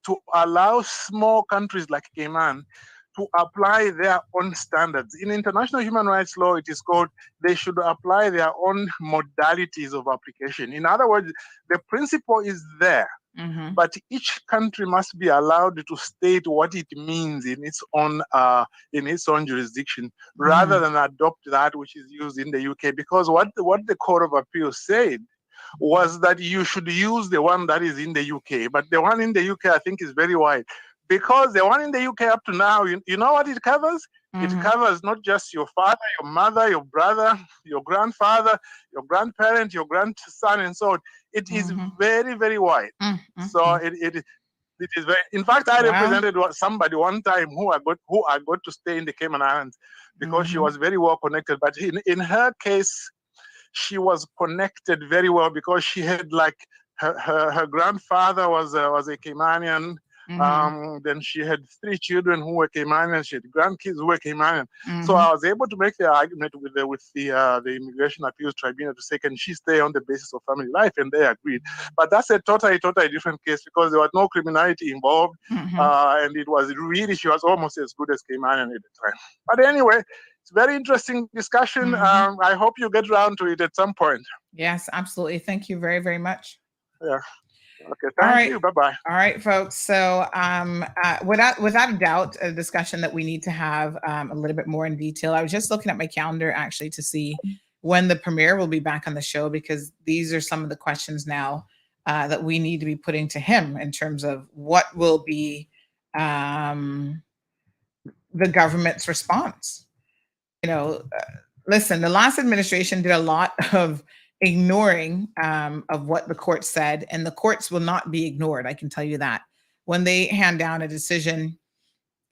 to allow small countries like Cayman to apply their own standards. In international human rights law, it is called, they should apply their own modalities of application. In other words, the principle is there, but each country must be allowed to state what it means in its own jurisdiction, rather than adopt that which is used in the UK. Because what the Court of Appeal said was that you should use the one that is in the UK. But the one in the UK, I think, is very wide. Because the one in the UK up to now, you know what it covers? It covers not just your father, your mother, your brother, your grandfather, your grandparent, your grandson, and so on. It is very, very wide. So it is very. In fact, I represented somebody one time who I got to stay in the Cayman Islands because she was very well connected. But in her case, she was connected very well because she had like her grandfather was a Caymanian. Then she had 3 children who were Caymanian. She had grandkids who were Caymanian. So I was able to make the argument with the Immigration Appeals Tribunal to say, can she stay on the basis of family life? And they agreed. But that's a totally different case because there was no criminality involved. And it was really, she was almost as good as Caymanian at the time. But anyway, it's a very interesting discussion. I hope you get around to it at some point. Yes, absolutely. Thank you very, very much. Yeah. Okay, thank you. Bye-bye. All right, folks. So without a doubt, a discussion that we need to have a little bit more in detail. I was just looking at my calendar actually to see when the premier will be back on the show, because these are some of the questions now that we need to be putting to him in terms of what will be the government's response. Listen, the last administration did a lot of ignoring of what the court said, and the courts will not be ignored. I can tell you that. When they hand down a decision,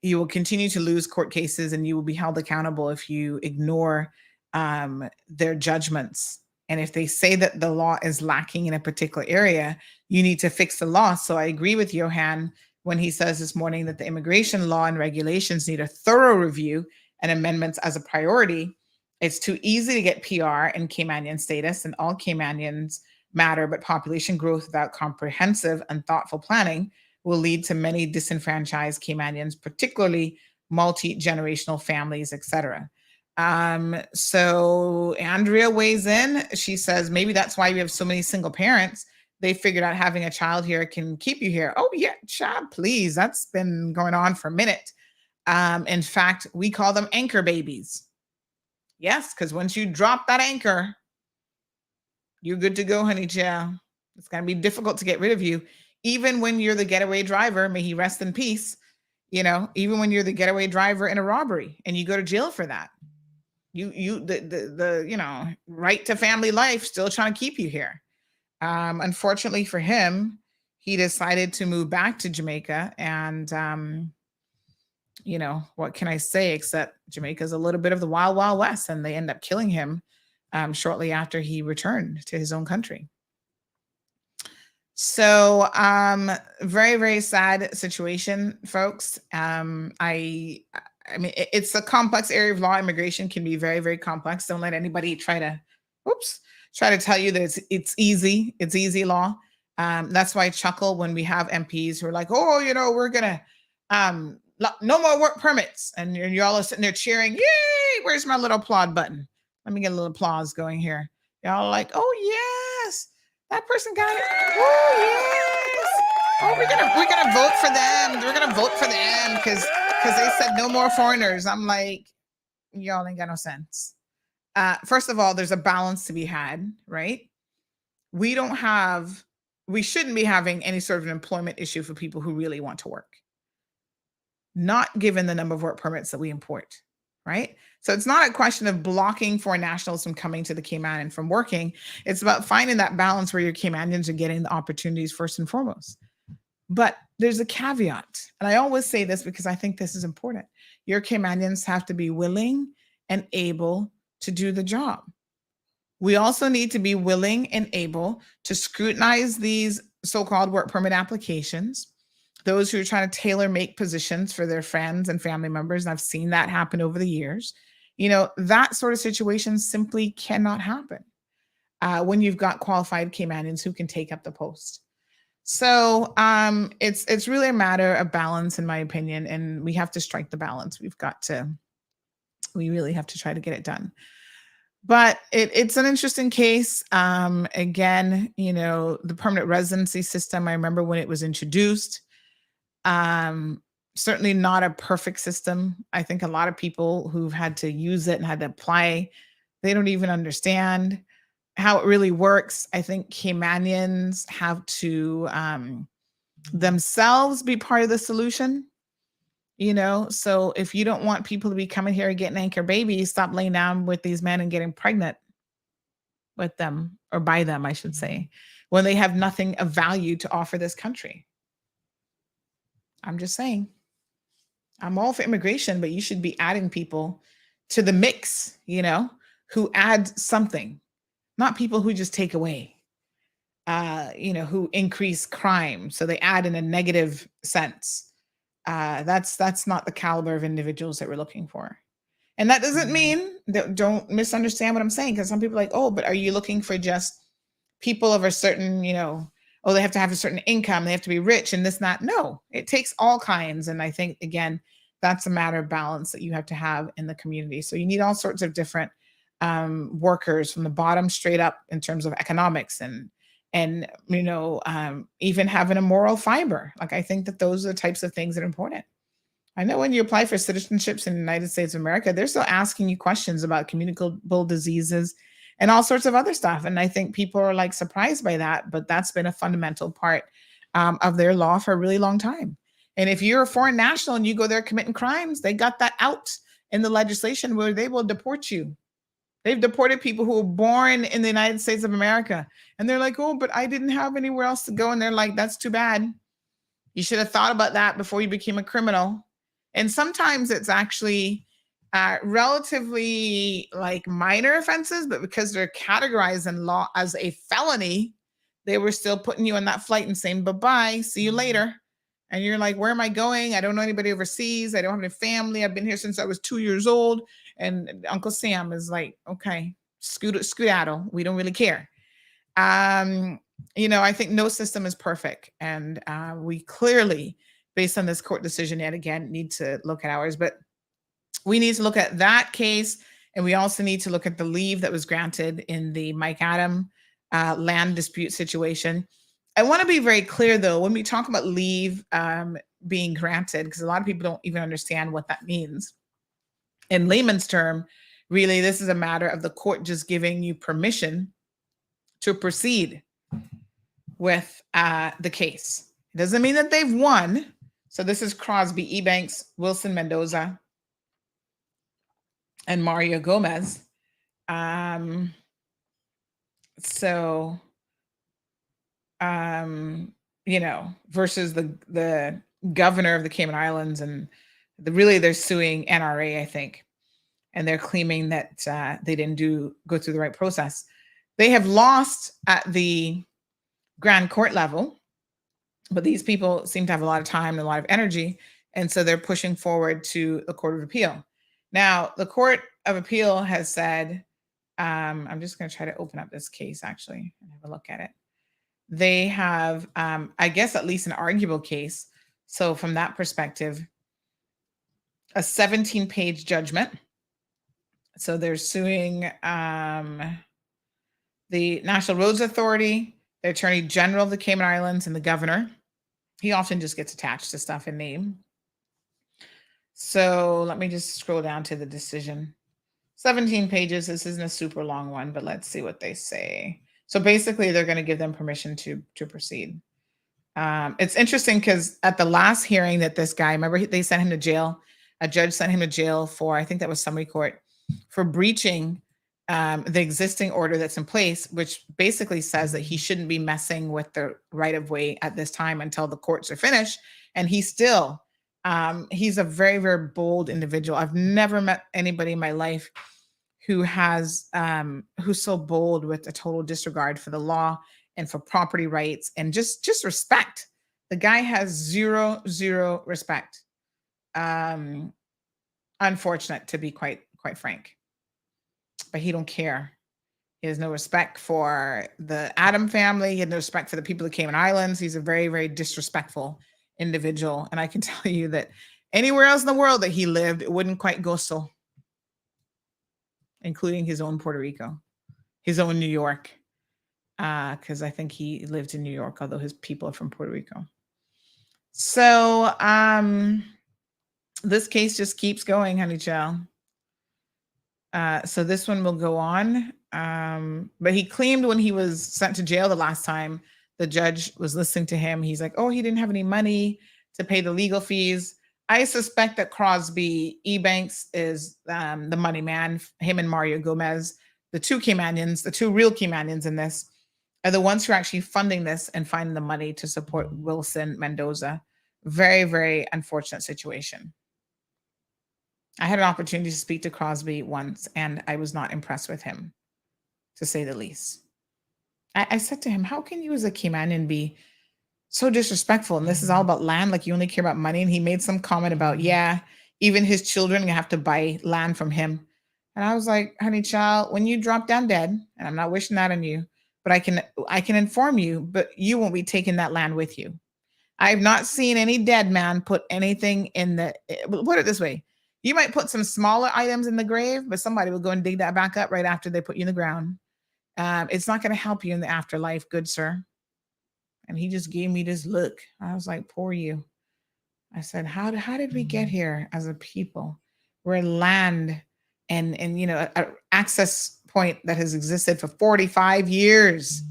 you will continue to lose court cases and you will be held accountable if you ignore their judgments. And if they say that the law is lacking in a particular area, you need to fix the law. So I agree with Johan when he says this morning that the immigration law and regulations need a thorough review and amendments as a priority. It's too easy to get PR and Caymanian status, and all Caymanians matter, but population growth without comprehensive and thoughtful planning will lead to many disenfranchised Caymanians, particularly multi-generational families, etc. So Andrea weighs in. She says, maybe that's why we have so many single parents. They figured out having a child here can keep you here. Oh yeah, child, please. That's been going on for a minute. In fact, we call them anchor babies. Yes, because once you drop that anchor, you're good to go, honey child. It's going to be difficult to get rid of you. Even when you're the getaway driver, may he rest in peace, even when you're the getaway driver in a robbery and you go to jail for that, the right to family life still trying to keep you here. Unfortunately for him, he decided to move back to Jamaica, and what can I say except Jamaica is a little bit of the wild, wild west, and they end up killing him shortly after he returned to his own country. So very, very sad situation, folks. I mean, it's a complex area of law. Immigration can be very, very complex. Don't let anybody try to tell you that it's easy. It's easy law. That's why I chuckle when we have MPs who are like, oh, we're going to no more work permits. And you're all sitting there cheering, yay, where's my little applaud button? Let me get a little applause going here. Y'all are like, oh, yes, that person got it. Oh, yes. Oh, we're gonna vote for them. We're going to vote for them because they said no more foreigners. I'm like, y'all ain't got no sense. First of all, there's a balance to be had, right? We shouldn't be having any sort of an employment issue for people who really want to work. Not given the number of work permits that we import, right? So it's not a question of blocking foreign nationals from coming to the Cayman and from working. It's about finding that balance where your Caymanians are getting the opportunities first and foremost. But there's a caveat. And I always say this because I think this is important. Your Caymanians have to be willing and able to do the job. We also need to be willing and able to scrutinize these so-called work permit applications, those who are trying to tailor make positions for their friends and family members. And I've seen that happen over the years. That sort of situation simply cannot happen when you've got qualified Caymanians who can take up the post. So it's really a matter of balance, in my opinion, and we have to strike the balance. We really have to try to get it done. But it's an interesting case. Again, the permanent residency system, I remember when it was introduced, certainly not a perfect system. I think a lot of people who've had to use it and had to apply, they don't even understand how it really works, I think Caymanians have to themselves be part of the solution. So if you don't want people to be coming here and getting anchor babies, stop laying down with these men and getting pregnant with them, or by them, I should say, when they have nothing of value to offer this country. I'm just saying. I'm all for immigration, but you should be adding people to the mix, who add something, not people who just take away, who increase crime. So they add in a negative sense. That's not the caliber of individuals that we're looking for. And that doesn't mean that, don't misunderstand what I'm saying, because some people are like, oh, but are you looking for just people of a certain, they have to have a certain income, they have to be rich and this, not. No, it takes all kinds. And I think, again, that's a matter of balance that you have to have in the community. So you need all sorts of different workers from the bottom straight up in terms of economics and even having a moral fiber. Like, I think that those are the types of things that are important. I know when you apply for citizenships in the United States of America, they're still asking you questions about communicable diseases and all sorts of other stuff. And I think people are like surprised by that, but that's been a fundamental part of their law for a really long time. And if you're a foreign national and you go there committing crimes, they got that out in the legislation where they will deport you. They've deported people who were born in the United States of America. And they're like, oh, but I didn't have anywhere else to go. And they're like, that's too bad. You should have thought about that before you became a criminal. And sometimes it's actually relatively like minor offenses, but because they're categorized in law as a felony, they were still putting you on that flight and saying, bye-bye, see you later. And you're like, where am I going? I don't know anybody overseas. I don't have any family. I've been here since I was 2 years old. And Uncle Sam is like, okay, skedaddle. We don't really care. I think no system is perfect. And we clearly, based on this court decision yet again, need to look at ours. But we need to look at that case. And we also need to look at the leave that was granted in the Mike Adam land dispute situation. I want to be very clear, though, when we talk about leave being granted, because a lot of people don't even understand what that means. In layman's term, really, this is a matter of the court just giving you permission to proceed with the case. It doesn't mean that they've won. So this is Crosby, Ebanks, Wilson Mendoza, and Mario Gomez. Versus the governor of the Cayman Islands, and they're suing NRA, I think, and they're claiming that they didn't go through the right process. They have lost at the grand court level, but these people seem to have a lot of time and a lot of energy, and so they're pushing forward to the Court of Appeal. Now, the Court of Appeal has said, I'm just going to try to open up this case actually and have a look at it. They have, I guess, at least an arguable case. So from that perspective, a 17-page judgment. So they're suing the National Roads Authority, the Attorney General of the Cayman Islands, and the governor. He often just gets attached to stuff in name. So let me just scroll down to the decision. 17 pages. This isn't a super long one, but let's see what they say. So basically, they're going to give them permission to proceed. It's interesting because at the last hearing that this guy, remember, they sent him to jail. A judge sent him to jail for, I think that was summary court, for breaching the existing order that's in place, which basically says that he shouldn't be messing with the right of way at this time until the courts are finished. And he's still, he's a very, very bold individual. I've never met anybody in my life who has, who's so bold with a total disregard for the law and for property rights and just respect. The guy has zero respect. Unfortunate, to be quite frank, but he don't care. He has no respect for the Adam family. He had no respect for the people of the Cayman Islands. He's a very, very disrespectful individual. And I can tell you that anywhere else in the world that he lived, it wouldn't quite go so, including his own Puerto Rico, his own New York, because I think he lived in New York, although his people are from Puerto Rico. So this case just keeps going, honey child. So this one will go on. But he claimed when he was sent to jail the last time, the judge was listening to him. He's like, oh, he didn't have any money to pay the legal fees. I suspect that Crosby Ebanks is the money man. Him and Mario Gomez, the two Caymanians, the two real Caymanians in this, are the ones who are actually funding this and finding the money to support Wilson Mendoza. Very, very unfortunate situation. I had an opportunity to speak to Crosby once, and I was not impressed with him, to say the least. I said to him, how can you as a Caymanian be so disrespectful? And this is all about land, like you only care about money. And he made some comment about, yeah, even his children have to buy land from him. And I was like, honey child, when you drop down dead, and I'm not wishing that on you, but I can inform you, but you won't be taking that land with you. I've not seen any dead man put anything in the, put it this way. You might put some smaller items in the grave, but somebody will go and dig that back up right after they put you in the ground. It's not going to help you in the afterlife, good sir. And he just gave me this look. I was like, poor you. I said, how did we get here as a people where land and an access point that has existed for 45 years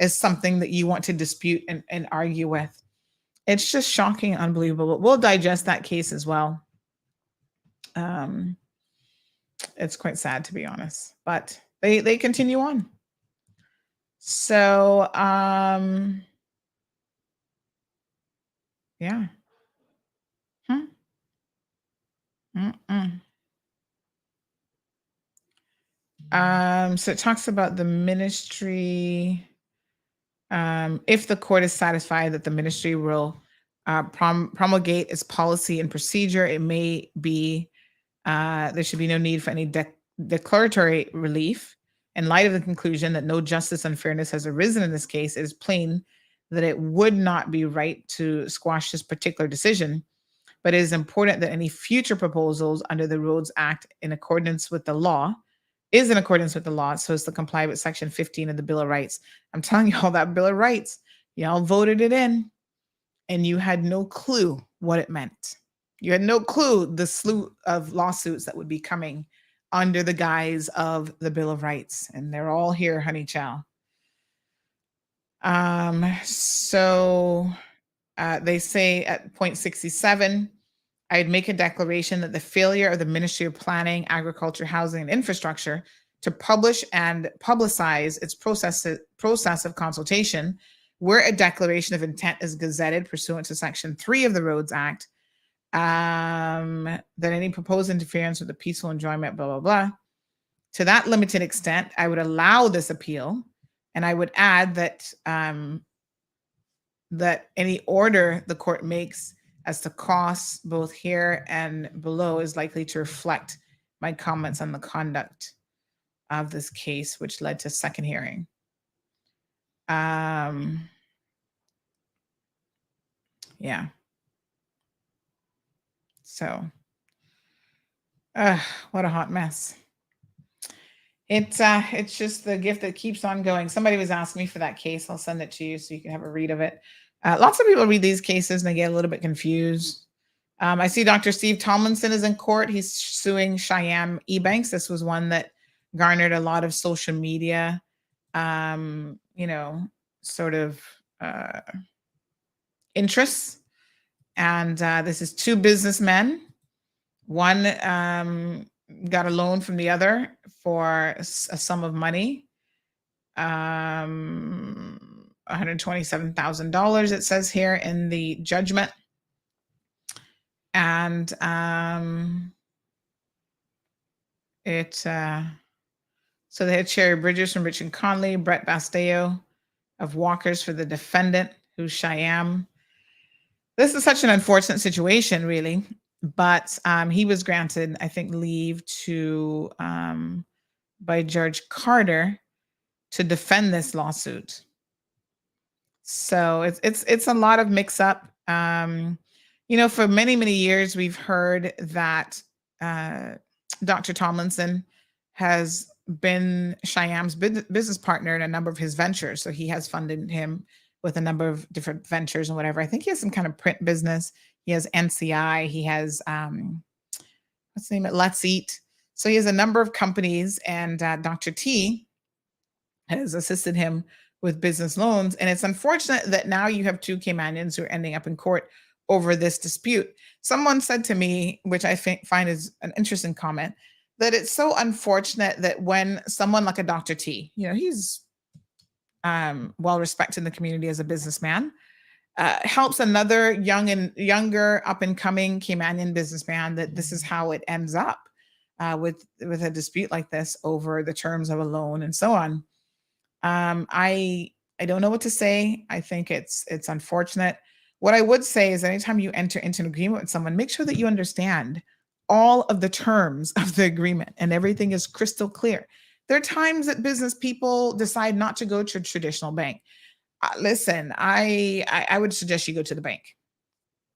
is something that you want to dispute and argue with? It's just shocking and unbelievable. We'll digest that case as well. It's quite sad, to be honest, but they continue on. So, yeah. So it talks about the ministry. If the court is satisfied that the ministry will promulgate its policy and procedure, it may be there should be no need for any declaratory relief. In light of the conclusion that no justice and fairness has arisen in this case, it is plain that it would not be right to squash this particular decision, but it is important that any future proposals under the Roads Act in accordance with the law so as to comply with Section 15 of the Bill of Rights. I'm telling you all that Bill of Rights, y'all voted it in, and you had no clue what it meant. You had no clue the slew of lawsuits that would be coming under the guise of the Bill of Rights. And they're all here, honey child. So they say at point 67, I'd make a declaration that the failure of the Ministry of Planning, Agriculture, Housing, and Infrastructure to publish and publicize its process of consultation, where a declaration of intent is gazetted pursuant to Section 3 of the Roads Act, that any proposed interference with the peaceful enjoyment, blah, blah, blah. To that limited extent, I would allow this appeal, and I would add that that any order the court makes as to costs both here and below is likely to reflect my comments on the conduct of this case, which led to second hearing. Yeah. So, what a hot mess. It's just the gift that keeps on going. Somebody was asking me for that case. I'll send it to you so you can have a read of it. Lots of people read these cases and they get a little bit confused. I see Dr. Steve Tomlinson is in court. He's suing Cheyenne Ebanks. This was one that garnered a lot of social media, interests. And this is two businessmen. One got a loan from the other for a sum of money, $127,000, it says here in the judgment. And so they had Sherry Bridges from Richard Conley, Brett Basteo of Walkers for the defendant, who's Cheyenne. This is such an unfortunate situation, really. But he was granted, I think, leave to by Judge Carter to defend this lawsuit. So it's a lot of mix up. For many, many years, we've heard that Dr. Tomlinson has been Cheyenne's business partner in a number of his ventures. So he has funded him with a number of different ventures and whatever. I think he has some kind of print business. He has NCI. He has, what's the name of it? Let's Eat. So he has a number of companies, and Dr. T has assisted him with business loans. And it's unfortunate that now you have two Caymanians who are ending up in court over this dispute. Someone said to me, which I find is an interesting comment, that it's so unfortunate that when someone like a Dr. T, he's well respected in the community as a businessman, helps another younger up and coming Caymanian businessman, that this is how it ends up with a dispute like this over the terms of a loan and so on. I don't know what to say. I think it's unfortunate. What I would say is anytime you enter into an agreement with someone, make sure that you understand all of the terms of the agreement and everything is crystal clear. There are times that business people decide not to go to a traditional bank. Listen, I would suggest you go to the bank,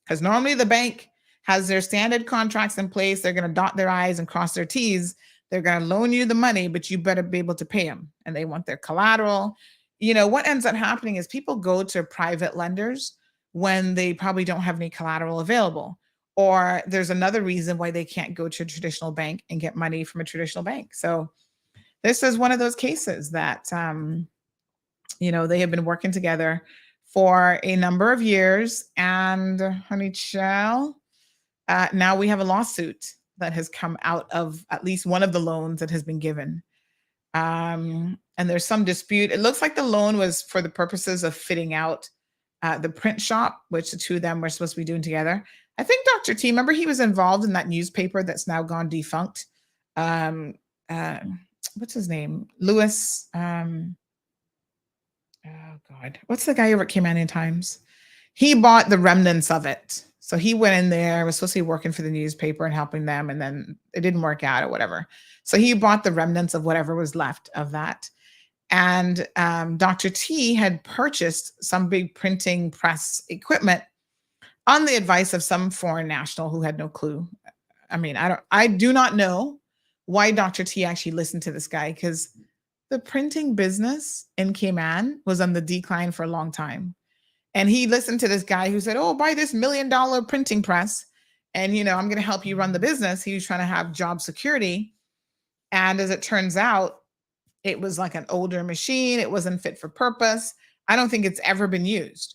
because normally the bank has their standard contracts in place. They're going to dot their I's and cross their T's. They're going to loan you the money, but you better be able to pay them. And they want their collateral. What ends up happening is people go to private lenders when they probably don't have any collateral available. Or there's another reason why they can't go to a traditional bank and get money from a traditional bank. So this is one of those cases that, they have been working together for a number of years. And honey child, now we have a lawsuit that has come out of at least one of the loans that has been given. And there's some dispute. It looks like the loan was for the purposes of fitting out the print shop, which the two of them were supposed to be doing together. I think Dr. T, remember he was involved in that newspaper that's now gone defunct. What's his name? Lewis. Oh God, what's the guy over at Cayman Times? He bought the remnants of it. So he went in there, was supposed to be working for the newspaper and helping them, and then it didn't work out or whatever. So he bought the remnants of whatever was left of that. And Dr. T had purchased some big printing press equipment on the advice of some foreign national who had no clue. I mean, I do not know why Dr. T actually listened to this guy, because the printing business in Cayman was on the decline for a long time. And he listened to this guy who said, oh, buy this $1 million printing press. And, I'm going to help you run the business. He was trying to have job security. And as it turns out, it was like an older machine. It wasn't fit for purpose. I don't think it's ever been used.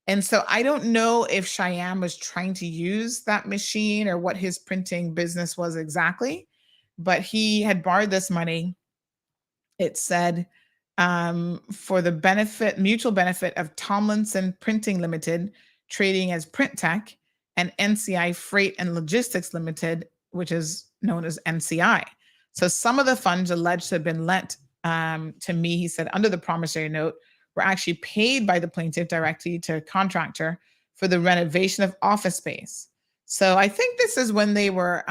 And so I don't know if Cheyenne was trying to use that machine or what his printing business was exactly, but he had borrowed this money. It said, for the mutual benefit of Tomlinson Printing Limited, trading as Print Tech, and NCI Freight and Logistics Limited, which is known as NCI. So some of the funds alleged to have been lent to me, he said, under the promissory note, were actually paid by the plaintiff directly to a contractor for the renovation of office space. So I think this is when they were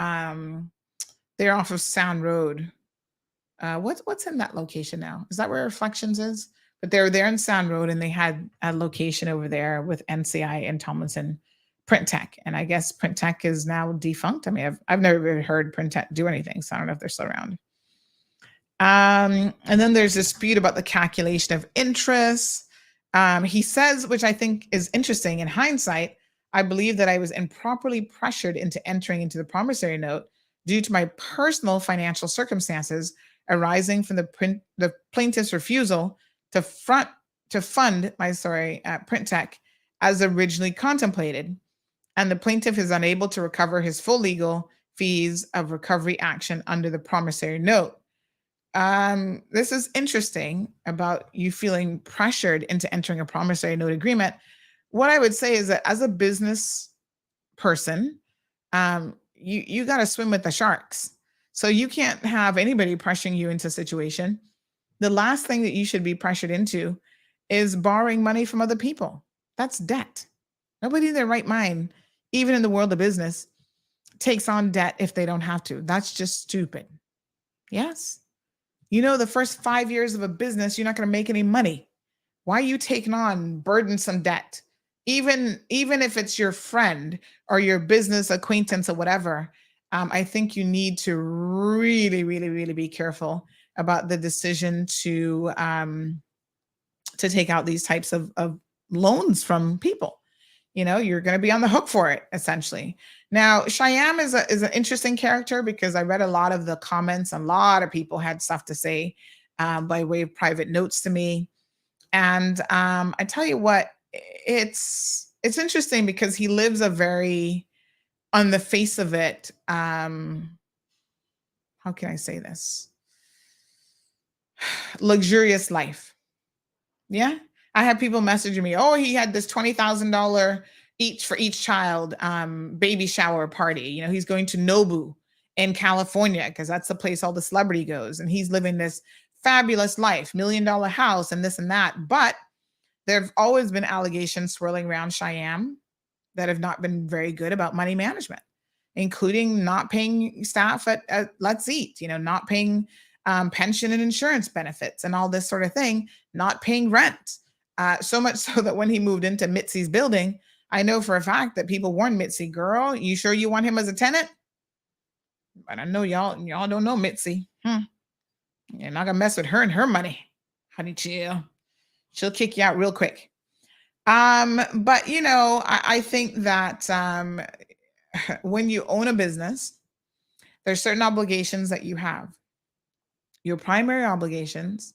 they're off of Sound Road. What's in that location now? Is that where Reflections is? But they were there in Sound Road, and they had a location over there with NCI and Tomlinson Print Tech. And I guess Print Tech is now defunct. I mean, I've never really heard Print Tech do anything, so I don't know if they're still around. And then there's a dispute about the calculation of interest. He says, which I think is interesting, in hindsight, I believe that I was improperly pressured into entering into the promissory note due to my personal financial circumstances arising from the plaintiff's refusal to fund Print Tech as originally contemplated, and the plaintiff is unable to recover his full legal fees of recovery action under the promissory note. This is interesting about you feeling pressured into entering a promissory note agreement. What I would say is that as a business person, you got to swim with the sharks. So you can't have anybody pressuring you into a situation. The last thing that you should be pressured into is borrowing money from other people. That's debt. Nobody in their right mind, even in the world of business, takes on debt if they don't have to. That's just stupid. Yes. The first 5 years of a business, you're not going to make any money. Why are you taking on burdensome debt? Even if it's your friend or your business acquaintance or whatever, I think you need to really, really, really be careful about the decision to take out these types of loans from people. you're going to be on the hook for it, essentially. Now, Shyam is an interesting character because I read a lot of the comments. A lot of people had stuff to say by way of private notes to me. And I tell you what, it's interesting because he lives a very, on the face of it, how can I say this? Luxurious life. Yeah. I had people messaging me, oh, he had this $20,000 each for each child baby shower party. He's going to Nobu in California because that's the place all the celebrity goes. And he's living this fabulous life, $1 million house and this and that. But there have always been allegations swirling around Shyam that have not been very good about money management, including not paying staff at Let's Eat, not paying pension and insurance benefits and all this sort of thing, not paying rent. So much so that when he moved into Mitzi's building, I know for a fact that people warned Mitzi, girl, you sure you want him as a tenant? But I know y'all don't know Mitzi. You're not gonna mess with her and her money. Honey, chill. She'll kick you out real quick. But I think that when you own a business, there's certain obligations that you have. Your primary obligations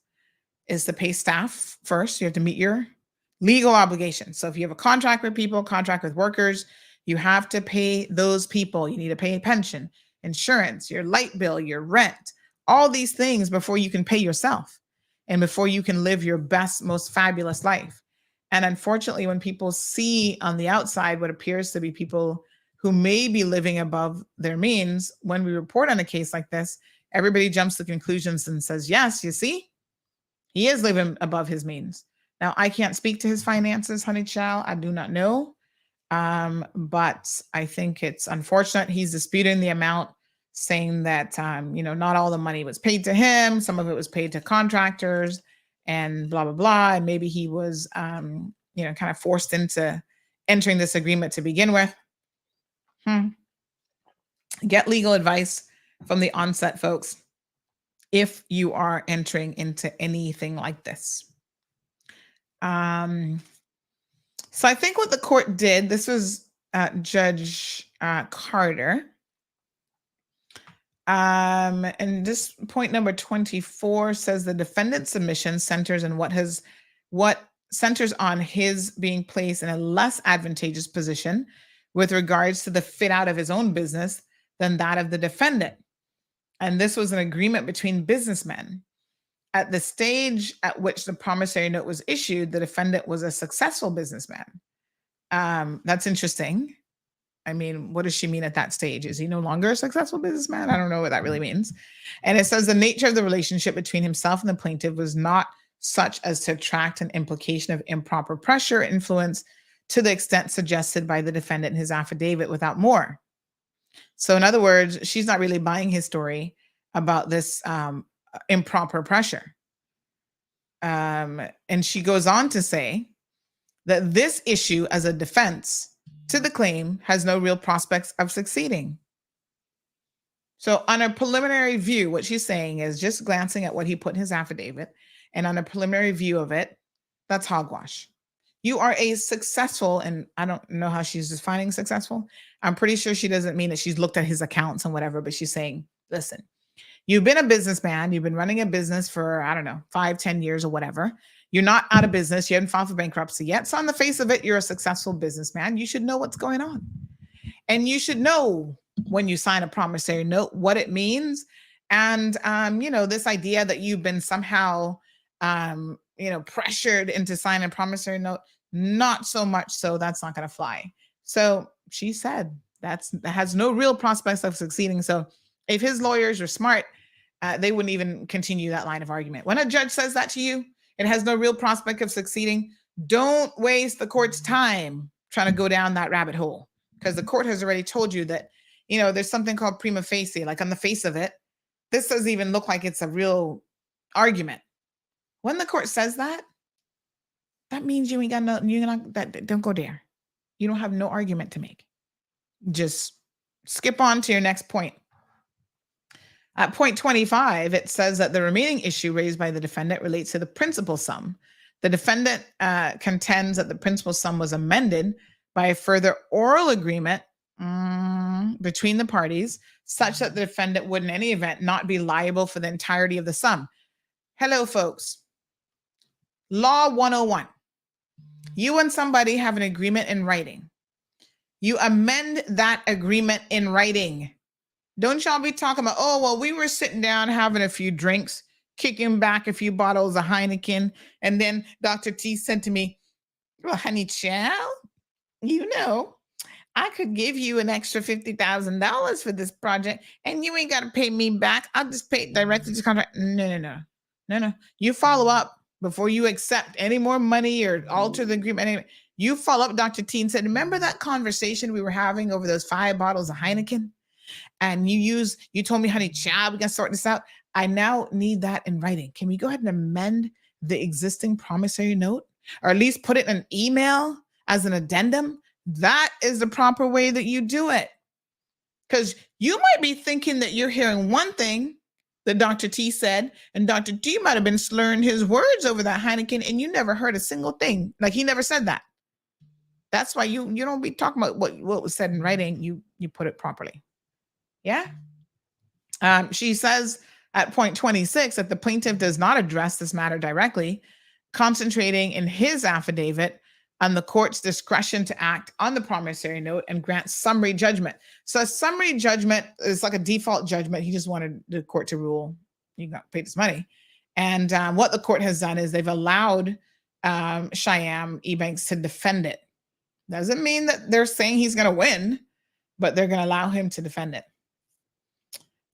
is to pay staff first. You have to meet your legal obligations. So if you have a contract with people, contract with workers, you have to pay those people. You need to pay pension, insurance, your light bill, your rent, all these things before you can pay yourself and before you can live your best, most fabulous life. And unfortunately, when people see on the outside what appears to be people who may be living above their means, when we report on a case like this, everybody jumps to conclusions and says, yes, you see, he is living above his means. Now, I can't speak to his finances, honey child. I do not know. But I think it's unfortunate. He's disputing the amount, saying that, not all the money was paid to him. Some of it was paid to contractors and blah, blah, blah. And maybe he was, kind of forced into entering this agreement to begin with. Get legal advice from the onset, folks, if you are entering into anything like this. So I think what the court did, this was Judge Carter. And this point number 24 says the defendant's submission centers on what centers on his being placed in a less advantageous position with regards to the fit out of his own business than that of the defendant. And this was an agreement between businessmen. At the stage at which the promissory note was issued, the defendant was a successful businessman. That's interesting. I mean, what does she mean at that stage? Is he no longer a successful businessman? I don't know what that really means. And it says the nature of the relationship between himself and the plaintiff was not such as to attract an implication of improper pressure or influence to the extent suggested by the defendant in his affidavit without more. So in other words, she's not really buying his story about this improper pressure. And she goes on to say that this issue as a defense to the claim has no real prospects of succeeding. So on a preliminary view, what she's saying is, just glancing at what he put in his affidavit, and on a preliminary view of it, that's hogwash. You are a successful, and I don't know how she's defining successful. I'm pretty sure she doesn't mean that she's looked at his accounts and whatever, but she's saying, listen, you've been a businessman. You've been running a business for, 5-10 years or whatever. You're not out of business. You haven't filed for bankruptcy yet. So on the face of it, you're a successful businessman. You should know what's going on. And you should know when you sign a promissory note, what it means. And, this idea that you've been somehow, pressured into signing a promissory note, not so much so. That's not going to fly. So she said that has no real prospects of succeeding. So if his lawyers are smart, they wouldn't even continue that line of argument. When a judge says that to you, it has no real prospect of succeeding. Don't waste the court's time trying to go down that rabbit hole, because the court has already told you that, there's something called prima facie, like on the face of it. This doesn't even look like it's a real argument. When the court says that, that means you ain't got no, don't go there. You don't have no argument to make. Just skip on to your next point. At point 25, it says that the remaining issue raised by the defendant relates to the principal sum. The defendant contends that the principal sum was amended by a further oral agreement between the parties, such that the defendant would in any event not be liable for the entirety of the sum. Hello, folks. Law 101. You and somebody have an agreement in writing. You amend that agreement in writing. Don't y'all be talking about, oh, well, we were sitting down having a few drinks, kicking back a few bottles of Heineken, and then Dr. T said to me, well, honey child, you know, I could give you an extra $50,000 for this project, and you ain't got to pay me back. I'll just pay it directly to the contract. No. You follow up before you accept any more money or alter the agreement. Anyway, you follow up, Dr. T, and said, remember that conversation we were having over those 5 bottles of Heineken? And you told me, honey, child, we can sort this out. I now need that in writing. Can we go ahead and amend the existing promissory note, or at least put it in an email as an addendum? That is the proper way that you do it. Because you might be thinking that you're hearing one thing that Dr. T said, and Dr. T might have been slurring his words over that Heineken, and you never heard a single thing. Like, he never said that. That's why you don't be talking about what was said in writing. You put it properly. Yeah. She says at point 26 that the plaintiff does not address this matter directly, concentrating in his affidavit on the court's discretion to act on the promissory note and grant summary judgment. So a summary judgment is like a default judgment. He just wanted the court to rule, you got paid this money. And what the court has done is they've allowed Shyam Ebanks to defend it. Doesn't mean that they're saying he's going to win, but they're going to allow him to defend it.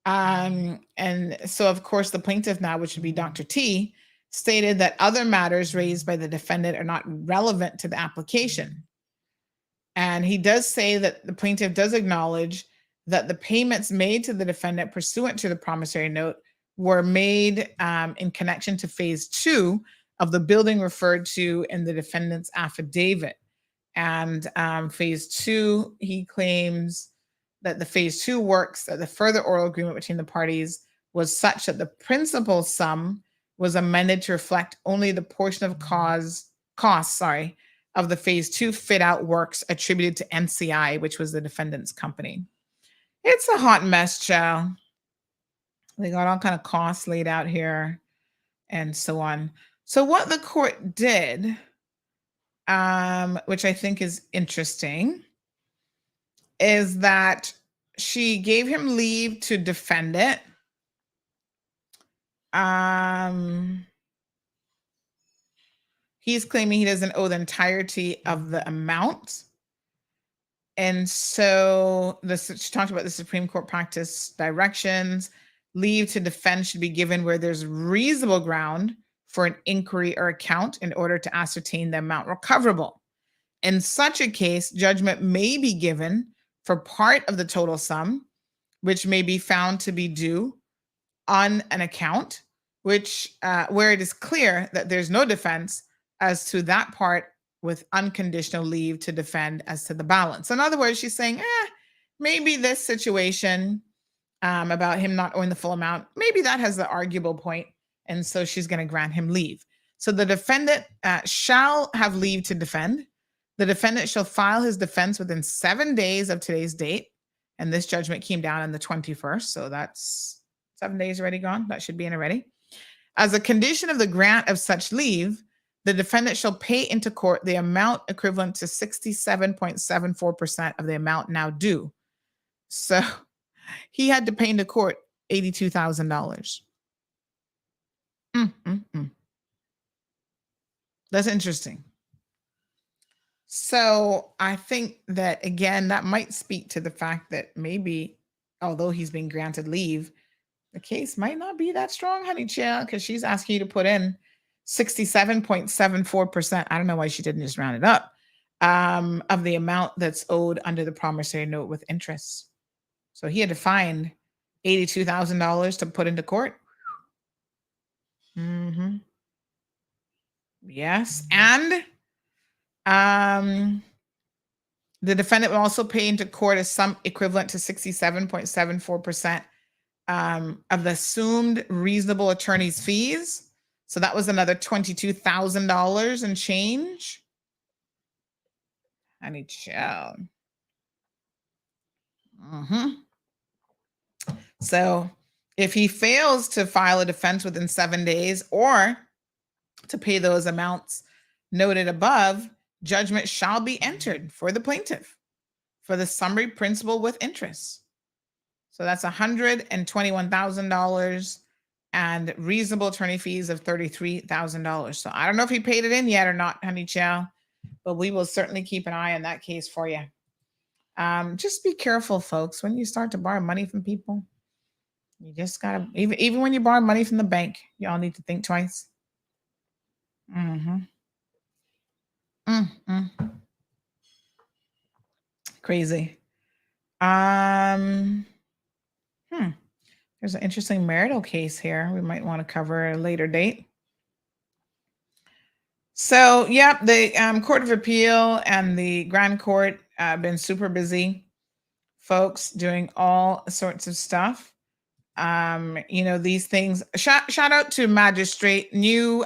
And so, of course, the plaintiff now, which would be Dr. T, stated that other matters raised by the defendant are not relevant to the application. And he does say that the plaintiff does acknowledge that the payments made to the defendant pursuant to the promissory note were made in connection to phase 2 of the building referred to in the defendant's affidavit. And phase 2, he claims that the phase 2 works, that the further oral agreement between the parties was such that the principal sum was amended to reflect only the portion of costs of the phase 2 fit out works attributed to NCI, which was the defendant's company. It's a hot mess, child. They got all kind of costs laid out here and so on. So what the court did, which I think is interesting, is that she gave him leave to defend it. He's claiming he doesn't owe the entirety of the amount. And so she talked about the Supreme Court practice directions. Leave to defend should be given where there's reasonable ground for an inquiry or account in order to ascertain the amount recoverable. In such a case, judgment may be given for part of the total sum, which may be found to be due on an account, which where it is clear that there's no defense as to that part, with unconditional leave to defend as to the balance. In other words, she's saying, maybe this situation about him not owing the full amount, maybe that has the arguable point, and so she's going to grant him leave. So the defendant shall have leave to defend. The defendant shall file his defense within 7 days of today's date, and this judgment came down on the 21st, so that's 7 days already gone. That should be in already. As a condition of the grant of such leave, the defendant shall pay into court the amount equivalent to 67.74% of the amount now due. So he had to pay into court $82,000. That's interesting. So I think that, again, that might speak to the fact that maybe, although he's been granted leave, the case might not be that strong, honey child, because she's asking you to put in 67.74%. I don't know why she didn't just round it up, of the amount that's owed under the promissory note with interest. So he had to find $82,000 to put into court. Yes. And the defendant will also pay into court a sum equivalent to 67.74% of the assumed reasonable attorney's fees. So that was another $22,000 and change. Honey child. Mm-hmm. So if he fails to file a defense within 7 days or to pay those amounts noted above, judgment shall be entered for the plaintiff for the summary principal with interest. So that's $121,000 and reasonable attorney fees of $33,000. So I don't know if he paid it in yet or not, honey chow, but we will certainly keep an eye on that case for you. Just be careful, folks, when you start to borrow money from people. You just gotta, even when you borrow money from the bank, y'all need to think twice. Mm-hmm. Mm-hmm. Crazy. There's an interesting marital case here we might want to cover at a later date. So, yeah, the Court of Appeal and the Grand Court have been super busy, folks, doing all sorts of stuff. These things. Shout out to magistrate, new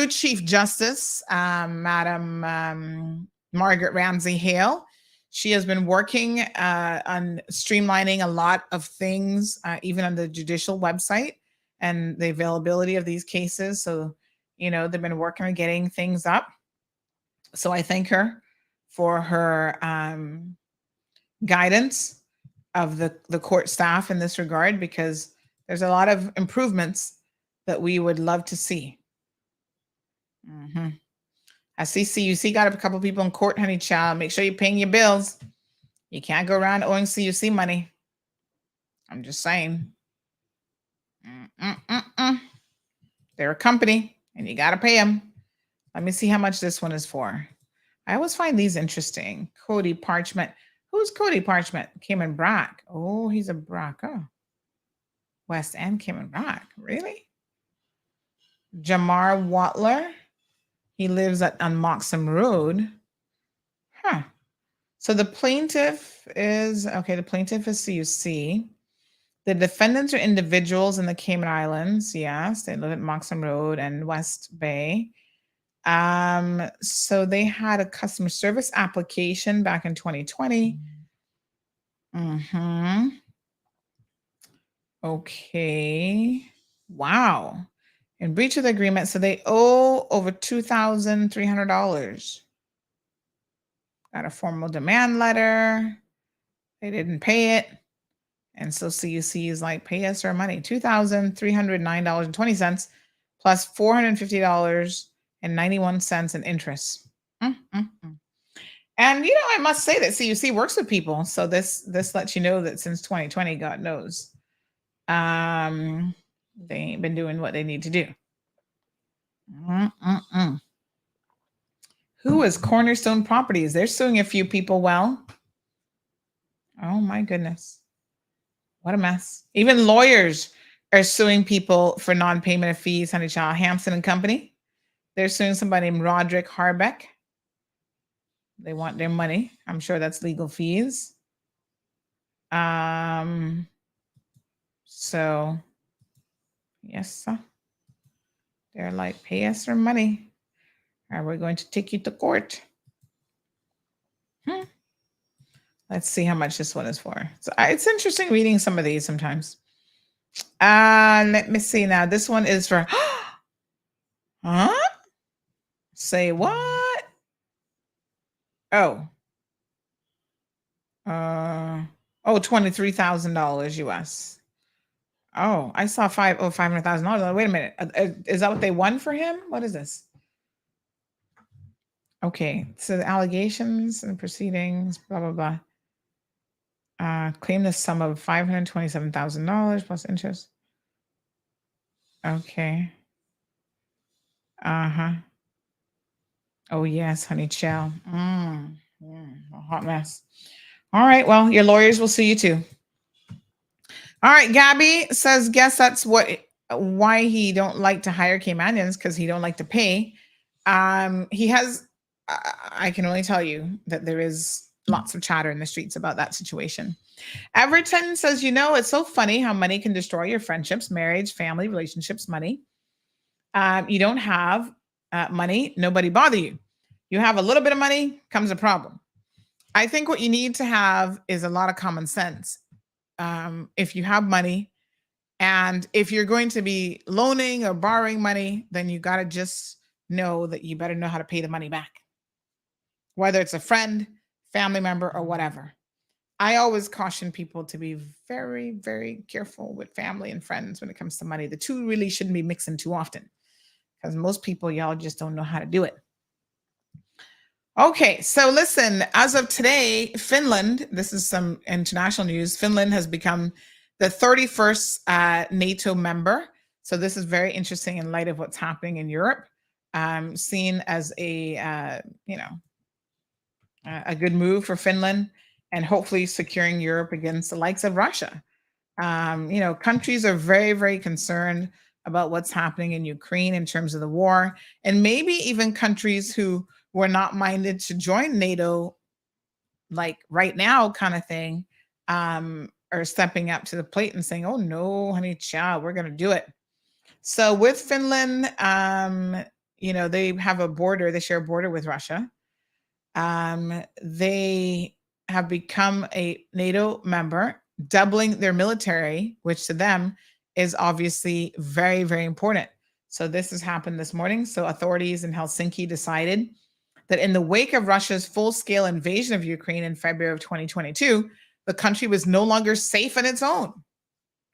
Chief Justice, Madam Margaret Ramsey Hale. She has been working on streamlining a lot of things, even on the judicial website and the availability of these cases. So, they've been working on getting things up. So I thank her for her guidance of the court staff in this regard, because there's a lot of improvements that we would love to see. Mm-hmm. I see CUC got a couple people in court, honey child. Make sure you're paying your bills. You can't go around owing CUC money. I'm just saying. They're a company, and you got to pay them. Let me see how much this one is for. I always find these interesting. Cody Parchment. Who's Cody Parchment? Cayman Brock. Oh, he's a Brock. Oh. West End Cayman Brock. Really? Jamar Watler. He lives on Moxham Road. Huh. So the plaintiff is CUC. The defendants are individuals in the Cayman Islands. Yes, they live at Moxham Road and West Bay. So they had a customer service application back in 2020. Mm-hmm. Okay. Wow. In breach of the agreement, so they owe over $2,300. Got a formal demand letter. They didn't pay it. And so CUC is like, pay us our money. $2,309.20 plus $450.91 in interest. Mm-hmm. And, I must say that CUC works with people. So this lets you know that since 2020, God knows, they ain't been doing what they need to do. Who is Cornerstone Properties? They're suing a few people. Well, oh my goodness. What a mess. Even lawyers are suing people for non-payment of fees. Honey child, Hampson and Company. They're suing somebody named Roderick Harbeck. They want their money. I'm sure that's legal fees. So, yes, sir. They're like, pay us our money, or we're going to take you to court. Let's see how much this one is for. So it's interesting reading some of these sometimes. Let me see now. This one is for, huh? Say what? Oh. $23,000 US. Oh, I saw $500,000. Wait a minute. Is that what they won for him? What is this? Okay. So the allegations and proceedings, blah, blah, blah. Claim the sum of $527,000 plus interest. Okay. Uh-huh. Oh, yes, honey chow. A hot mess. All right. Well, your lawyers will sue you too. All right. Gabby says, guess that's why he don't like to hire Caymanians, because he don't like to pay. He has, I can only tell you that there is lots of chatter in the streets about that situation. Everton says, it's so funny how money can destroy your friendships, marriage, family, relationships, money. You don't have money, nobody bother you. You have a little bit of money, comes a problem. I think what you need to have is a lot of common sense. If you have money, and if you're going to be loaning or borrowing money, then you got to just know that you better know how to pay the money back, whether it's a friend, family member, or whatever. I always caution people to be very, very careful with family and friends when it comes to money. The two really shouldn't be mixing too often, because most people, y'all just don't know how to do it. Okay, so listen, as of today, Finland, this is some international news, Finland has become the 31st NATO member. So this is very interesting in light of what's happening in Europe, seen as a good move for Finland, and hopefully securing Europe against the likes of Russia. Countries are very, very concerned about what's happening in Ukraine in terms of the war, and maybe even countries who were not minded to join NATO, like right now kind of thing, are stepping up to the plate and saying, oh no, honey child, we're going to do it. So with Finland, they have a border, they share a border with Russia. They have become a NATO member, doubling their military, which to them is obviously very, very important. So this has happened this morning. So authorities in Helsinki decided that in the wake of Russia's full-scale invasion of Ukraine in February of 2022, the country was no longer safe on its own.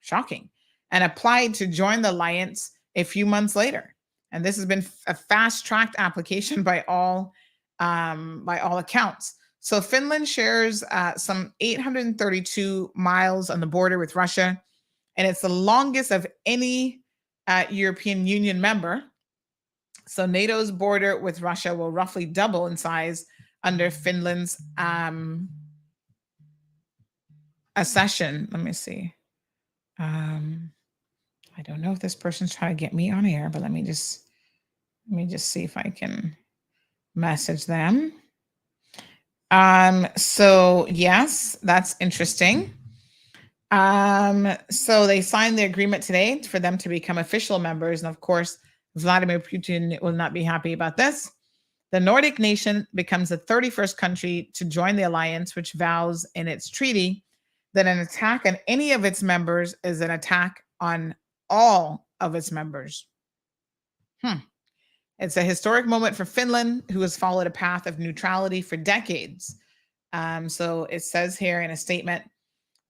Shocking. And applied to join the alliance a few months later. And this has been a fast-tracked application by all accounts. So Finland shares some 832 miles on the border with Russia, and it's the longest of any European Union member. So NATO's border with Russia will roughly double in size under Finland's accession. Let me see. I don't know if this person's trying to get me on air, but let me just see if I can message them. So yes, that's interesting. So they signed the agreement today for them to become official members. And of course, Vladimir Putin will not be happy about this. The Nordic nation becomes the 31st country to join the alliance, which vows in its treaty that an attack on any of its members is an attack on all of its members. It's a historic moment for Finland, who has followed a path of neutrality for decades. So it says here in a statement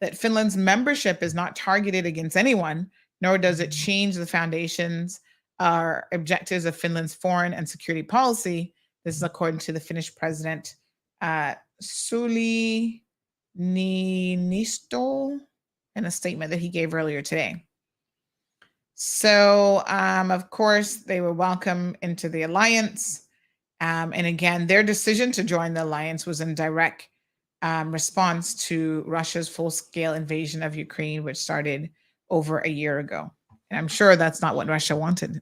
that Finland's membership is not targeted against anyone, nor does it change the foundations or objectives of Finland's foreign and security policy. This is according to the Finnish president, Sauli Niinisto, in a statement that he gave earlier today. So, of course, they were welcome into the alliance. And again, their decision to join the alliance was in direct response to Russia's full-scale invasion of Ukraine, which started over a year ago. And I'm sure that's not what Russia wanted.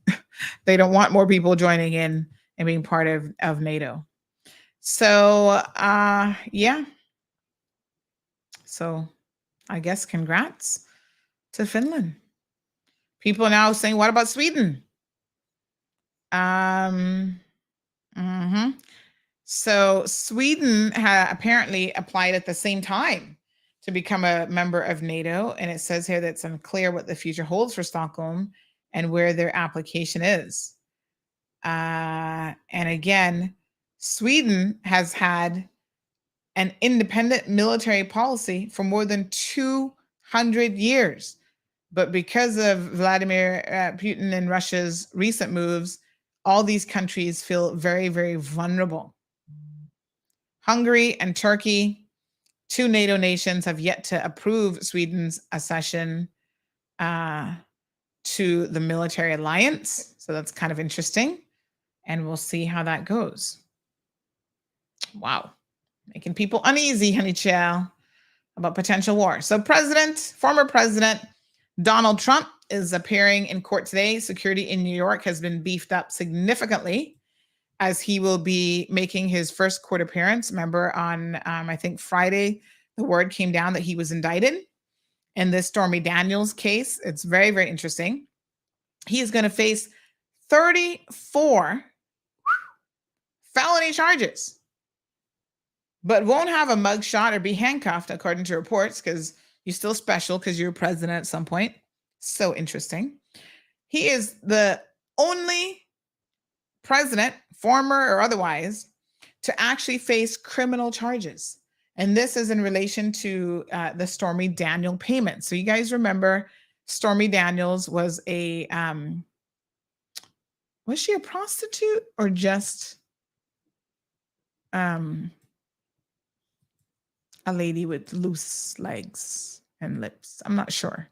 They don't want more people joining in and being part of NATO. So, yeah. So I guess congrats to Finland. People are now saying, what about Sweden? So Sweden apparently applied at the same time to become a member of NATO. And it says here that it's unclear what the future holds for Stockholm and where their application is. And again, Sweden has had an independent military policy for more than 200 years. But because of Vladimir Putin and Russia's recent moves, all these countries feel very, very vulnerable. Hungary and Turkey, two NATO nations, have yet to approve Sweden's accession to the military alliance. So that's kind of interesting. And we'll see how that goes. Wow. Making people uneasy, honey child, about potential war. So former President Donald Trump is appearing in court today. Security in New York has been beefed up significantly as he will be making his first court appearance. Remember on, I think Friday, the word came down that he was indicted in this Stormy Daniels case. It's very, very interesting. He is going to face 34 felony charges, but won't have a mugshot or be handcuffed, according to reports, because you're still special because you're president at some point. So interesting. He is the only president, former or otherwise, to actually face criminal charges. And this is in relation to the Stormy Daniels payment. So you guys remember Stormy Daniels was a, was she a prostitute or just a lady with loose legs and lips? I'm not sure.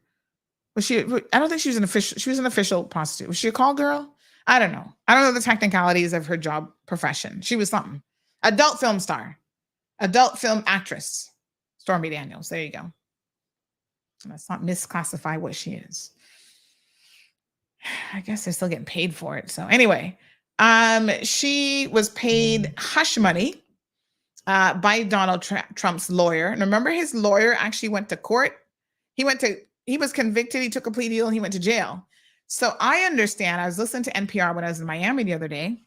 Was she? I don't think she was an official. She was an official prostitute. Was she a call girl? I don't know. I don't know the technicalities of her job profession. She was something. Adult film star, adult film actress, Stormy Daniels. There you go. Let's not misclassify what she is. I guess they're still getting paid for it. So anyway, she was paid hush money by Donald Trump's lawyer. And remember, his lawyer actually went to court. He was convicted. He took a plea deal and he went to jail. So I understand. I was listening to NPR when I was in Miami the other day.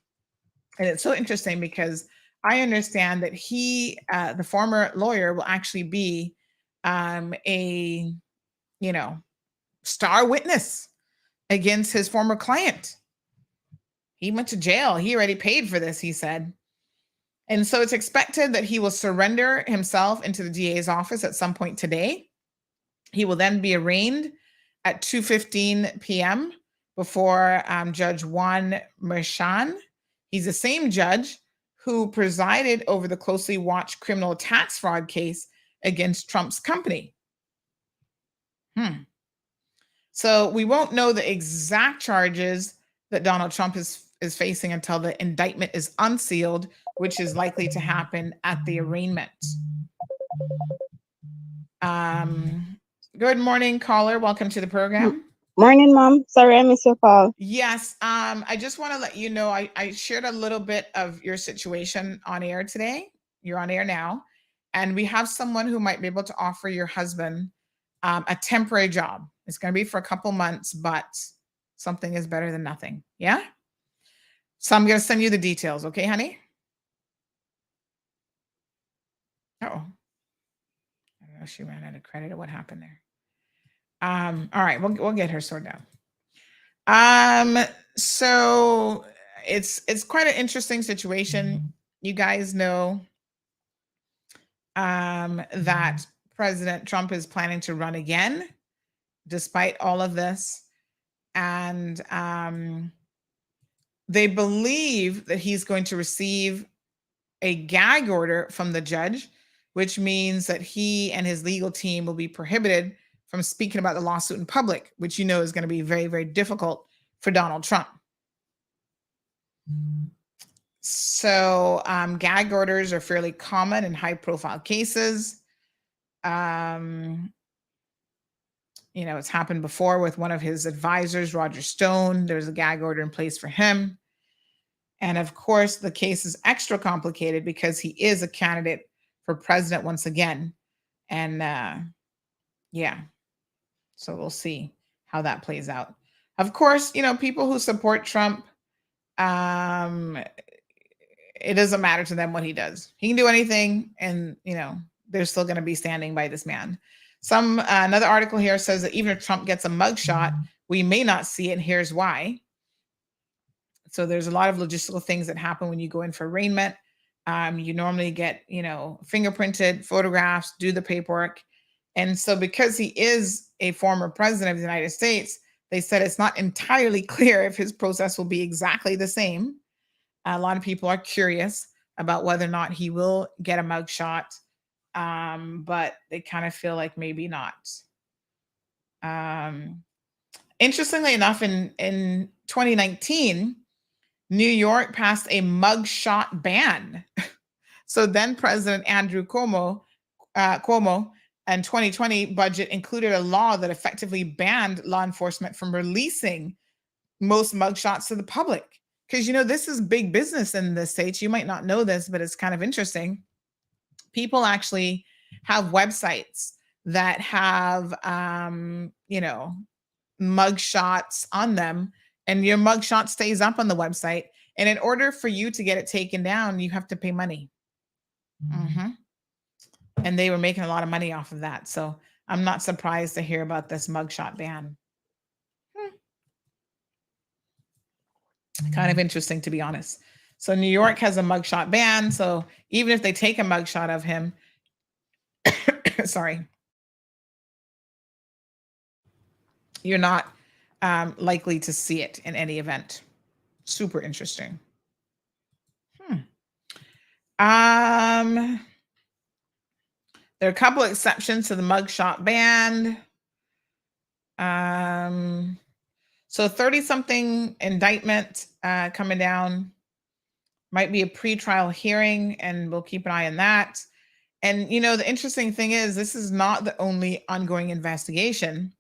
And it's so interesting because I understand that he, the former lawyer, will actually be a, star witness against his former client. He went to jail. He already paid for this, he said. And so it's expected that he will surrender himself into the DA's office at some point today. He will then be arraigned at 2:15 p.m. before Judge Juan Merchan. He's the same judge who presided over the closely watched criminal tax fraud case against Trump's company. So we won't know the exact charges that Donald Trump is facing until the indictment is unsealed, which is likely to happen at the arraignment. Good morning, caller. Welcome to the program. Morning, Mom. Sorry I missed your call. Yes. I just want to let you know, I shared a little bit of your situation on air today. You're on air now. And we have someone who might be able to offer your husband a temporary job. It's going to be for a couple months, but something is better than nothing. Yeah? So I'm going to send you the details. Okay, honey? Oh. I don't know if she ran out of credit or what happened there. All right, we'll get her sorted out. So it's quite an interesting situation. You guys know that President Trump is planning to run again, despite all of this. And they believe that he's going to receive a gag order from the judge, which means that he and his legal team will be prohibited from speaking about the lawsuit in public, which you know is going to be very, very difficult for Donald Trump. So gag orders are fairly common in high-profile cases. It's happened before with one of his advisors, Roger Stone. There's a gag order in place for him. And of course, the case is extra complicated because he is a candidate for president once again. And so we'll see how that plays out. Of course, people who support Trump, it doesn't matter to them what he does. He can do anything, and they're still going to be standing by this man. Another article here says that even if Trump gets a mugshot, we may not see it, and here's why. So there's a lot of logistical things that happen when you go in for arraignment. You normally get, fingerprinted photographs, do the paperwork. And so because he is a former president of the United States, they said it's not entirely clear if his process will be exactly the same. A lot of people are curious about whether or not he will get a mugshot, but they kind of feel like maybe not. Interestingly enough, in 2019, New York passed a mugshot ban. So then President Andrew Cuomo and 2020 budget included a law that effectively banned law enforcement from releasing most mugshots to the public. Because, this is big business in the States. You might not know this, but it's kind of interesting. People actually have websites that have, mugshots on them, and your mugshot stays up on the website. And in order for you to get it taken down, you have to pay money. And they were making a lot of money off of that. So I'm not surprised to hear about this mugshot ban. Kind of interesting, to be honest. So New York has a mugshot ban. So even if they take a mugshot of him, sorry, you're not likely to see it in any event. Super interesting. There are a couple of exceptions to the mugshot ban. So 30-something indictment coming down. Might be a pretrial hearing, and we'll keep an eye on that. And, you know, the interesting thing is this is not the only ongoing investigation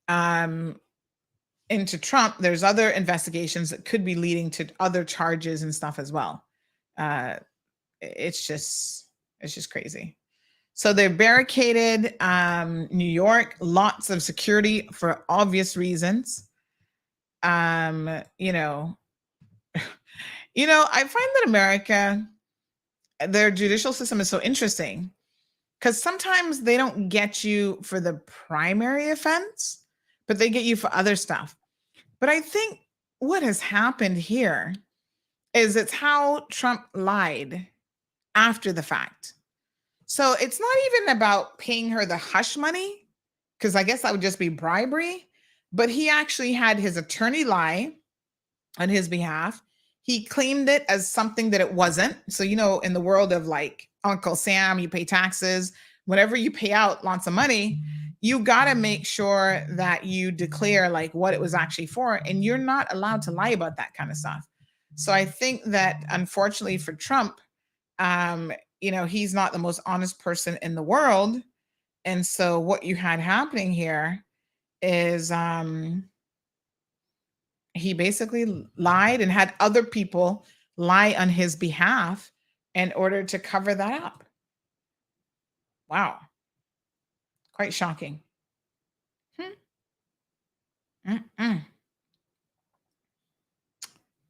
into Trump. There's other investigations that could be leading to other charges and stuff as well. It's just crazy. So they're barricaded New York, lots of security for obvious reasons. You know, I find that America, their judicial system is so interesting because sometimes they don't get you for the primary offense, but they get you for other stuff. But I think what has happened here is it's how Trump lied after the fact. So it's not even about paying her the hush money, because I guess that would just be bribery, but he actually had his attorney lie on his behalf. He claimed it as something that it wasn't. So, you know, in the world of like Uncle Sam, you pay taxes. Whenever you pay out lots of money, you got to make sure that you declare like what it was actually for. And you're not allowed to lie about that kind of stuff. So I think that unfortunately for Trump, you know, he's not the most honest person in the world. And so what you had happening here is he basically lied and had other people lie on his behalf in order to cover that up. Wow. Quite shocking.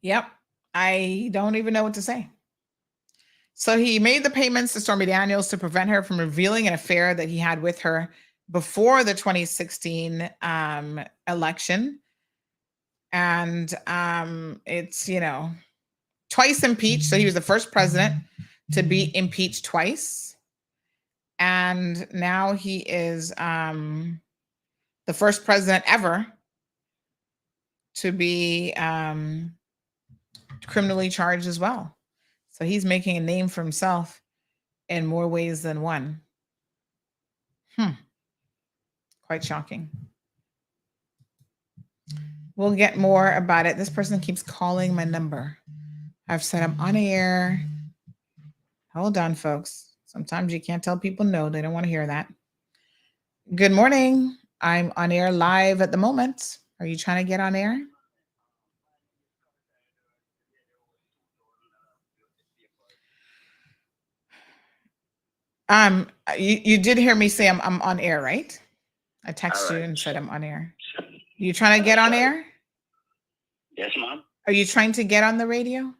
Yep. I don't even know what to say. So he made the payments to Stormy Daniels to prevent her from revealing an affair that he had with her before the 2016 election. And it's, you know, twice impeached. So he was the first president to be impeached twice. And now he is the first president ever to be criminally charged as well. So he's making a name for himself in more ways than one. Quite shocking. We'll get more about it. This person keeps calling my number. I've said I'm on air. Hold on, folks. Sometimes you can't tell people no. They don't want to hear that. Good morning. I'm on air live at the moment. Are you trying to get on air? You did hear me say I'm on air, right? I texted you and said I'm on air. You trying to get on air? Yes, ma'am. Are you trying to get on the radio?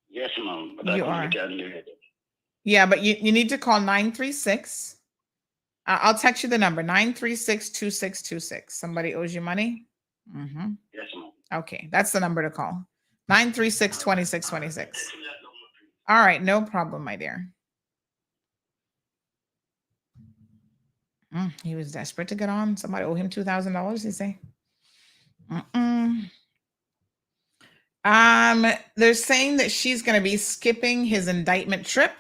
Yes, ma'am. But You I are. can't do it. Yeah, but you need to call 936. I'll text you the number, 936-2626. Somebody owes you money? Yes, ma'am. Okay, that's the number to call. 936-2626. All right, no problem, my dear. He was desperate to get on. Somebody owe him $2,000, you say? They're saying that she's going to be skipping his indictment trip.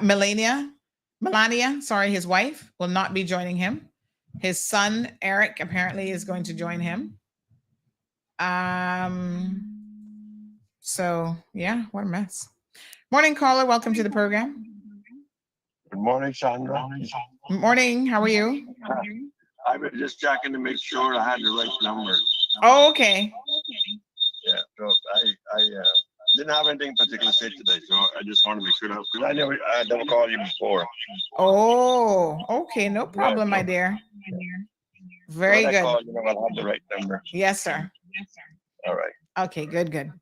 Melania, his wife, will not be joining him. His son, Eric, apparently is going to join him. So, yeah, what a mess. Morning, caller. Welcome to the program. Good morning, Sandra. Morning. How are you? I was just checking to make sure I had the right number. Oh, okay. Yeah, so I didn't have anything particular to say today, so I just wanted to make sure that because I never called you before. Oh, okay. No problem, my dear. Very when good. I call, I'll have the right number. Yes, sir. All right. Okay, good.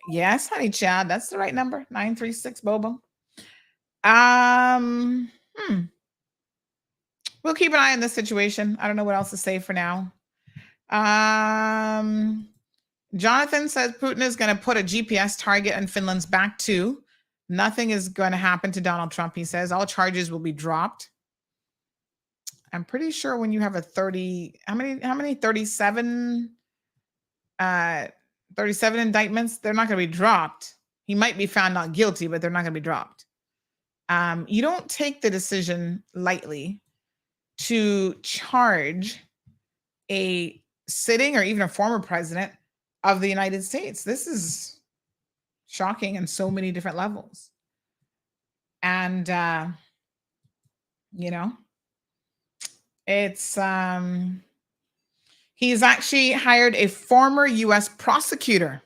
Yes, honey child. That's the right number. 936 Bobo. We'll keep an eye on this situation. I don't know what else to say for now. Jonathan says Putin is going to put a GPS target on Finland's back too. Nothing is going to happen to Donald Trump, he says. All charges will be dropped. I'm pretty sure when you have a 37 indictments, they're not going to be dropped. He might be found not guilty, but they're not going to be dropped. You don't take the decision lightly to charge a sitting or even a former president of the United States. This is shocking on so many different levels. And, it's, he's actually hired a former U.S. prosecutor.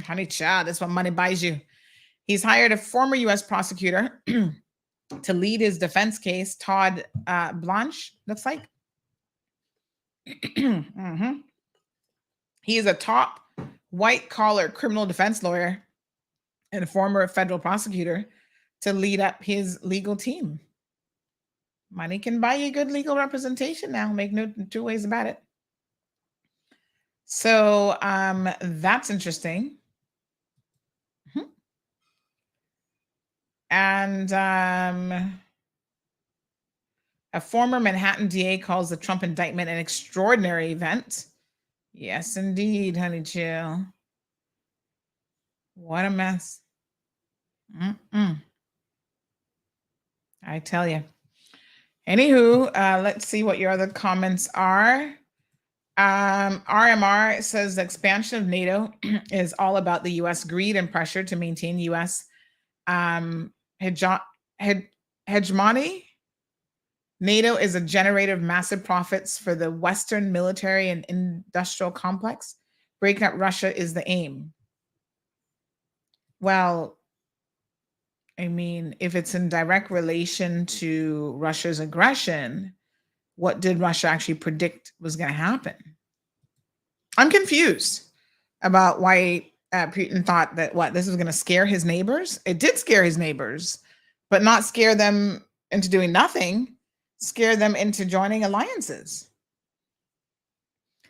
Honey child, that's what money buys you. He's hired a former U.S. prosecutor to lead his defense case, Todd Blanche, looks like. He is a top white-collar criminal defense lawyer and a former federal prosecutor to lead up his legal team. Money can buy you good legal representation now. Make no two ways about it. So that's interesting. And a former Manhattan DA calls the Trump indictment an extraordinary event. Yes, indeed, honey chill. What a mess. I tell you. Anywho, let's see what your other comments are. RMR says the expansion of NATO is all about the U.S. greed and pressure to maintain U.S. Hegemony. NATO is a generator of massive profits for the Western military and industrial complex. Breaking up Russia is the aim. Well, I mean, if it's in direct relation to Russia's aggression, what did Russia actually predict was going to happen? I'm confused about why Putin thought that, this was going to scare his neighbors. It did scare his neighbors, but not scare them into doing nothing, scare them into joining alliances.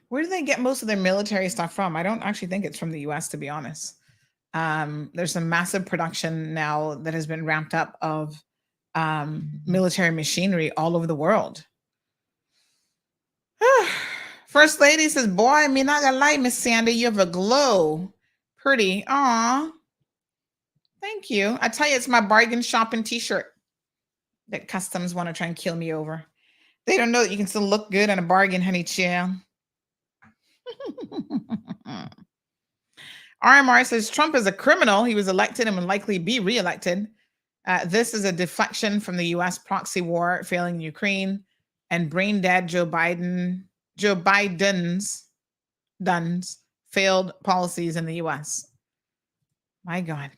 Where do they get most of their military stuff from? I don't actually think it's from the US, to be honest. There's some massive production now that has been ramped up of military machinery all over the world. First lady says, boy, I mean, not gonna lie, Miss Sandy, you have a glow. Pretty. Aw. Thank you. I tell you, it's my bargain shopping t-shirt that customs want to try and kill me over. They don't know that you can still look good on a bargain, honey chill. RMR says Trump is a criminal. He was elected and will likely be reelected. This is a deflection from the U.S. proxy war failing Ukraine and brain dead Joe Biden's failed policies in the U.S. My God.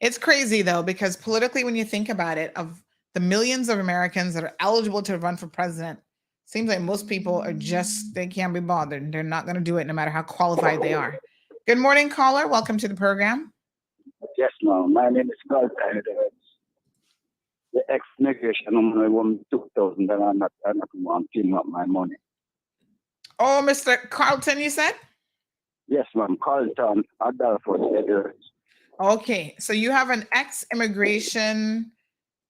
It's crazy, though, because politically, when you think about it, of the millions of Americans that are eligible to run for president, seems like most people are they can't be bothered. They're not going to do it no matter how qualified they are. Good morning, caller. Welcome to the program. Yes, ma'am. My name is Carl. The ex-migration woman won 2,000 and I'm not giving up my money. Oh, Mr. Carlton, you said? Yes, ma'am. Carlton, Adolfo. Okay, so you have an ex-immigration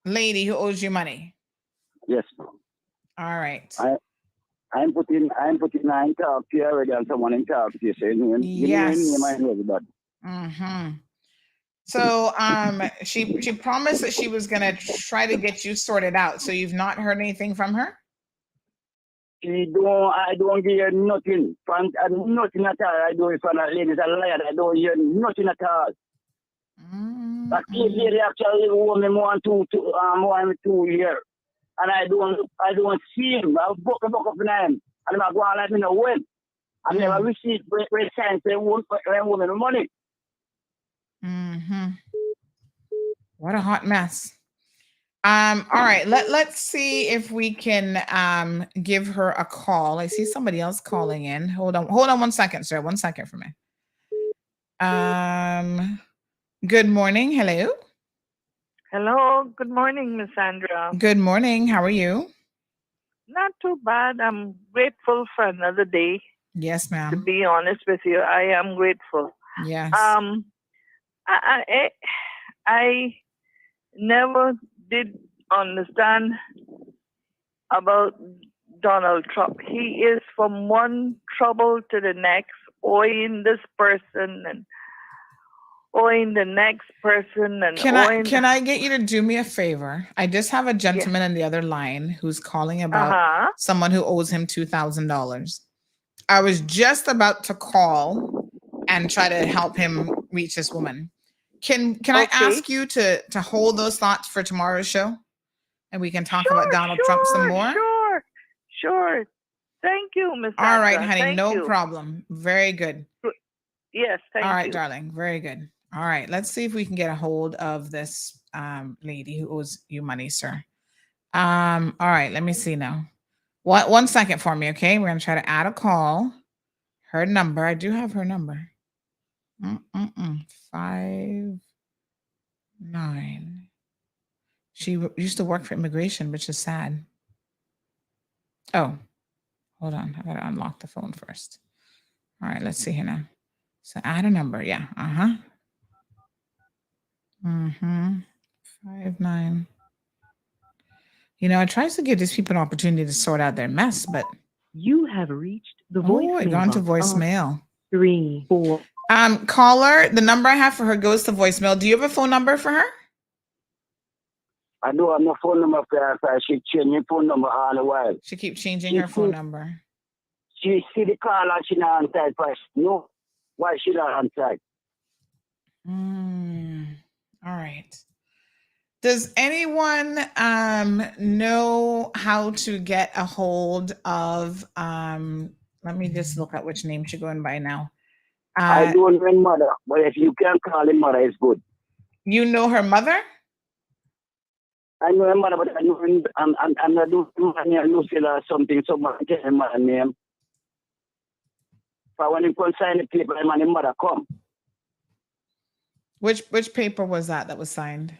lady who owes you money. Yes, ma'am. All right. I'm putting in talk to you already and someone in talk to you saying, yes. Mm-hmm. So she promised that she was gonna try to get you sorted out. So you've not heard anything from her? I don't hear nothing. Nothing at all. I don't from that lady. It's a liar. I don't hear nothing at all. That lady actually owe me more than 2 years. And I don't see him. I book up in him. And I'm going to let me know when. I never received great signs they won't me the money. What a hot mess. All right. Let's see if we can give her a call. I see somebody else calling in. Hold on 1 second, sir. 1 second for me. Good morning. Hello. Hello. Good morning, Miss Sandra. Good morning. How are you? Not too bad. I'm grateful for another day. Yes, To ma'am. be honest with you, I am grateful. Yes. I never did understand about Donald Trump. He is from one trouble to the next, owing this person and owing the next person and Can I get you to do me a favor? I just have a gentleman on the other line who's calling about someone who owes him $2,000. I was just about to call and try to help him reach this woman. Can I ask you to hold those thoughts for tomorrow's show, and we can talk about Donald Trump some more? Sure. Thank you, Miss Sandra. All right, honey, Thank no you. problem. Very good. Yes, thank you. All right, darling. Very good. All right, let's see if we can get a hold of this lady who owes you money, sir. All right, let me see now. 1 second for me, okay? We're gonna try to add a call. Her number. I do have her number. 59. She used to work for immigration, which is sad. Oh, hold on. I gotta unlock the phone first. All right, let's see here now. So add a number. Yeah. 59. You know, I tries to give these people an opportunity to sort out their mess, but you have reached the voicemail. It gone to box of voicemail. 3, 4. Caller, the number I have for her goes to voicemail. Do you have a phone number for her? I do have no phone number for her. She change her phone number all the while. She keep changing her phone number. She see the call and she not answer first. No, why she not answer? All right. Does anyone know how to get a hold of let me just look at which name she's going by now. I don't know mother, but if you can call him mother, it's good. You know her mother? I know her mother, but I know I'm not doing Lucille or something, someone tell him mother name. But when you can sign the paper, my mother come. Which paper was that was signed?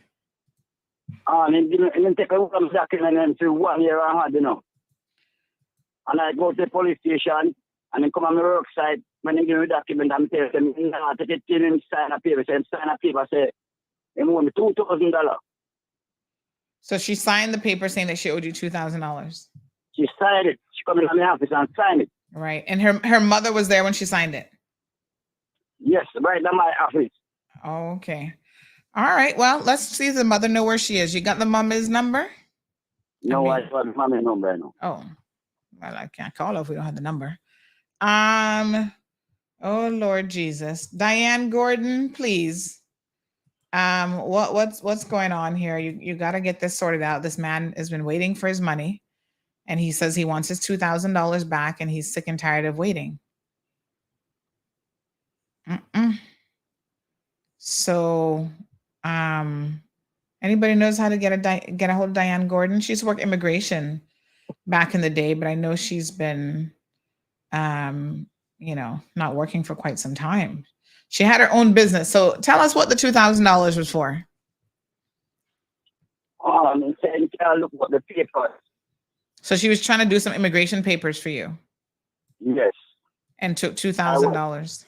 And then take a document and say 1 year and hard, you know. And I go to the police station and then come on the work site. When they give me the document, I'm telling them, no, take it in and sign a paper. Say, sign a paper, say, they want me $2,000. So she signed the paper saying that she owed you $2,000. She signed it. She come in my office and signed it. Right. And her mother was there when she signed it? Yes, right in my office. Oh, okay. All right. Well, let's see if the mother know where she is. You got the mama's number? No, I got the mama's number now. Oh, well, I can't call her if we don't have the number. Oh Lord Jesus, Diane Gordon, please. What's going on here? You got to get this sorted out. This man has been waiting for his money, and he says he wants his $2,000 back, and he's sick and tired of waiting. So, anybody knows how to get a hold of Diane Gordon? She's worked immigration back in the day, but I know she's been, not working for quite some time. She had her own business. So tell us what the $2,000 was for. I'm saying, look what the papers. So she was trying to do some immigration papers for you. Yes. And took $2,000.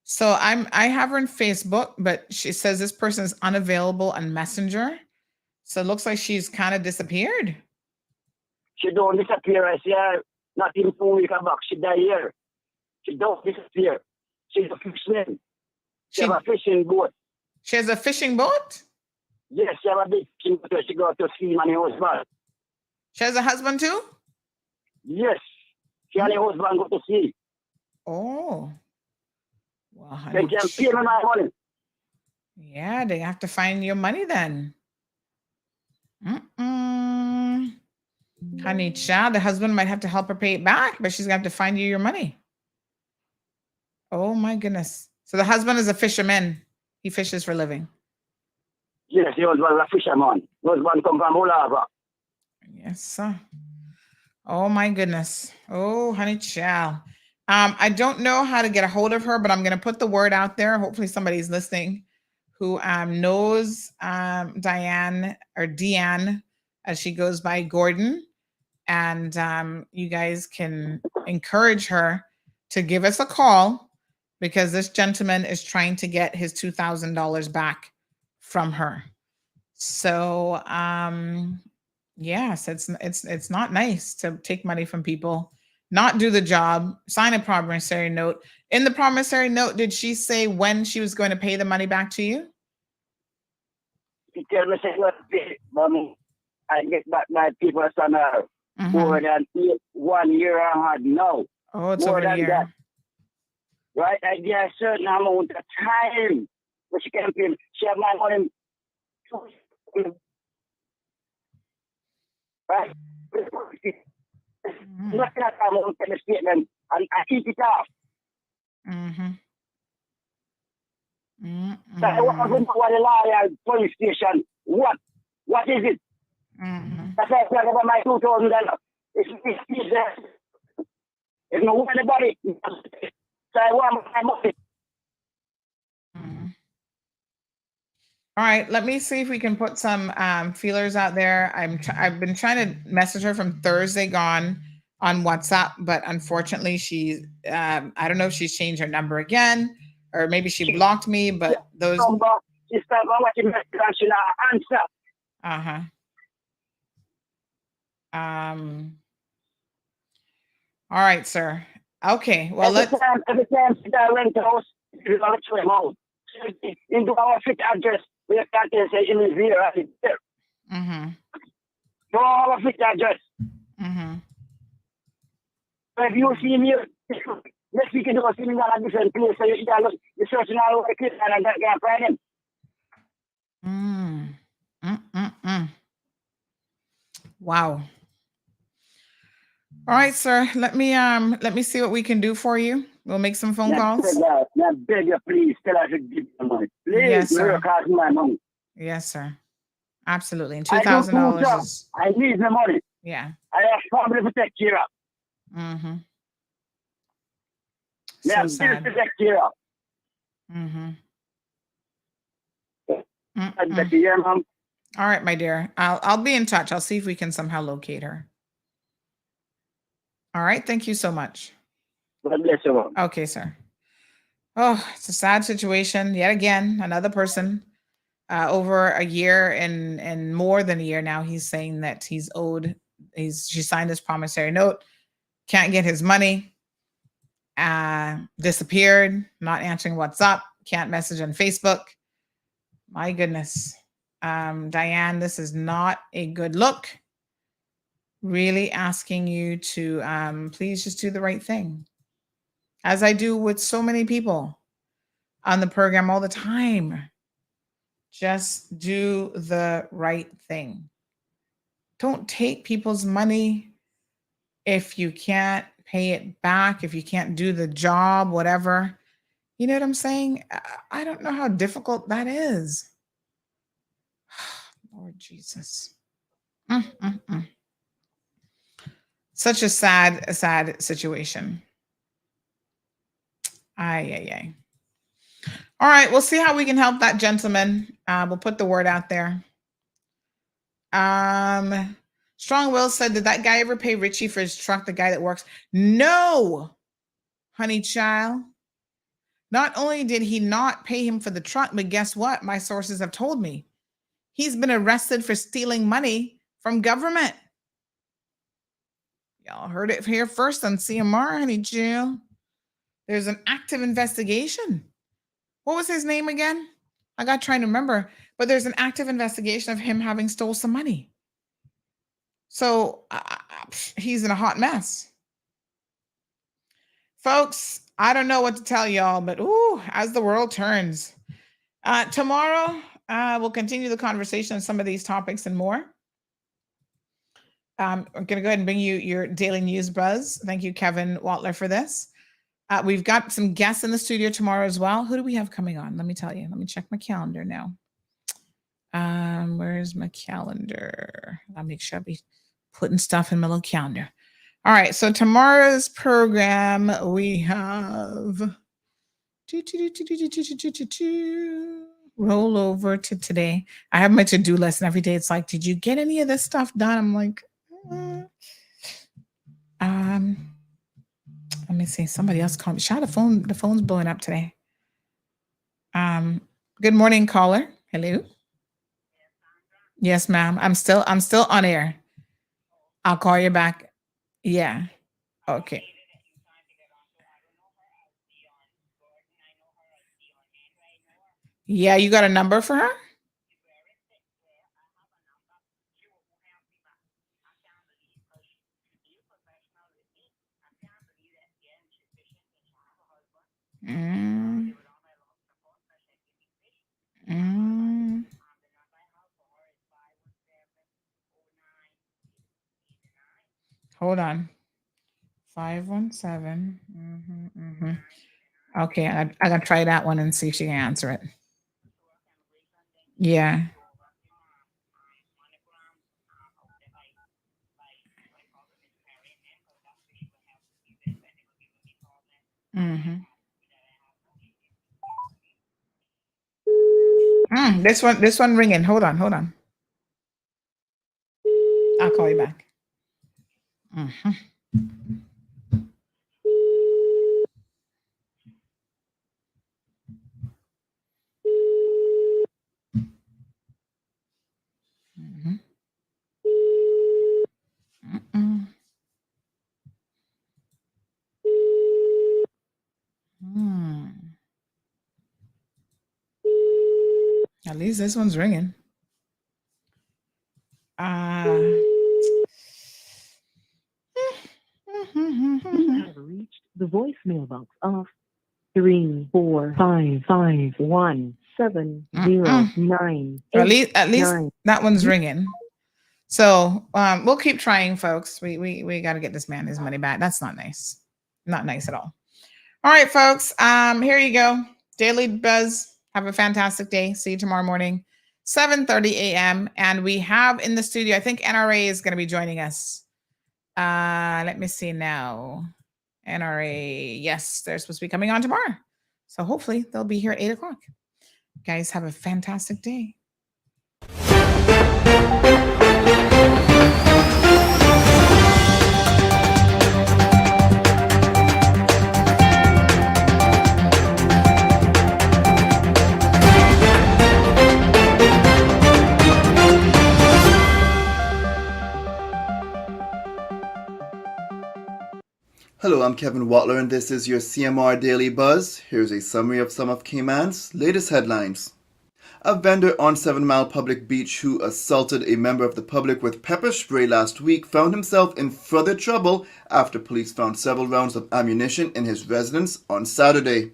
So I have her on Facebook, but she says this person is unavailable on Messenger. So it looks like she's kind of disappeared. She don't disappear. I see her not even 2 weeks back. She died here. She don't disappear. She's a fisherman. She has a fishing boat. She has a fishing boat? Yes, she has a big fishing boat. She goes to sea and her husband. She has a husband too? Yes. She and her husband go to sea. Oh. Well, they can pay me my money. Yeah, they have to find your money then. Honey child, the husband might have to help her pay it back, but she's going to have to find you your money. Oh my goodness. So the husband is a fisherman. He fishes for a living. Yes, he was a fisherman. He was one come from Ulava. Yes, sir. Oh my goodness. Oh, honey child. I don't know how to get a hold of her, but I'm going to put the word out there. Hopefully somebody's listening who knows Diane or Deanne, as she goes by Gordon. And you guys can encourage her to give us a call, because this gentleman is trying to get his $2,000 back from her. So yes, it's not nice to take money from people, not do the job, sign a promissory note. In the promissory note, did she say when she was going to pay the money back to you? He tell me, say, Mommy, I get back my people son more than 1 year and a half now. Oh, it's more over a than year. that. Right? I get a certain amount of time which she can pay. She have my money. Right? Not that amount in the statement, and I keep it off. So I want to go to the lawyer police station. What is it? That's why I said about my $2,000. If no one anybody, so I want my money. All right, let me see if we can put some feelers out there. I've been trying to message her from Thursday gone on WhatsApp, but unfortunately she's I don't know if she's changed her number again, or maybe she blocked me, but those She started watching my she not answer. All right, sir. Okay, well, every time she rent the house, she's going to show him out. Into our fit address, we can't say in his here, right there. So our fit address. So if you see me, next week you see me in a different place, so you searching all over the kids and I can't find him. Wow. All right, sir. Let me see what we can do for you. We'll make some phone calls. I beg you, please tell her to give me money. Please, yes, sir. My money. Yes, sir. Absolutely. And $2,000 is. I need the money. Yeah. I have family to take care of. So sad. To take care of. All right, my dear. I'll be in touch. I'll see if we can somehow locate her. All right. Thank you so much. God bless you, Mom. Okay, sir. Oh, it's a sad situation. Yet again, another person over a year and more than a year now, he's saying that he's owed. She signed this promissory note, can't get his money, disappeared, not answering WhatsApp, can't message on Facebook. My goodness. Diane, this is not a good look. Really asking you to please just do the right thing. As I do with so many people on the program all the time. Just do the right thing. Don't take people's money if you can't pay it back, if you can't do the job, whatever. You know what I'm saying? I don't know how difficult that is. Lord Jesus. Such a sad situation. Ay. All right, we'll see how we can help that gentleman. We'll put the word out there. Strong Will said, did that guy ever pay Richie for his truck, the guy that works? No, honey child. Not only did he not pay him for the truck, but guess what? My sources have told me. He's been arrested for stealing money from government. Y'all heard it here first on CMR, honey child. There's an active investigation. What was his name again? I got trying to remember, but there's an active investigation of him having stole some money. So he's in a hot mess. Folks, I don't know what to tell y'all, but as the world turns. Tomorrow, we'll continue the conversation on some of these topics and more. I'm going to go ahead and bring you your daily news buzz. Thank you, Kevin Watler, for this. We've got some guests in the studio tomorrow as well. Who do we have coming on? Let me tell you. Let me check my calendar now. Where's my calendar? I'll make sure I be putting stuff in my little calendar. All right, so tomorrow's program we have roll over to today. I have my to-do list, and every day it's like, did you get any of this stuff done? I'm like, let me see. Somebody else called me. Shout the phone. The phone's blowing up today. Good morning, caller. Hello. Yes, ma'am. I'm still on air. I'll call you back. Yeah. Okay. Yeah, you got a number for her? Mm. Mm. Hold on. 517. Okay, I gotta try that one and see if she can answer it. Yeah. This one ringing. Hold on. I'll call you back. At least this one's ringing. You have reached the voicemail box of 345517099. At least that one's ringing. So we'll keep trying, folks. We got to get this man his money back. That's not nice. Not nice at all. All right, folks. Here you go. Daily Buzz. Have a fantastic day. See you tomorrow morning, 7:30 a.m. And we have in the studio, I think NRA is going to be joining us. Let me see now. NRA. Yes, they're supposed to be coming on tomorrow. So hopefully they'll be here at 8 o'clock. Guys, have a fantastic day. Hello, I'm Kevin Watler, and this is your CMR Daily Buzz. Here's a summary of some of Cayman's latest headlines. A vendor on 7 Mile Public Beach who assaulted a member of the public with pepper spray last week found himself in further trouble after police found several rounds of ammunition in his residence on Saturday.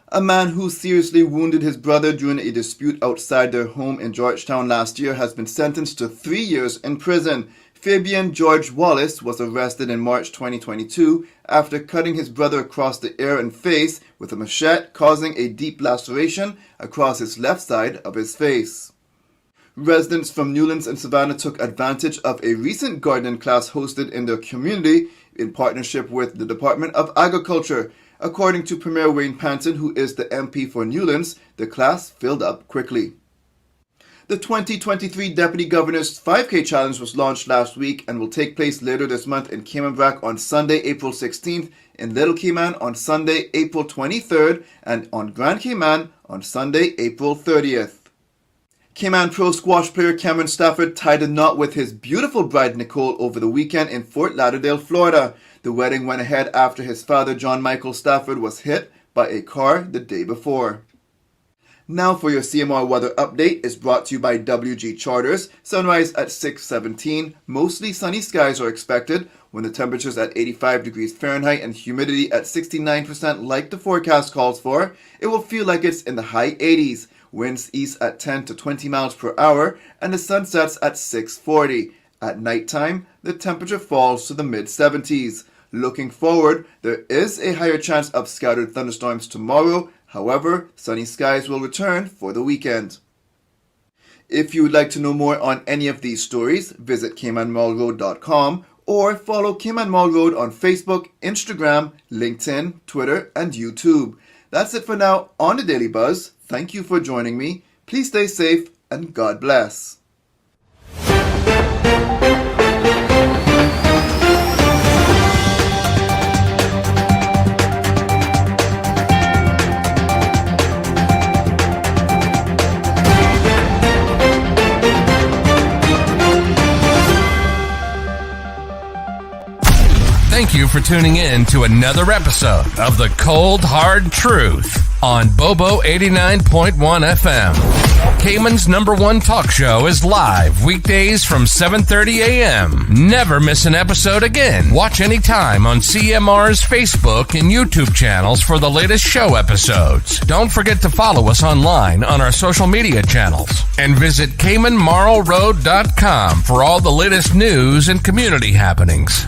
A man who seriously wounded his brother during a dispute outside their home in Georgetown last year has been sentenced to 3 years in prison. Fabian George Wallace was arrested in March 2022 after cutting his brother across the ear and face with a machete, causing a deep laceration across his left side of his face. Residents from Newlands and Savannah took advantage of a recent gardening class hosted in their community in partnership with the Department of Agriculture. According to Premier Wayne Panton, who is the MP for Newlands, the class filled up quickly. The 2023 Deputy Governor's 5K Challenge was launched last week and will take place later this month in Cayman Brac on Sunday, April 16th, in Little Cayman on Sunday, April 23rd, and on Grand Cayman on Sunday, April 30th. Cayman pro squash player Cameron Stafford tied a knot with his beautiful bride Nicole over the weekend in Fort Lauderdale, Florida. The wedding went ahead after his father, John Michael Stafford, was hit by a car the day before. Now for your CMR weather update is brought to you by WG Charters. Sunrise at 6:17. Mostly sunny skies are expected when the temperature's at 85 degrees Fahrenheit and humidity at 69% like the forecast calls for. It will feel like it's in the high 80s. Winds east at 10 to 20 miles per hour and the sun sets at 6:40. At nighttime, the temperature falls to the mid-70s. Looking forward, there is a higher chance of scattered thunderstorms tomorrow. However, sunny skies will return for the weekend. If you would like to know more on any of these stories, visit CaymanMallRoad.com or follow Cayman Mall Road on Facebook, Instagram, LinkedIn, Twitter, and YouTube. That's it for now on the Daily Buzz. Thank you for joining me. Please stay safe and God bless. Thank you for tuning in to another episode of The Cold Hard Truth on Bobo 89.1 FM. Cayman's #1 talk show is live weekdays from 7:30 a.m. Never miss an episode again. Watch anytime on CMR's Facebook and YouTube channels for the latest show episodes. Don't forget to follow us online on our social media channels and visit CaymanMarlRoad.com for all the latest news and community happenings.